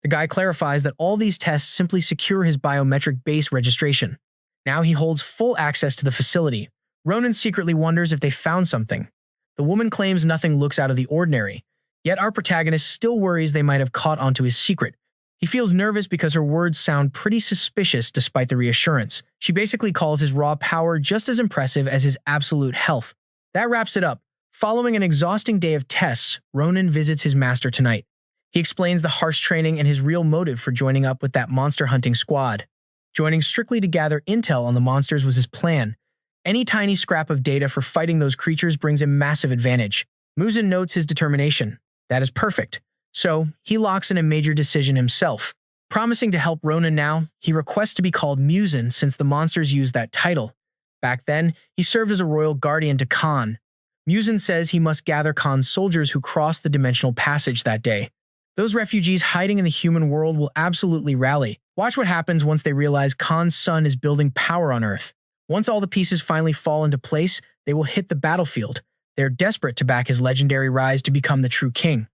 The guy clarifies that all these tests simply secure his biometric base registration. Now he holds full access to the facility. Ronin secretly wonders if they found something. The woman claims nothing looks out of the ordinary, yet our protagonist still worries they might have caught onto his secret. He feels nervous because her words sound pretty suspicious despite the reassurance. She basically calls his raw power just as impressive as his absolute health. That wraps it up. Following an exhausting day of tests, Ronin visits his master tonight. He explains the harsh training and his real motive for joining up with that monster hunting squad. Joining strictly to gather intel on the monsters was his plan. Any tiny scrap of data for fighting those creatures brings him massive advantage. Muzin notes his determination. That is perfect. So, he locks in a major decision himself. Promising to help Ronin now, he requests to be called Musin since the monsters used that title. Back then, he served as a royal guardian to Khan. Musin says he must gather Khan's soldiers who crossed the dimensional passage that day. Those refugees hiding in the human world will absolutely rally. Watch what happens once they realize Khan's son is building power on Earth. Once all the pieces finally fall into place, they will hit the battlefield. They're desperate to back his legendary rise to become the true king.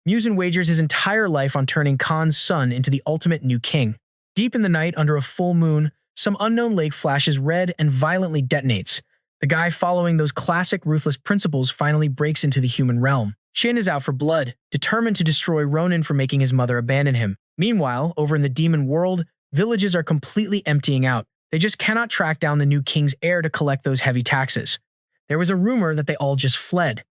Musin wagers his entire life on turning Khan's son into the ultimate new king. Deep in the night, under a full moon, some unknown lake flashes red and violently detonates. The guy following those classic ruthless principles finally breaks into the human realm. Shin is out for blood, determined to destroy Ronin for making his mother abandon him. Meanwhile, over in the demon world, villages are completely emptying out. They just cannot track down the new king's heir to collect those heavy taxes. There was a rumor that they all just fled.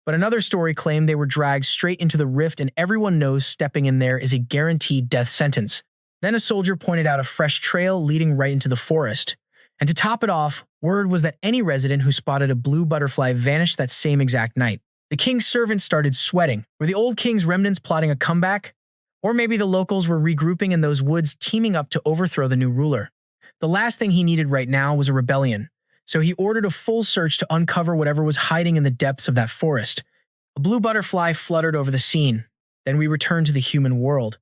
But another story claimed they were dragged straight into the rift, and everyone knows stepping in there is a guaranteed death sentence. Then a soldier pointed out a fresh trail leading right into the forest. And to top it off, word was that any resident who spotted a blue butterfly vanished that same exact night. The king's servants started sweating. Were the old king's remnants plotting a comeback? Or maybe the locals were regrouping in those woods, teaming up to overthrow the new ruler. The last thing he needed right now was a rebellion, so he ordered a full search to uncover whatever was hiding in the depths of that forest. A blue butterfly fluttered over the scene. Then we returned to the human world.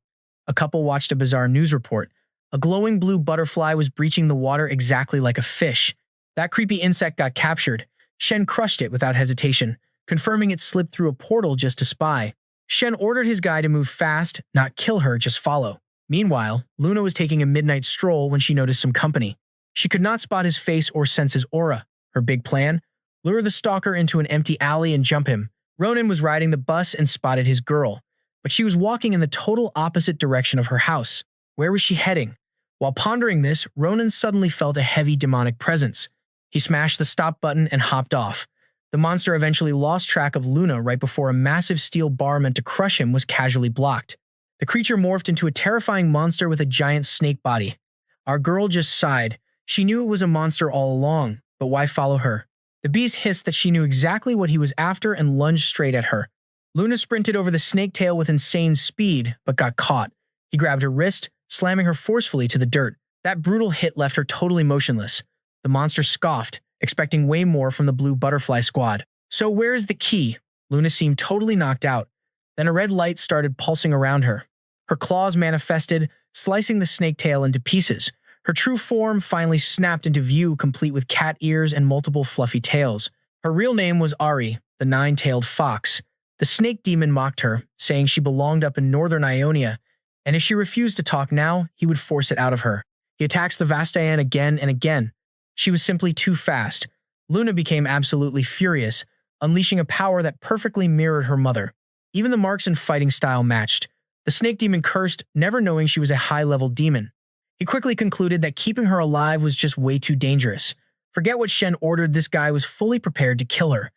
A couple watched a bizarre news report. A glowing blue butterfly was breaching the water exactly like a fish. That creepy insect got captured. Shen crushed it without hesitation, confirming it slipped through a portal just to spy. Shen ordered his guy to move fast, not kill her, just follow. Meanwhile, Luna was taking a midnight stroll when she noticed some company. She could not spot his face or sense his aura. Her big plan? Lure the stalker into an empty alley and jump him. Ronin was riding the bus and spotted his girl, but she was walking in the total opposite direction of her house. Where was she heading? While pondering this, Ronin suddenly felt a heavy demonic presence. He smashed the stop button and hopped off. The monster eventually lost track of Luna right before a massive steel bar meant to crush him was casually blocked. The creature morphed into a terrifying monster with a giant snake body. Our girl just sighed. She knew it was a monster all along, but why follow her? The beast hissed that she knew exactly what he was after and lunged straight at her. Luna sprinted over the snake tail with insane speed, but got caught. He grabbed her wrist, slamming her forcefully to the dirt. That brutal hit left her totally motionless. The monster scoffed, expecting way more from the blue butterfly squad. So where is the key? Luna seemed totally knocked out. Then a red light started pulsing around her. Her claws manifested, slicing the snake tail into pieces. Her true form finally snapped into view, complete with cat ears and multiple fluffy tails. Her real name was Ari, the nine-tailed fox. The snake demon mocked her, saying she belonged up in northern Ionia, and if she refused to talk now, he would force it out of her. He attacks the Vastayan again and again. She was simply too fast. Luna became absolutely furious, unleashing a power that perfectly mirrored her mother. Even the marks and fighting style matched. The snake demon cursed, never knowing she was a high-level demon. He quickly concluded that keeping her alive was just way too dangerous. Forget what Shen ordered, this guy was fully prepared to kill her.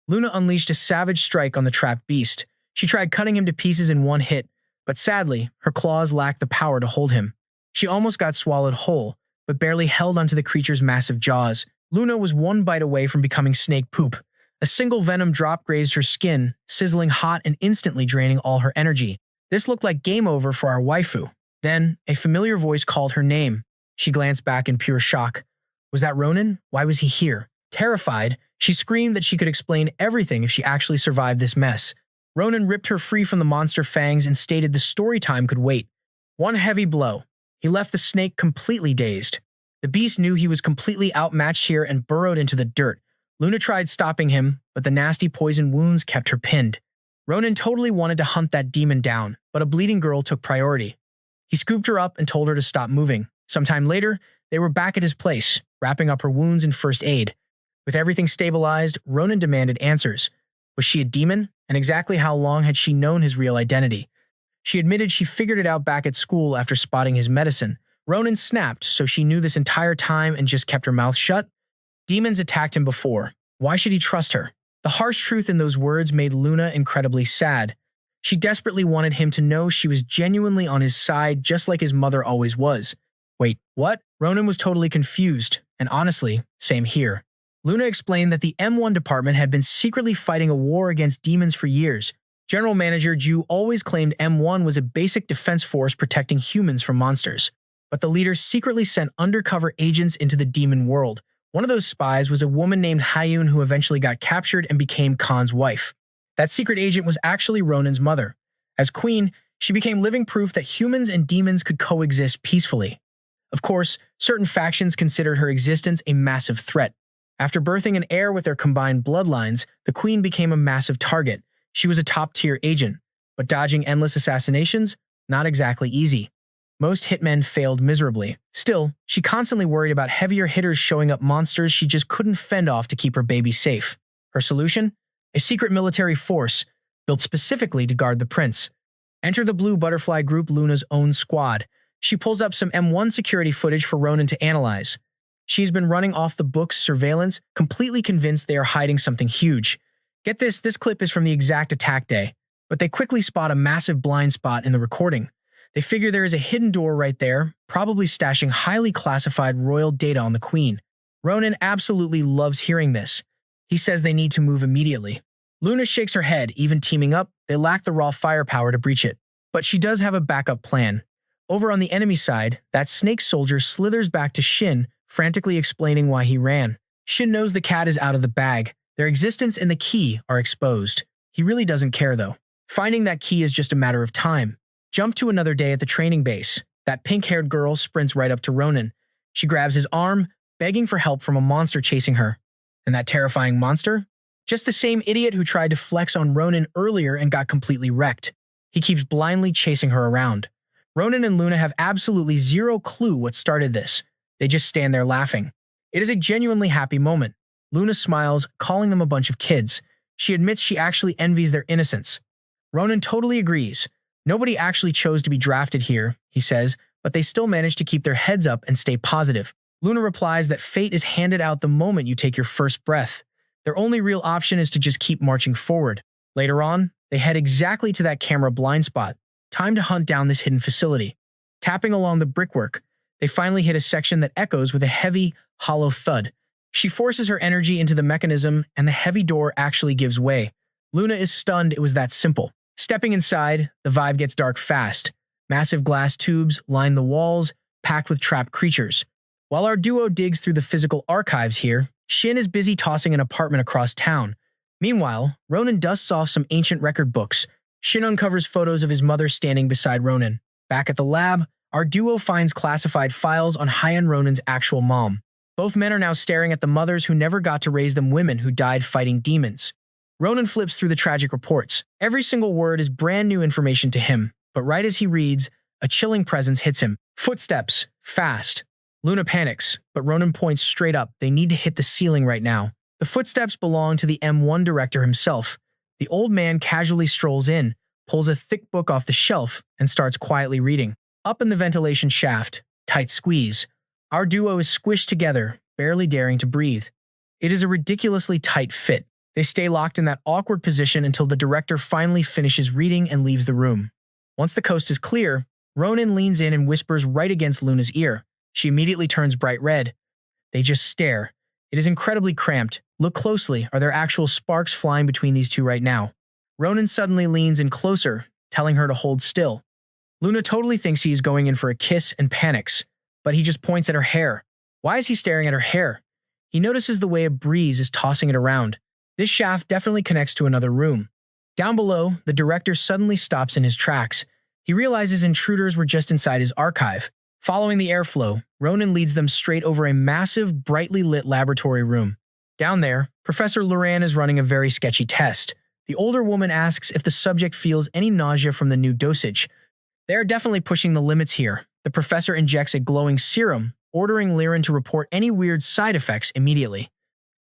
Luna unleashed a savage strike on the trapped beast. She tried cutting him to pieces in one hit, but sadly, her claws lacked the power to hold him. She almost got swallowed whole, but barely held onto the creature's massive jaws. Luna was one bite away from becoming snake poop. A single venom drop grazed her skin, sizzling hot and instantly draining all her energy. This looked like game over for our waifu. Then, a familiar voice called her name. She glanced back in pure shock. Was that Ronin? Why was he here? Terrified, she screamed that she could explain everything if she actually survived this mess. Ronin ripped her free from the monster fangs and stated the story time could wait. One heavy blow. He left the snake completely dazed. The beast knew he was completely outmatched here and burrowed into the dirt. Luna tried stopping him, but the nasty poison wounds kept her pinned. Ronin totally wanted to hunt that demon down, but a bleeding girl took priority. He scooped her up and told her to stop moving. Sometime later, they were back at his place, wrapping up her wounds in first aid. With everything stabilized, Ronin demanded answers. Was she a demon? And exactly how long had she known his real identity? She admitted she figured it out back at school after spotting his medicine. Ronin snapped, so she knew this entire time and just kept her mouth shut. Demons attacked him before. Why should he trust her? The harsh truth in those words made Luna incredibly sad. She desperately wanted him to know she was genuinely on his side, just like his mother always was. Wait, what? Ronin was totally confused, and honestly, same here. Luna explained that the M1 department had been secretly fighting a war against demons for years. General Manager Ju always claimed M1 was a basic defense force protecting humans from monsters. But the leader secretly sent undercover agents into the demon world. One of those spies was a woman named Hyun who eventually got captured and became Khan's wife. That secret agent was actually Ronin's mother. As queen, she became living proof that humans and demons could coexist peacefully. Of course, certain factions considered her existence a massive threat. After birthing an heir with their combined bloodlines, the queen became a massive target. She was a top-tier agent, but dodging endless assassinations? Not exactly easy. Most hitmen failed miserably. Still, she constantly worried about heavier hitters showing up, monsters she just couldn't fend off to keep her baby safe. Her solution? A secret military force, built specifically to guard the prince. Enter the Blue Butterfly Group, Luna's own squad. She pulls up some M1 security footage for Ronin to analyze. She's been running off the book's surveillance, completely convinced they are hiding something huge. Get this clip is from the exact attack day, but they quickly spot a massive blind spot in the recording. They figure there is a hidden door right there, probably stashing highly classified royal data on the queen. Ronin absolutely loves hearing this. He says they need to move immediately. Luna shakes her head, even teaming up, they lack the raw firepower to breach it. But she does have a backup plan. Over on the enemy side, that snake soldier slithers back to Shin, frantically explaining why he ran. Shin knows the cat is out of the bag. Their existence and the key are exposed. He really doesn't care though. Finding that key is just a matter of time. Jump to another day at the training base. That pink-haired girl sprints right up to Ronin. She grabs his arm, begging for help from a monster chasing her. And that terrifying monster? Just the same idiot who tried to flex on Ronin earlier and got completely wrecked. He keeps blindly chasing her around. Ronin and Luna have absolutely zero clue what started this. They just stand there laughing. It is a genuinely happy moment. Luna smiles, calling them a bunch of kids. She admits she actually envies their innocence. Ronin totally agrees. Nobody actually chose to be drafted here, he says, but they still manage to keep their heads up and stay positive. Luna replies that fate is handed out the moment you take your first breath. Their only real option is to just keep marching forward. Later on, they head exactly to that camera blind spot. Time to hunt down this hidden facility. Tapping along the brickwork, they finally hit a section that echoes with a heavy, hollow thud. She forces her energy into the mechanism, and the heavy door actually gives way. Luna is stunned it was that simple. Stepping inside, the vibe gets dark fast. Massive glass tubes line the walls, packed with trapped creatures. While our duo digs through the physical archives here, Shin is busy tossing an apartment across town. Meanwhile, Ronin dusts off some ancient record books. Shin uncovers photos of his mother standing beside Ronin. Back at the lab, our duo finds classified files on Hyun Ronin's actual mom. Both men are now staring at the mothers who never got to raise them, women who died fighting demons. Ronin flips through the tragic reports. Every single word is brand new information to him, but right as he reads, a chilling presence hits him. Footsteps. Fast. Luna panics, but Ronin points straight up. They need to hit the ceiling right now. The footsteps belong to the M1 director himself. The old man casually strolls in, pulls a thick book off the shelf, and starts quietly reading. Up in the ventilation shaft, tight squeeze. Our duo is squished together, barely daring to breathe. It is a ridiculously tight fit. They stay locked in that awkward position until the director finally finishes reading and leaves the room. Once the coast is clear, Ronin leans in and whispers right against Luna's ear. She immediately turns bright red. They just stare. It is incredibly cramped. Look closely. Are there actual sparks flying between these two right now? Ronin suddenly leans in closer, telling her to hold still. Luna totally thinks he is going in for a kiss and panics, but he just points at her hair. Why is he staring at her hair? He notices the way a breeze is tossing it around. This shaft definitely connects to another room. Down below, the director suddenly stops in his tracks. He realizes intruders were just inside his archive. Following the airflow, Ronin leads them straight over a massive, brightly lit laboratory room. Down there, Professor Loran is running a very sketchy test. The older woman asks if the subject feels any nausea from the new dosage. They are definitely pushing the limits here. The professor injects a glowing serum, ordering Liren to report any weird side effects immediately.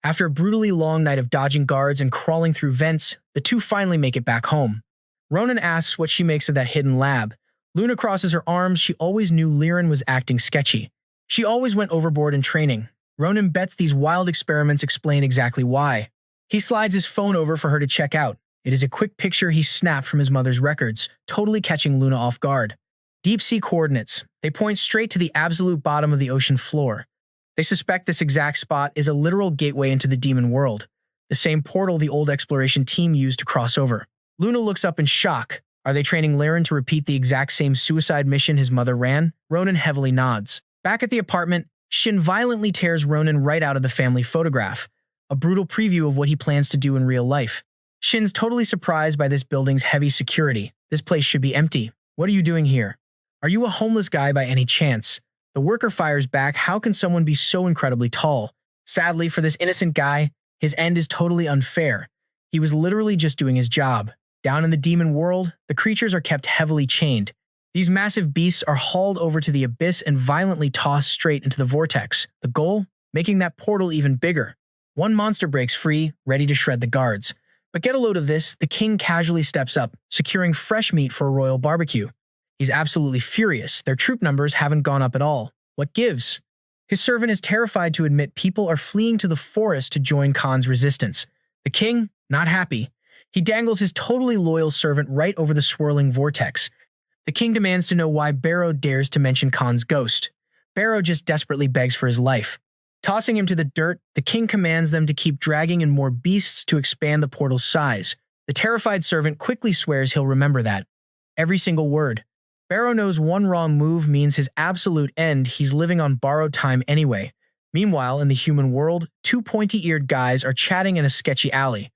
After a brutally long night of dodging guards and crawling through vents, the two finally make it back home. Ronin asks what she makes of that hidden lab. Luna crosses her arms. She always knew Liren was acting sketchy. She always went overboard in training. Ronin bets these wild experiments explain exactly why. He slides his phone over for her to check out. It is a quick picture he snapped from his mother's records, totally catching Luna off guard. Deep sea coordinates. They point straight to the absolute bottom of the ocean floor. They suspect this exact spot is a literal gateway into the demon world, the same portal the old exploration team used to cross over. Luna looks up in shock. Are they training Laren to repeat the exact same suicide mission his mother ran? Ronin heavily nods. Back at the apartment, Shin violently tears Ronin right out of the family photograph, a brutal preview of what he plans to do in real life. Shin's totally surprised by this building's heavy security. This place should be empty. What are you doing here? Are you a homeless guy by any chance? The worker fires back. How can someone be so incredibly tall? Sadly, for this innocent guy, his end is totally unfair. He was literally just doing his job. Down in the demon world, the creatures are kept heavily chained. These massive beasts are hauled over to the abyss and violently tossed straight into the vortex. The goal? Making that portal even bigger. One monster breaks free, ready to shred the guards. But get a load of this, the king casually steps up, securing fresh meat for a royal barbecue. He's absolutely furious. Their troop numbers haven't gone up at all. What gives? His servant is terrified to admit people are fleeing to the forest to join Khan's resistance. The king, not happy. He dangles his totally loyal servant right over the swirling vortex. The king demands to know why Barrow dares to mention Khan's ghost. Barrow just desperately begs for his life. Tossing him to the dirt, the king commands them to keep dragging in more beasts to expand the portal's size. The terrified servant quickly swears he'll remember that. Every single word. Barrow knows one wrong move means his absolute end. He's living on borrowed time anyway. Meanwhile, in the human world, two pointy-eared guys are chatting in a sketchy alley.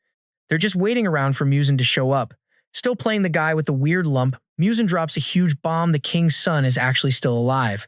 They're just waiting around for Musen to show up. Still playing the guy with the weird lump, Musen drops a huge bomb. The king's son is actually still alive.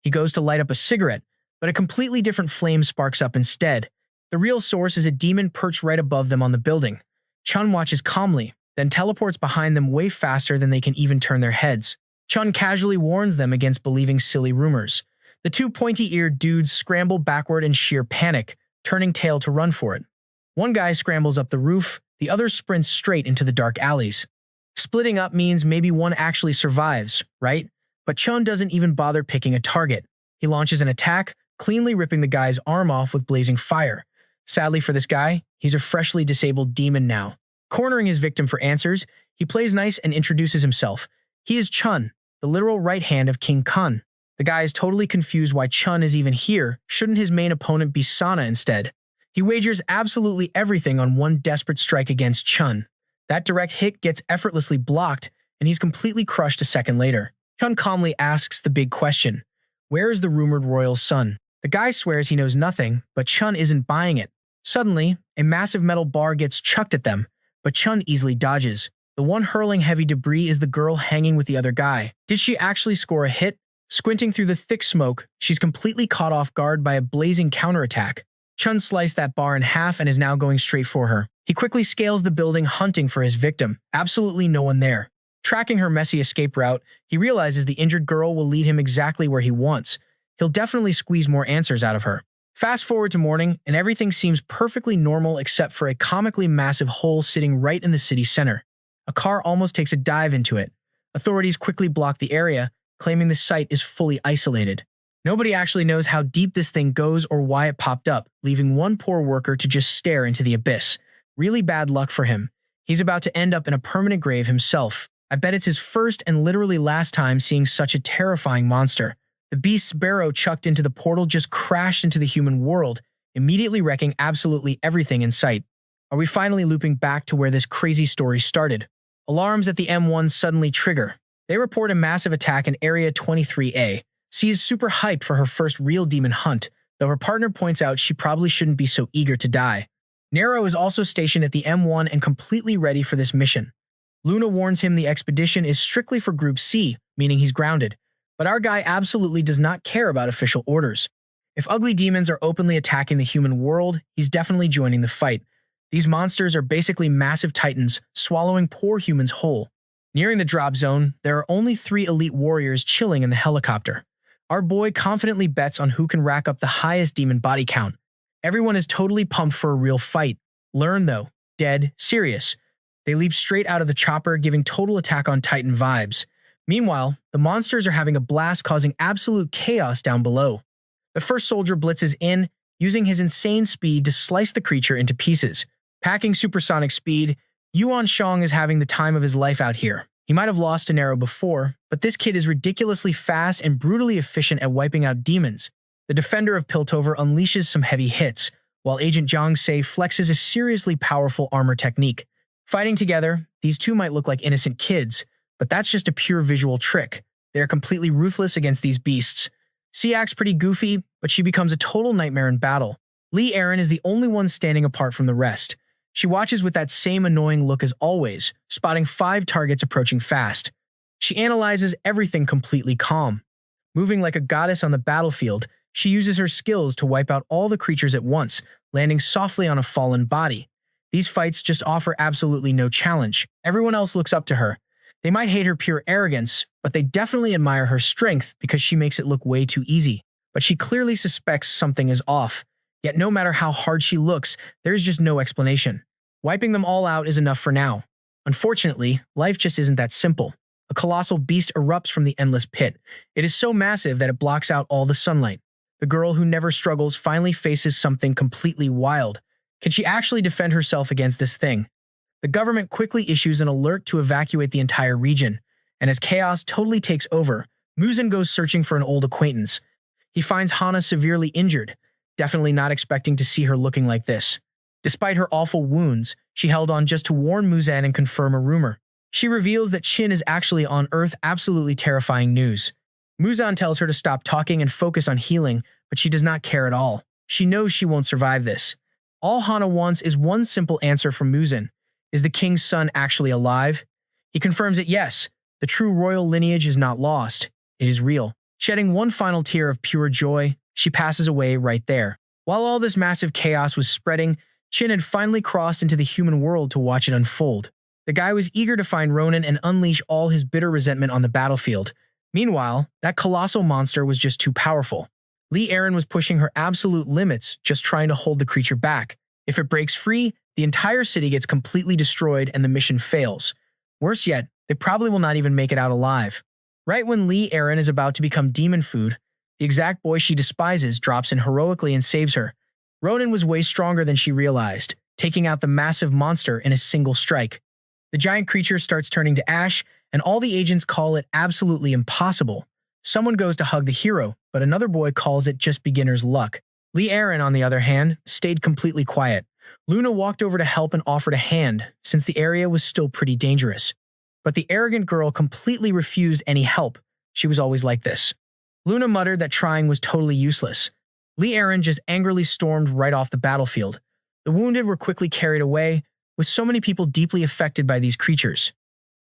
He goes to light up a cigarette, but a completely different flame sparks up instead. The real source is a demon perched right above them on the building. Chun watches calmly, then teleports behind them way faster than they can even turn their heads. Chun casually warns them against believing silly rumors. The two pointy-eared dudes scramble backward in sheer panic, turning tail to run for it. One guy scrambles up the roof, the other sprints straight into the dark alleys. Splitting up means maybe one actually survives, right? But Chun doesn't even bother picking a target. He launches an attack, cleanly ripping the guy's arm off with blazing fire. Sadly for this guy, he's a freshly disabled demon now. Cornering his victim for answers, he plays nice and introduces himself. He is Chun, the literal right hand of King Khan. The guy is totally confused why Chun is even here. Shouldn't his main opponent be Sana instead? He wagers absolutely everything on one desperate strike against Chun. That direct hit gets effortlessly blocked, and he's completely crushed a second later. Chun calmly asks the big question. Where is the rumored royal son? The guy swears he knows nothing, but Chun isn't buying it. Suddenly, a massive metal bar gets chucked at them, but Chun easily dodges. The one hurling heavy debris is the girl hanging with the other guy. Did she actually score a hit? Squinting through the thick smoke, she's completely caught off guard by a blazing counterattack. Chun sliced that bar in half and is now going straight for her. He quickly scales the building, hunting for his victim. Absolutely no one there. Tracking her messy escape route, he realizes the injured girl will lead him exactly where he wants. He'll definitely squeeze more answers out of her. Fast forward to morning, and everything seems perfectly normal except for a comically massive hole sitting right in the city center. A car almost takes a dive into it. Authorities quickly block the area, claiming the site is fully isolated. Nobody actually knows how deep this thing goes or why it popped up, leaving one poor worker to just stare into the abyss. Really bad luck for him. He's about to end up in a permanent grave himself. I bet it's his first and literally last time seeing such a terrifying monster. The beast's barrow chucked into the portal just crashed into the human world, immediately wrecking absolutely everything in sight. Are we finally looping back to where this crazy story started? Alarms at the M1 suddenly trigger. They report a massive attack in Area 23A. She is super hyped for her first real demon hunt, though her partner points out she probably shouldn't be so eager to die. Nero is also stationed at the M1 and completely ready for this mission. Luna warns him the expedition is strictly for Group C, meaning he's grounded. But our guy absolutely does not care about official orders. If ugly demons are openly attacking the human world, he's definitely joining the fight. These monsters are basically massive titans, swallowing poor humans whole. Nearing the drop zone, there are only 3 elite warriors chilling in the helicopter. Our boy confidently bets on who can rack up the highest demon body count. Everyone is totally pumped for a real fight. Learn, though, dead serious. They leap straight out of the chopper, giving total Attack on Titan vibes. Meanwhile, the monsters are having a blast, causing absolute chaos down below. The first soldier blitzes in, using his insane speed to slice the creature into pieces. Packing supersonic speed, Yuan Shang is having the time of his life out here. He might have lost an arrow before, but this kid is ridiculously fast and brutally efficient at wiping out demons. The defender of Piltover unleashes some heavy hits, while Agent Zhang Se flexes a seriously powerful armor technique. Fighting together, these two might look like innocent kids, but that's just a pure visual trick. They are completely ruthless against these beasts. C acts pretty goofy, but she becomes a total nightmare in battle. Lee Aaron is the only one standing apart from the rest. She watches with that same annoying look as always, spotting 5 targets approaching fast. She analyzes everything completely calm. Moving like a goddess on the battlefield, she uses her skills to wipe out all the creatures at once, landing softly on a fallen body. These fights just offer absolutely no challenge. Everyone else looks up to her. They might hate her pure arrogance, but they definitely admire her strength because she makes it look way too easy. But she clearly suspects something is off. Yet no matter how hard she looks, there is just no explanation. Wiping them all out is enough for now. Unfortunately, life just isn't that simple. A colossal beast erupts from the endless pit. It is so massive that it blocks out all the sunlight. The girl who never struggles finally faces something completely wild. Can she actually defend herself against this thing? The government quickly issues an alert to evacuate the entire region, and as chaos totally takes over, Muzan goes searching for an old acquaintance. He finds Hana severely injured, definitely not expecting to see her looking like this. Despite her awful wounds, she held on just to warn Muzan and confirm a rumor. She reveals that Chin is actually on Earth, absolutely terrifying news. Muzan tells her to stop talking and focus on healing, but she does not care at all. She knows she won't survive this. All Hana wants is one simple answer from Muzan. Is the king's son actually alive? He confirms that yes, the true royal lineage is not lost. It is real. Shedding one final tear of pure joy, she passes away right there. While all this massive chaos was spreading, Chin had finally crossed into the human world to watch it unfold. The guy was eager to find Ronin and unleash all his bitter resentment on the battlefield. Meanwhile, that colossal monster was just too powerful. Lee Aaron was pushing her absolute limits, just trying to hold the creature back. If it breaks free, the entire city gets completely destroyed and the mission fails. Worse yet, they probably will not even make it out alive. Right when Lee Aaron is about to become demon food, the exact boy she despises drops in heroically and saves her. Ronin was way stronger than she realized, taking out the massive monster in a single strike. The giant creature starts turning to ash, and all the agents call it absolutely impossible. Someone goes to hug the hero, but another boy calls it just beginner's luck. Lee Aaron, on the other hand, stayed completely quiet. Luna walked over to help and offered a hand, since the area was still pretty dangerous. But the arrogant girl completely refused any help. She was always like this. Luna muttered that trying was totally useless. Lee Aaron just angrily stormed right off the battlefield. The wounded were quickly carried away, with so many people deeply affected by these creatures.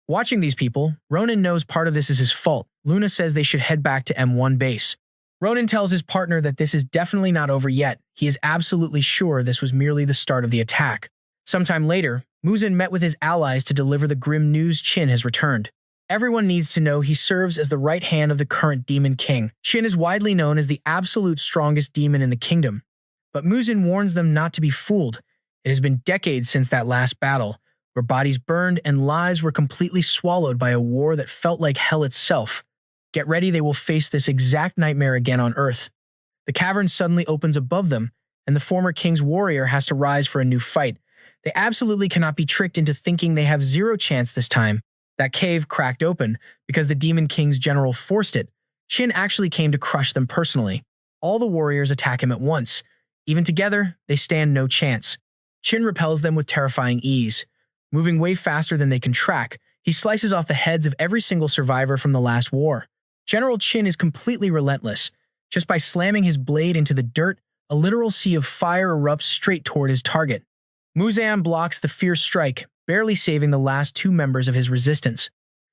Watching these people, Ronin knows part of this is his fault. Luna says they should head back to M1 base. Ronin tells his partner that this is definitely not over yet. He is absolutely sure this was merely the start of the attack. Sometime later, Muzan met with his allies to deliver the grim news Chin has returned. Everyone needs to know he serves as the right hand of the current demon king. Chin is widely known as the absolute strongest demon in the kingdom. But Muzan warns them not to be fooled. It has been decades since that last battle, where bodies burned and lives were completely swallowed by a war that felt like hell itself. Get ready, they will face this exact nightmare again on Earth. The cavern suddenly opens above them, and the former king's warrior has to rise for a new fight. They absolutely cannot be tricked into thinking they have zero chance this time. That cave cracked open because the Demon King's general forced it. Chin actually came to crush them personally. All the warriors attack him at once. Even together, they stand no chance. Chin repels them with terrifying ease. Moving way faster than they can track, he slices off the heads of every single survivor from the last war. General Chin is completely relentless. Just by slamming his blade into the dirt, a literal sea of fire erupts straight toward his target. Muzan blocks the fierce strike, barely saving the last 2 members of his resistance.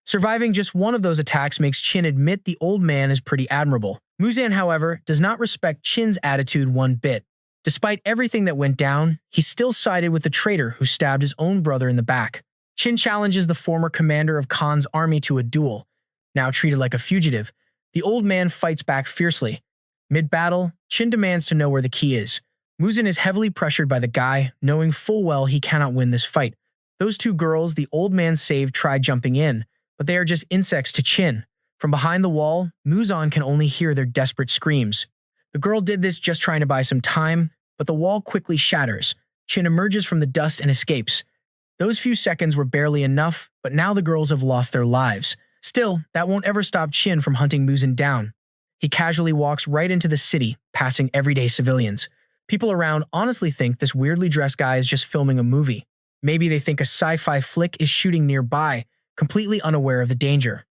Surviving just one of those attacks makes Chin admit the old man is pretty admirable. Muzan, however, does not respect Chin's attitude one bit. Despite everything that went down, he still sided with the traitor who stabbed his own brother in the back. Chin challenges the former commander of Khan's army to a duel. Now treated like a fugitive, the old man fights back fiercely. Mid-battle, Chin demands to know where the key is. Muzan is heavily pressured by the guy, knowing full well he cannot win this fight. Those 2 girls the old man saved try jumping in, but they are just insects to Chin. From behind the wall, Muzan can only hear their desperate screams. The girl did this just trying to buy some time, but the wall quickly shatters. Chin emerges from the dust and escapes. Those few seconds were barely enough, but now the girls have lost their lives. Still, that won't ever stop Chin from hunting Muzan down. He casually walks right into the city, passing everyday civilians. People around honestly think this weirdly dressed guy is just filming a movie. Maybe they think a sci-fi flick is shooting nearby, completely unaware of the danger.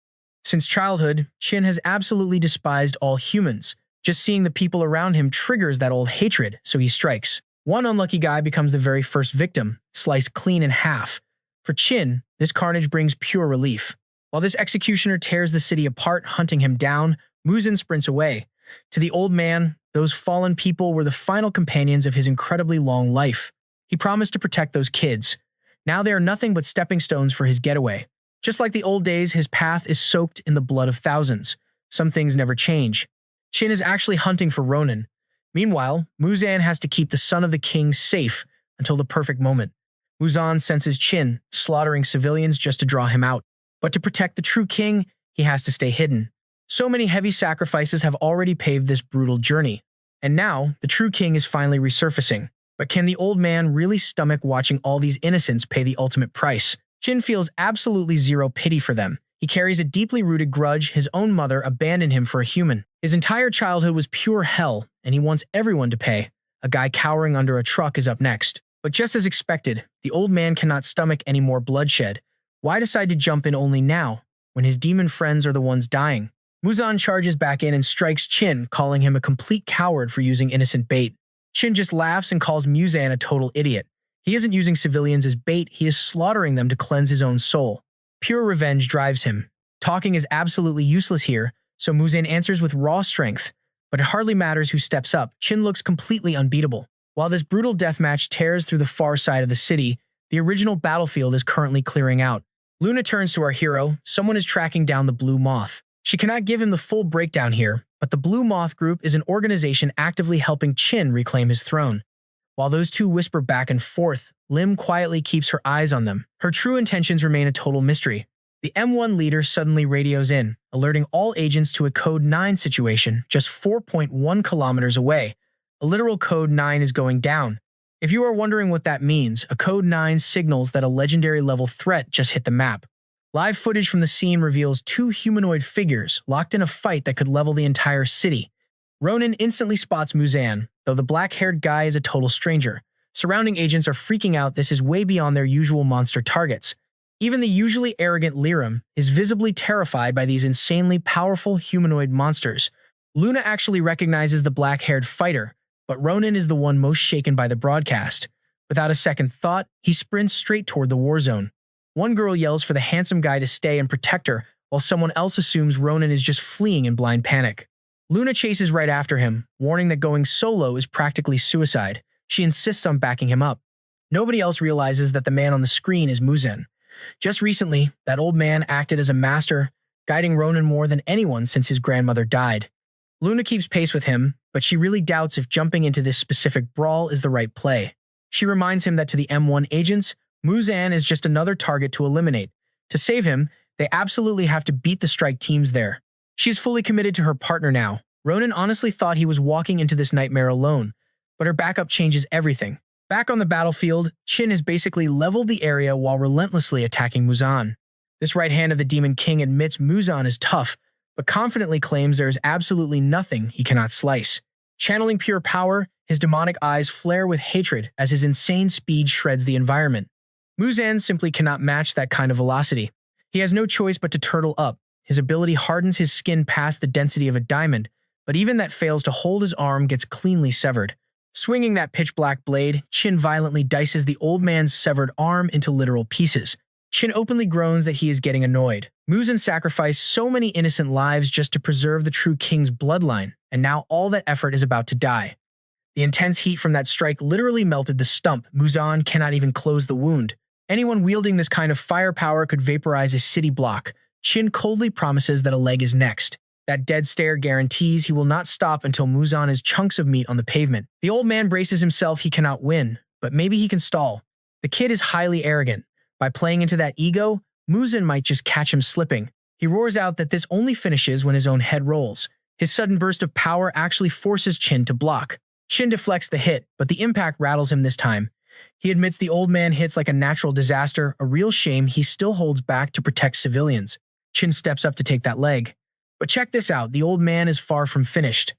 Since childhood, Chin has absolutely despised all humans. Just seeing the people around him triggers that old hatred, so he strikes. One unlucky guy becomes the very first victim, sliced clean in half. For Chin, this carnage brings pure relief. While this executioner tears the city apart, hunting him down, Muzan sprints away. To the old man, those fallen people were the final companions of his incredibly long life. He promised to protect those kids. Now they are nothing but stepping stones for his getaway. Just like the old days, his path is soaked in the blood of thousands. Some things never change. Chin is actually hunting for Ronin. Meanwhile, Muzan has to keep the son of the king safe until the perfect moment. Muzan senses Chin, slaughtering civilians just to draw him out. But to protect the true king, he has to stay hidden. So many heavy sacrifices have already paved this brutal journey. And now, the true king is finally resurfacing. But can the old man really stomach watching all these innocents pay the ultimate price? Chin feels absolutely zero pity for them. He carries a deeply rooted grudge. His own mother abandoned him for a human. His entire childhood was pure hell, and he wants everyone to pay. A guy cowering under a truck is up next. But just as expected, the old man cannot stomach any more bloodshed. Why decide to jump in only now, when his demon friends are the ones dying? Muzan charges back in and strikes Chin, calling him a complete coward for using innocent bait. Chin just laughs and calls Muzan a total idiot. He isn't using civilians as bait, he is slaughtering them to cleanse his own soul. Pure revenge drives him. Talking is absolutely useless here, so Muzan answers with raw strength. But it hardly matters who steps up. Chin looks completely unbeatable. While this brutal deathmatch tears through the far side of the city, the original battlefield is currently clearing out. Luna turns to our hero. Someone is tracking down the Blue Moth. She cannot give him the full breakdown here, but the Blue Moth Group is an organization actively helping Chin reclaim his throne. While those two whisper back and forth, Lim quietly keeps her eyes on them. Her true intentions remain a total mystery. The M1 leader suddenly radios in, alerting all agents to a Code 9 situation just 4.1 kilometers away. A literal Code 9 is going down. If you are wondering what that means, a Code 9 signals that a legendary level threat just hit the map. Live footage from the scene reveals two humanoid figures locked in a fight that could level the entire city. Ronin instantly spots Muzan, though the black-haired guy is a total stranger. Surrounding agents are freaking out. This is way beyond their usual monster targets. Even the usually arrogant Lirim is visibly terrified by these insanely powerful humanoid monsters. Luna actually recognizes the black-haired fighter, but Ronin is the one most shaken by the broadcast. Without a second thought, he sprints straight toward the war zone. One girl yells for the handsome guy to stay and protect her, while someone else assumes Ronin is just fleeing in blind panic. Luna chases right after him, warning that going solo is practically suicide. She insists on backing him up. Nobody else realizes that the man on the screen is Muzan. Just recently, that old man acted as a master, guiding Ronin more than anyone since his grandmother died. Luna keeps pace with him, but she really doubts if jumping into this specific brawl is the right play. She reminds him that to the M1 agents, Muzan is just another target to eliminate. To save him, they absolutely have to beat the strike teams there. She's fully committed to her partner now. Ronin honestly thought he was walking into this nightmare alone, but her backup changes everything. Back on the battlefield, Chin has basically leveled the area while relentlessly attacking Muzan. This right hand of the Demon King admits Muzan is tough, but confidently claims there is absolutely nothing he cannot slice. Channeling pure power, his demonic eyes flare with hatred as his insane speed shreds the environment. Muzan simply cannot match that kind of velocity. He has no choice but to turtle up. His ability hardens his skin past the density of a diamond, but even that fails to hold his arm gets cleanly severed. Swinging that pitch-black blade, Chin violently dices the old man's severed arm into literal pieces. Chin openly groans that he is getting annoyed. Muzan sacrificed so many innocent lives just to preserve the true king's bloodline, and now all that effort is about to die. The intense heat from that strike literally melted the stump. Muzan cannot even close the wound. Anyone wielding this kind of firepower could vaporize a city block. Chin coldly promises that a leg is next. That dead stare guarantees he will not stop until Muzan is chunks of meat on the pavement. The old man braces himself. He cannot win, but maybe he can stall. The kid is highly arrogant. By playing into that ego, Muzan might just catch him slipping. He roars out that this only finishes when his own head rolls. His sudden burst of power actually forces Chin to block. Chin deflects the hit, but the impact rattles him this time. He admits the old man hits like a natural disaster, a real shame he still holds back to protect civilians. Chin steps up to take that leg. But check this out, the old man is far from finished.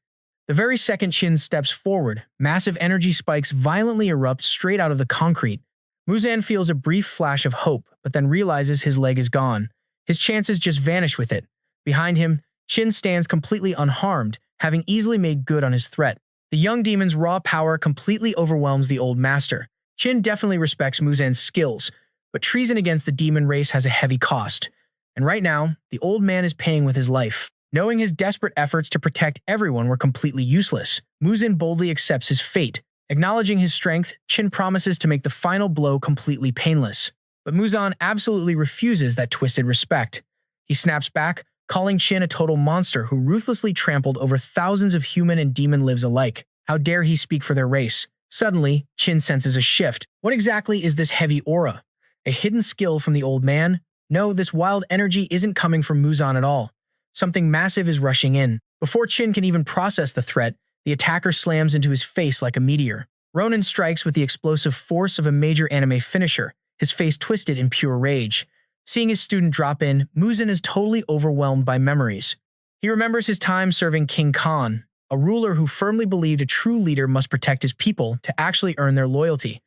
The very second Chin steps forward, massive energy spikes violently erupt straight out of the concrete. Muzan feels a brief flash of hope, but then realizes his leg is gone. His chances just vanish with it. Behind him, Qin stands completely unharmed, having easily made good on his threat. The young demon's raw power completely overwhelms the old master. Qin definitely respects Muzan's skills, but treason against the demon race has a heavy cost. And right now, the old man is paying with his life. Knowing his desperate efforts to protect everyone were completely useless, Muzan boldly accepts his fate. Acknowledging his strength, Qin promises to make the final blow completely painless. But Muzan absolutely refuses that twisted respect. He snaps back, calling Qin a total monster who ruthlessly trampled over thousands of human and demon lives alike. How dare he speak for their race? Suddenly, Qin senses a shift. What exactly is this heavy aura? A hidden skill from the old man? No, this wild energy isn't coming from Muzan at all. Something massive is rushing in. Before Qin can even process the threat, the attacker slams into his face like a meteor. Ronin strikes with the explosive force of a major anime finisher, his face twisted in pure rage. Seeing his student drop in, Muzan is totally overwhelmed by memories. He remembers his time serving King Khan, a ruler who firmly believed a true leader must protect his people to actually earn their loyalty.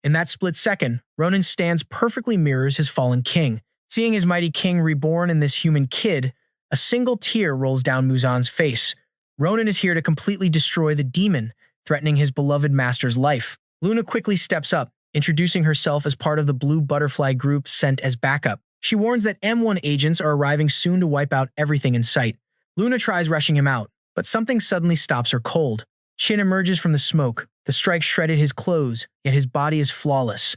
In that split second, Ronin stands perfectly mirrors his fallen king. Seeing his mighty king reborn in this human kid, a single tear rolls down Muzan's face. Ronin is here to completely destroy the demon, threatening his beloved master's life. Luna quickly steps up, introducing herself as part of the Blue Butterfly group sent as backup. She warns that M1 agents are arriving soon to wipe out everything in sight. Luna tries rushing him out, but something suddenly stops her cold. Qin emerges from the smoke. The strike shredded his clothes, yet his body is flawless.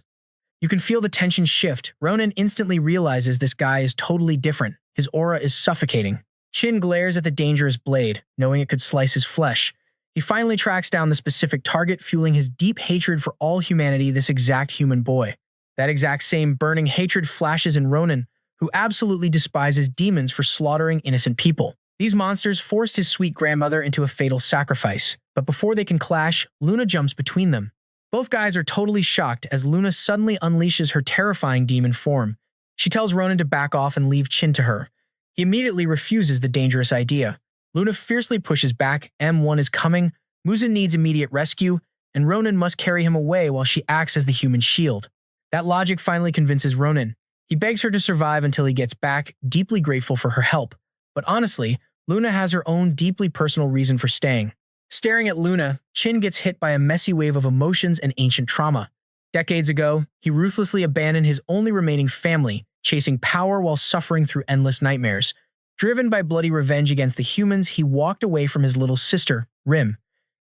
You can feel the tension shift. Ronin instantly realizes this guy is totally different. His aura is suffocating. Qin glares at the dangerous blade, knowing it could slice his flesh. He finally tracks down the specific target, fueling his deep hatred for all humanity, this exact human boy. That exact same burning hatred flashes in Ronin, who absolutely despises demons for slaughtering innocent people. These monsters forced his sweet grandmother into a fatal sacrifice, but before they can clash, Luna jumps between them. Both guys are totally shocked as Luna suddenly unleashes her terrifying demon form. She tells Ronin to back off and leave Qin to her. He immediately refuses the dangerous idea. Luna fiercely pushes back. M1 is coming, Muzan needs immediate rescue, and Ronin must carry him away while she acts as the human shield. That logic finally convinces Ronin. He begs her to survive until he gets back, deeply grateful for her help. But honestly, Luna has her own deeply personal reason for staying. Staring at Luna, Qin gets hit by a messy wave of emotions and ancient trauma. Decades ago, he ruthlessly abandoned his only remaining family, chasing power while suffering through endless nightmares. Driven by bloody revenge against the humans, he walked away from his little sister, Rim.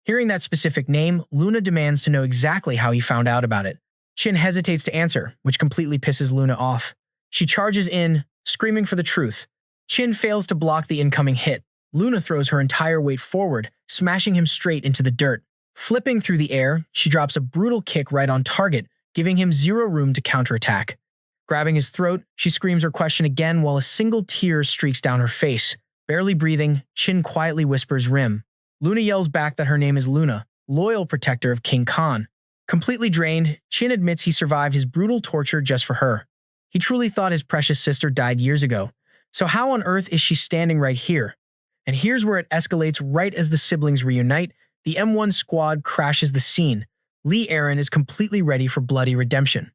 Hearing that specific name, Luna demands to know exactly how he found out about it. Qin hesitates to answer, which completely pisses Luna off. She charges in, screaming for the truth. Qin fails to block the incoming hit. Luna throws her entire weight forward, smashing him straight into the dirt. Flipping through the air, she drops a brutal kick right on target, giving him zero room to counterattack. Grabbing his throat, she screams her question again while a single tear streaks down her face. Barely breathing, Qin quietly whispers Rim. Luna yells back that her name is Luna, loyal protector of King Khan. Completely drained, Qin admits he survived his brutal torture just for her. He truly thought his precious sister died years ago. So how on earth is she standing right here? And here's where it escalates right as the siblings reunite. The M1 squad crashes the scene. Lee Aaron is completely ready for bloody redemption.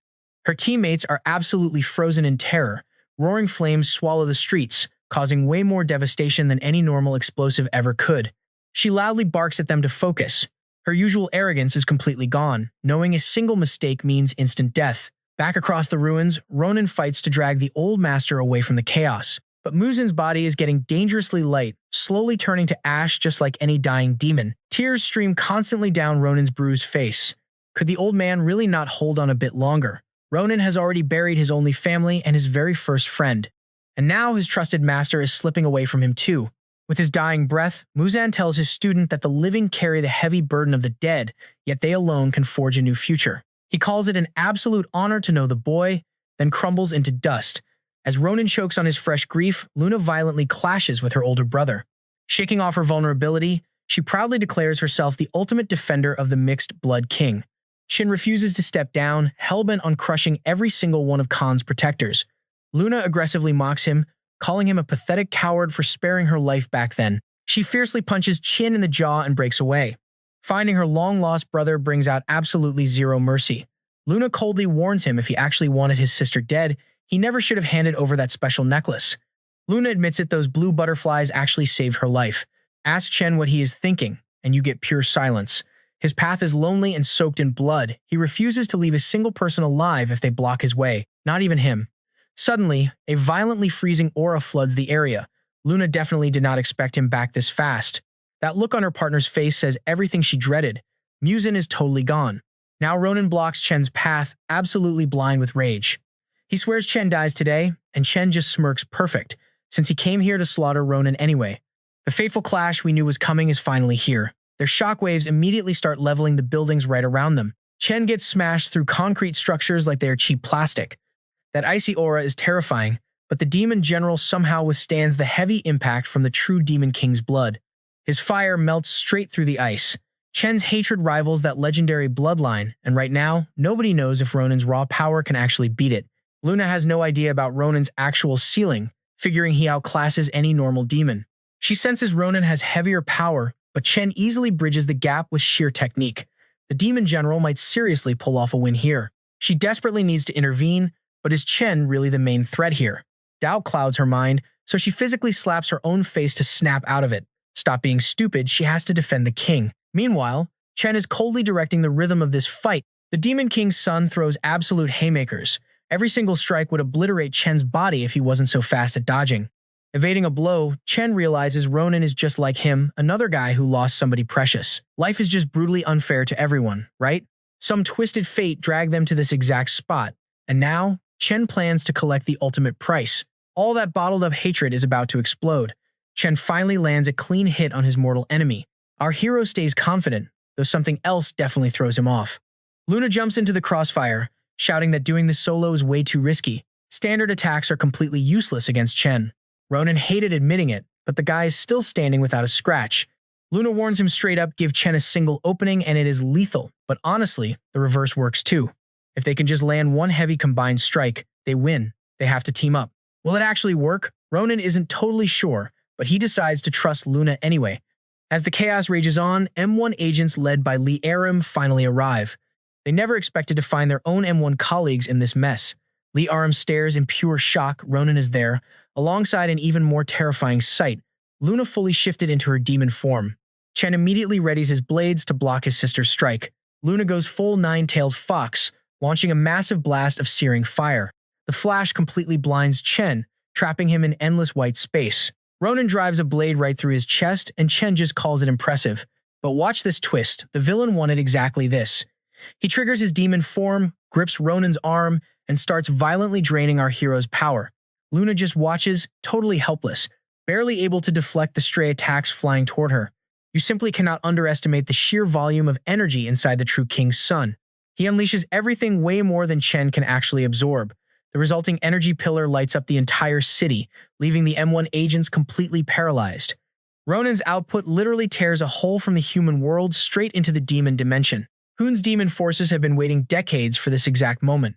Her teammates are absolutely frozen in terror. Roaring flames swallow the streets, causing way more devastation than any normal explosive ever could. She loudly barks at them to focus. Her usual arrogance is completely gone, knowing a single mistake means instant death. Back across the ruins, Ronin fights to drag the old master away from the chaos. But Muzan's body is getting dangerously light, slowly turning to ash just like any dying demon. Tears stream constantly down Ronin's bruised face. Could the old man really not hold on a bit longer? Ronin has already buried his only family and his very first friend. And now his trusted master is slipping away from him too. With his dying breath, Muzan tells his student that the living carry the heavy burden of the dead, yet they alone can forge a new future. He calls it an absolute honor to know the boy, then crumbles into dust. As Ronin chokes on his fresh grief, Luna violently clashes with her older brother. Shaking off her vulnerability, she proudly declares herself the ultimate defender of the mixed blood king. Qin refuses to step down, hellbent on crushing every single one of Khan's protectors. Luna aggressively mocks him, calling him a pathetic coward for sparing her life back then. She fiercely punches Qin in the jaw and breaks away. Finding her long-lost brother brings out absolutely zero mercy. Luna coldly warns him if he actually wanted his sister dead, he never should have handed over that special necklace. Luna admits it, those blue butterflies actually saved her life. Ask Chen what he is thinking, and you get pure silence. His path is lonely and soaked in blood. He refuses to leave a single person alive if they block his way, not even him. Suddenly, a violently freezing aura floods the area. Luna definitely did not expect him back this fast. That look on her partner's face says everything she dreaded. Muzin is totally gone. Now Ronin blocks Chen's path, absolutely blind with rage. He swears Chen dies today, and Chen just smirks perfect, since he came here to slaughter Ronin anyway. The fateful clash we knew was coming is finally here. Their shockwaves immediately start leveling the buildings right around them. Chen gets smashed through concrete structures like they are cheap plastic. That icy aura is terrifying, but the demon general somehow withstands the heavy impact from the true demon king's blood. His fire melts straight through the ice. Chen's hatred rivals that legendary bloodline, and right now, nobody knows if Ronin's raw power can actually beat it. Luna has no idea about Ronin's actual ceiling, figuring he outclasses any normal demon. She senses Ronin has heavier power, but Chen easily bridges the gap with sheer technique. The demon general might seriously pull off a win here. She desperately needs to intervene, but is Chen really the main threat here? Doubt clouds her mind, so she physically slaps her own face to snap out of it. Stop being stupid, she has to defend the king. Meanwhile, Chen is coldly directing the rhythm of this fight. The demon king's son throws absolute haymakers. Every single strike would obliterate Chen's body if he wasn't so fast at dodging. Evading a blow, Chen realizes Ronin is just like him, another guy who lost somebody precious. Life is just brutally unfair to everyone, right? Some twisted fate dragged them to this exact spot, and now, Chen plans to collect the ultimate price. All that bottled up hatred is about to explode. Chen finally lands a clean hit on his mortal enemy. Our hero stays confident, though something else definitely throws him off. Luna jumps into the crossfire, shouting that doing this solo is way too risky. Standard attacks are completely useless against Chen. Ronin hated admitting it, but the guy is still standing without a scratch. Luna warns him straight up, give Chen a single opening and it is lethal, but honestly, the reverse works too. If they can just land one heavy combined strike, they win. They have to team up. Will it actually work? Ronin isn't totally sure, but he decides to trust Luna anyway. As the chaos rages on, M1 agents led by Lee Aram finally arrive. They never expected to find their own M1 colleagues in this mess. Lee Aram stares in pure shock. Ronin is there, alongside an even more terrifying sight. Luna fully shifted into her demon form. Chen immediately readies his blades to block his sister's strike. Luna goes full nine-tailed fox, launching a massive blast of searing fire. The flash completely blinds Chen, trapping him in endless white space. Ronin drives a blade right through his chest, and Chen just calls it impressive. But watch this twist. The villain wanted exactly this. He triggers his demon form, grips Ronin's arm, and starts violently draining our hero's power. Luna just watches, totally helpless, barely able to deflect the stray attacks flying toward her. You simply cannot underestimate the sheer volume of energy inside the true king's son. He unleashes everything way more than Chen can actually absorb. The resulting energy pillar lights up the entire city, leaving the M1 agents completely paralyzed. Ronin's output literally tears a hole from the human world straight into the demon dimension. Hoon's demon forces have been waiting decades for this exact moment.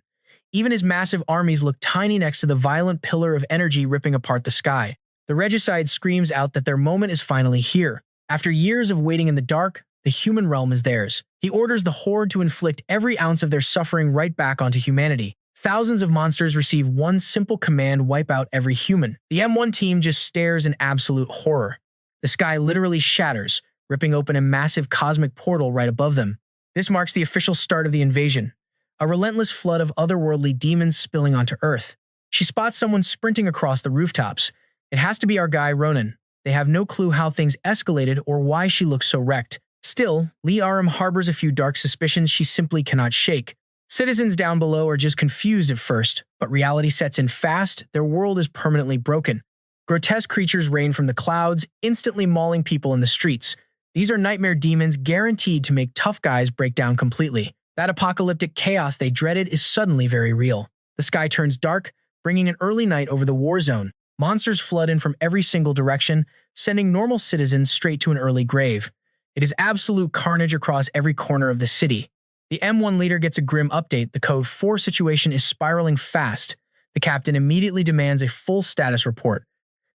Even his massive armies look tiny next to the violent pillar of energy ripping apart the sky. The regicide screams out that their moment is finally here. After years of waiting in the dark, the human realm is theirs. He orders the Horde to inflict every ounce of their suffering right back onto humanity. Thousands of monsters receive one simple command: wipe out every human. The M1 team just stares in absolute horror. The sky literally shatters, ripping open a massive cosmic portal right above them. This marks the official start of the invasion. A relentless flood of otherworldly demons spilling onto Earth. She spots someone sprinting across the rooftops. It has to be our guy Ronin. They have no clue how things escalated or why she looks so wrecked. Still, Lee Aram harbors a few dark suspicions she simply cannot shake. Citizens down below are just confused at first, but reality sets in fast. Their world is permanently broken. Grotesque creatures rain from the clouds, instantly mauling people in the streets. These are nightmare demons guaranteed to make tough guys break down completely. That apocalyptic chaos they dreaded is suddenly very real. The sky turns dark, bringing an early night over the war zone. Monsters flood in from every single direction, sending normal citizens straight to an early grave. It is absolute carnage across every corner of the city. The M1 leader gets a grim update. The Code 4 situation is spiraling fast. The captain immediately demands a full status report.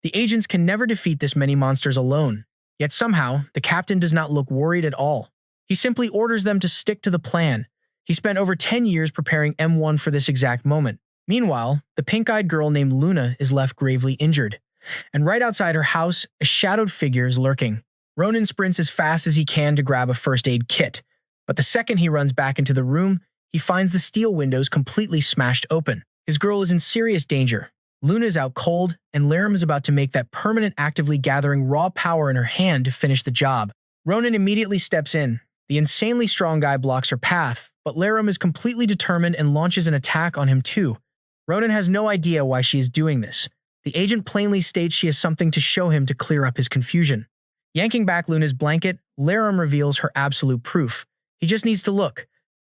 The agents can never defeat this many monsters alone. Yet somehow, the captain does not look worried at all. He simply orders them to stick to the plan. He spent over 10 years preparing M1 for this exact moment. Meanwhile, the pink-eyed girl named Luna is left gravely injured. And right outside her house, a shadowed figure is lurking. Ronin sprints as fast as he can to grab a first aid kit. But the second he runs back into the room, he finds the steel windows completely smashed open. His girl is in serious danger. Luna is out cold, and Laram is about to make that permanent actively gathering raw power in her hand to finish the job. Ronin immediately steps in. The insanely strong guy blocks her path, but Laram is completely determined and launches an attack on him too. Ronin has no idea why she is doing this. The agent plainly states she has something to show him to clear up his confusion. Yanking back Luna's blanket, Laram reveals her absolute proof. He just needs to look.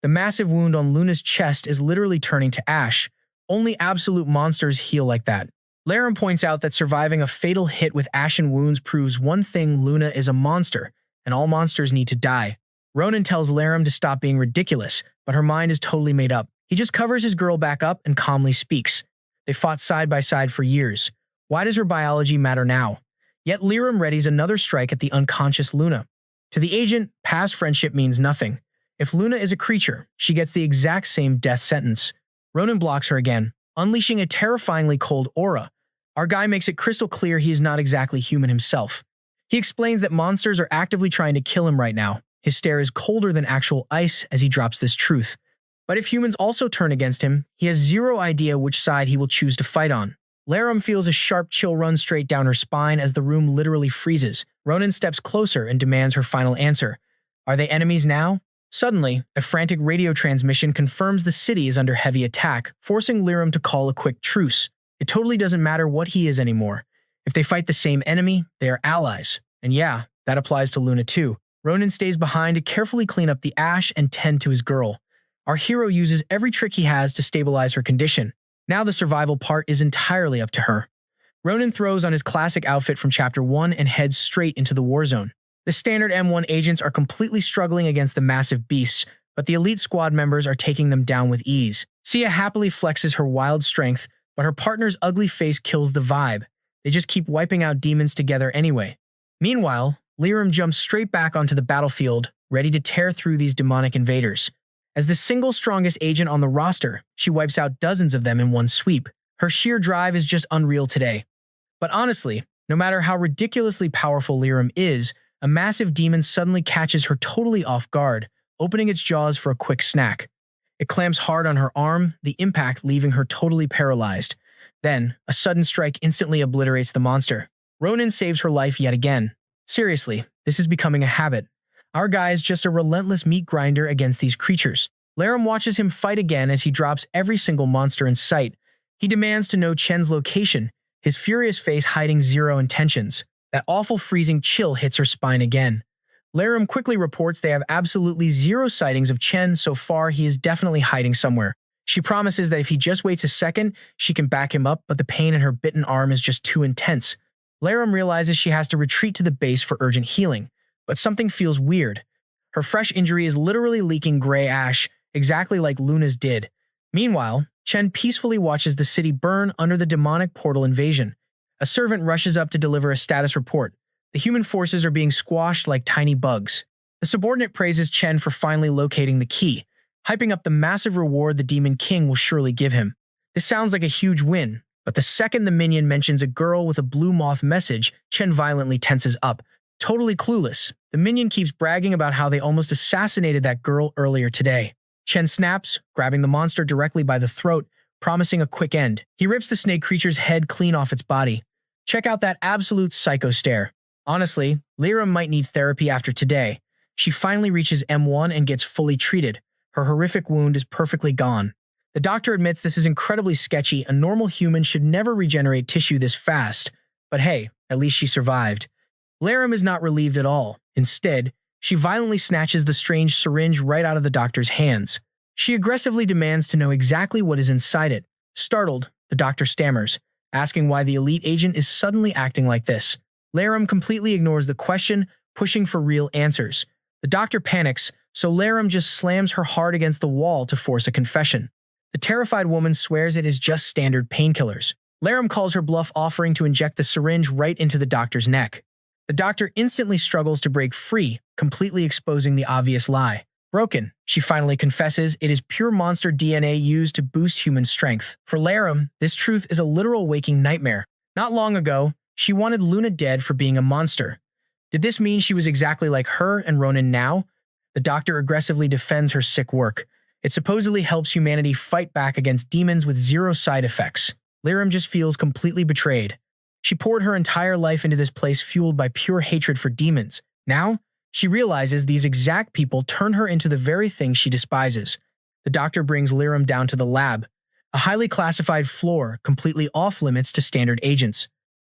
The massive wound on Luna's chest is literally turning to ash. Only absolute monsters heal like that. Laram points out that surviving a fatal hit with ashen wounds proves one thing: Luna is a monster, and all monsters need to die. Ronin tells Laram to stop being ridiculous, but her mind is totally made up. He just covers his girl back up and calmly speaks. They fought side by side for years. Why does her biology matter now? Yet Laram readies another strike at the unconscious Luna. To the agent, past friendship means nothing. If Luna is a creature, she gets the exact same death sentence. Ronin blocks her again, unleashing a terrifyingly cold aura. Our guy makes it crystal clear he is not exactly human himself. He explains that monsters are actively trying to kill him right now. His stare is colder than actual ice as he drops this truth. But if humans also turn against him, he has zero idea which side he will choose to fight on. Laram feels a sharp chill run straight down her spine as the room literally freezes. Ronin steps closer and demands her final answer. Are they enemies now? Suddenly, a frantic radio transmission confirms the city is under heavy attack, forcing Laram to call a quick truce. It totally doesn't matter what he is anymore. If they fight the same enemy, they are allies. And yeah, that applies to Luna too. Ronin stays behind to carefully clean up the ash and tend to his girl. Our hero uses every trick he has to stabilize her condition. Now the survival part is entirely up to her. Ronin throws on his classic outfit from Chapter 1 and heads straight into the war zone. The standard M1 agents are completely struggling against the massive beasts, but the elite squad members are taking them down with ease. Sia happily flexes her wild strength, but her partner's ugly face kills the vibe. They just keep wiping out demons together anyway. Meanwhile, Laram jumps straight back onto the battlefield, ready to tear through these demonic invaders. As the single strongest agent on the roster, she wipes out dozens of them in one sweep. Her sheer drive is just unreal today. But honestly, no matter how ridiculously powerful Laram is, a massive demon suddenly catches her totally off guard, opening its jaws for a quick snack. It clamps hard on her arm, the impact leaving her totally paralyzed. Then, a sudden strike instantly obliterates the monster. Ronin saves her life yet again. Seriously, this is becoming a habit. Our guy is just a relentless meat grinder against these creatures. Laram watches him fight again as he drops every single monster in sight. He demands to know Chen's location, his furious face hiding zero intentions. That awful freezing chill hits her spine again. Laram quickly reports they have absolutely zero sightings of Chen. So far, he is definitely hiding somewhere. She promises that if he just waits a second, she can back him up, but the pain in her bitten arm is just too intense. Laram realizes she has to retreat to the base for urgent healing, but something feels weird. Her fresh injury is literally leaking gray ash, exactly like Luna's did. Meanwhile, Chen peacefully watches the city burn under the demonic portal invasion. A servant rushes up to deliver a status report. The human forces are being squashed like tiny bugs. The subordinate praises Chen for finally locating the key, hyping up the massive reward the Demon King will surely give him. This sounds like a huge win, but the second the minion mentions a girl with a blue moth message, Chen violently tenses up. Totally clueless, the minion keeps bragging about how they almost assassinated that girl earlier today. Chen snaps, grabbing the monster directly by the throat, promising a quick end. He rips the snake creature's head clean off its body. Check out that absolute psycho stare. Honestly, Lyra might need therapy after today. She finally reaches M1 and gets fully treated. Her horrific wound is perfectly gone. The doctor admits this is incredibly sketchy. A normal human should never regenerate tissue this fast. But hey, at least she survived. Laram is not relieved at all. Instead, she violently snatches the strange syringe right out of the doctor's hands. She aggressively demands to know exactly what is inside it. Startled, the doctor stammers, asking why the elite agent is suddenly acting like this. Laram completely ignores the question, pushing for real answers. The doctor panics, so Laram just slams her hard against the wall to force a confession. The terrified woman swears it is just standard painkillers. Laram calls her bluff, offering to inject the syringe right into the doctor's neck. The doctor instantly struggles to break free, completely exposing the obvious lie. Broken, she finally confesses it is pure monster DNA used to boost human strength. For Laram, this truth is a literal waking nightmare. Not long ago, she wanted Luna dead for being a monster. Did this mean she was exactly like her and Ronin now? The doctor aggressively defends her sick work. It supposedly helps humanity fight back against demons with zero side effects. Liram just feels completely betrayed. She poured her entire life into this place fueled by pure hatred for demons. Now, she realizes these exact people turn her into the very thing she despises. The doctor brings Liram down to the lab, a highly classified floor completely off-limits to standard agents.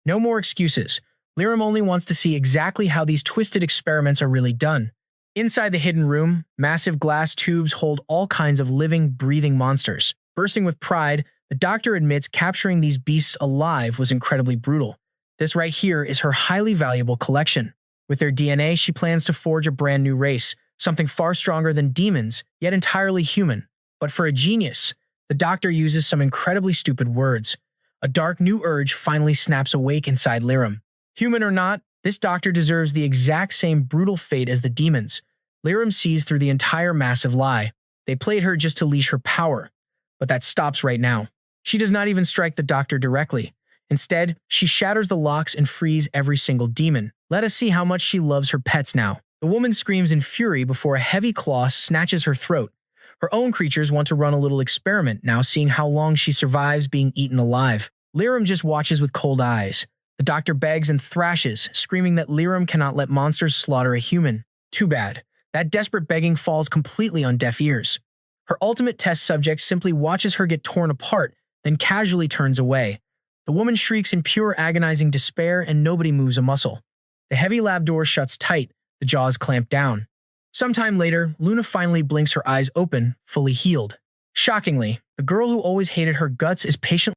No more excuses. Liram only wants to see exactly how these twisted experiments are really done. Inside the hidden room, massive glass tubes hold all kinds of living, breathing monsters. Bursting with pride, the doctor admits capturing these beasts alive was incredibly brutal. This right here is her highly valuable collection. With their DNA, she plans to forge a brand new race, something far stronger than demons, yet entirely human. But for a genius, the doctor uses some incredibly stupid words. A dark new urge finally snaps awake inside Liram. Human or not, this doctor deserves the exact same brutal fate as the demons. Liram sees through the entire massive lie. They played her just to leash her power. But that stops right now. She does not even strike the doctor directly. Instead, she shatters the locks and frees every single demon. Let us see how much she loves her pets now. The woman screams in fury before a heavy claw snatches her throat. Her own creatures want to run a little experiment now, seeing how long she survives being eaten alive. Liram just watches with cold eyes. The doctor begs and thrashes, screaming that Liram cannot let monsters slaughter a human. Too bad. That desperate begging falls completely on deaf ears. Her ultimate test subject simply watches her get torn apart, then casually turns away. The woman shrieks in pure agonizing despair and nobody moves a muscle. The heavy lab door shuts tight, the jaws clamp down. Sometime later, Luna finally blinks her eyes open, fully healed. Shockingly, the girl who always hated her guts is patiently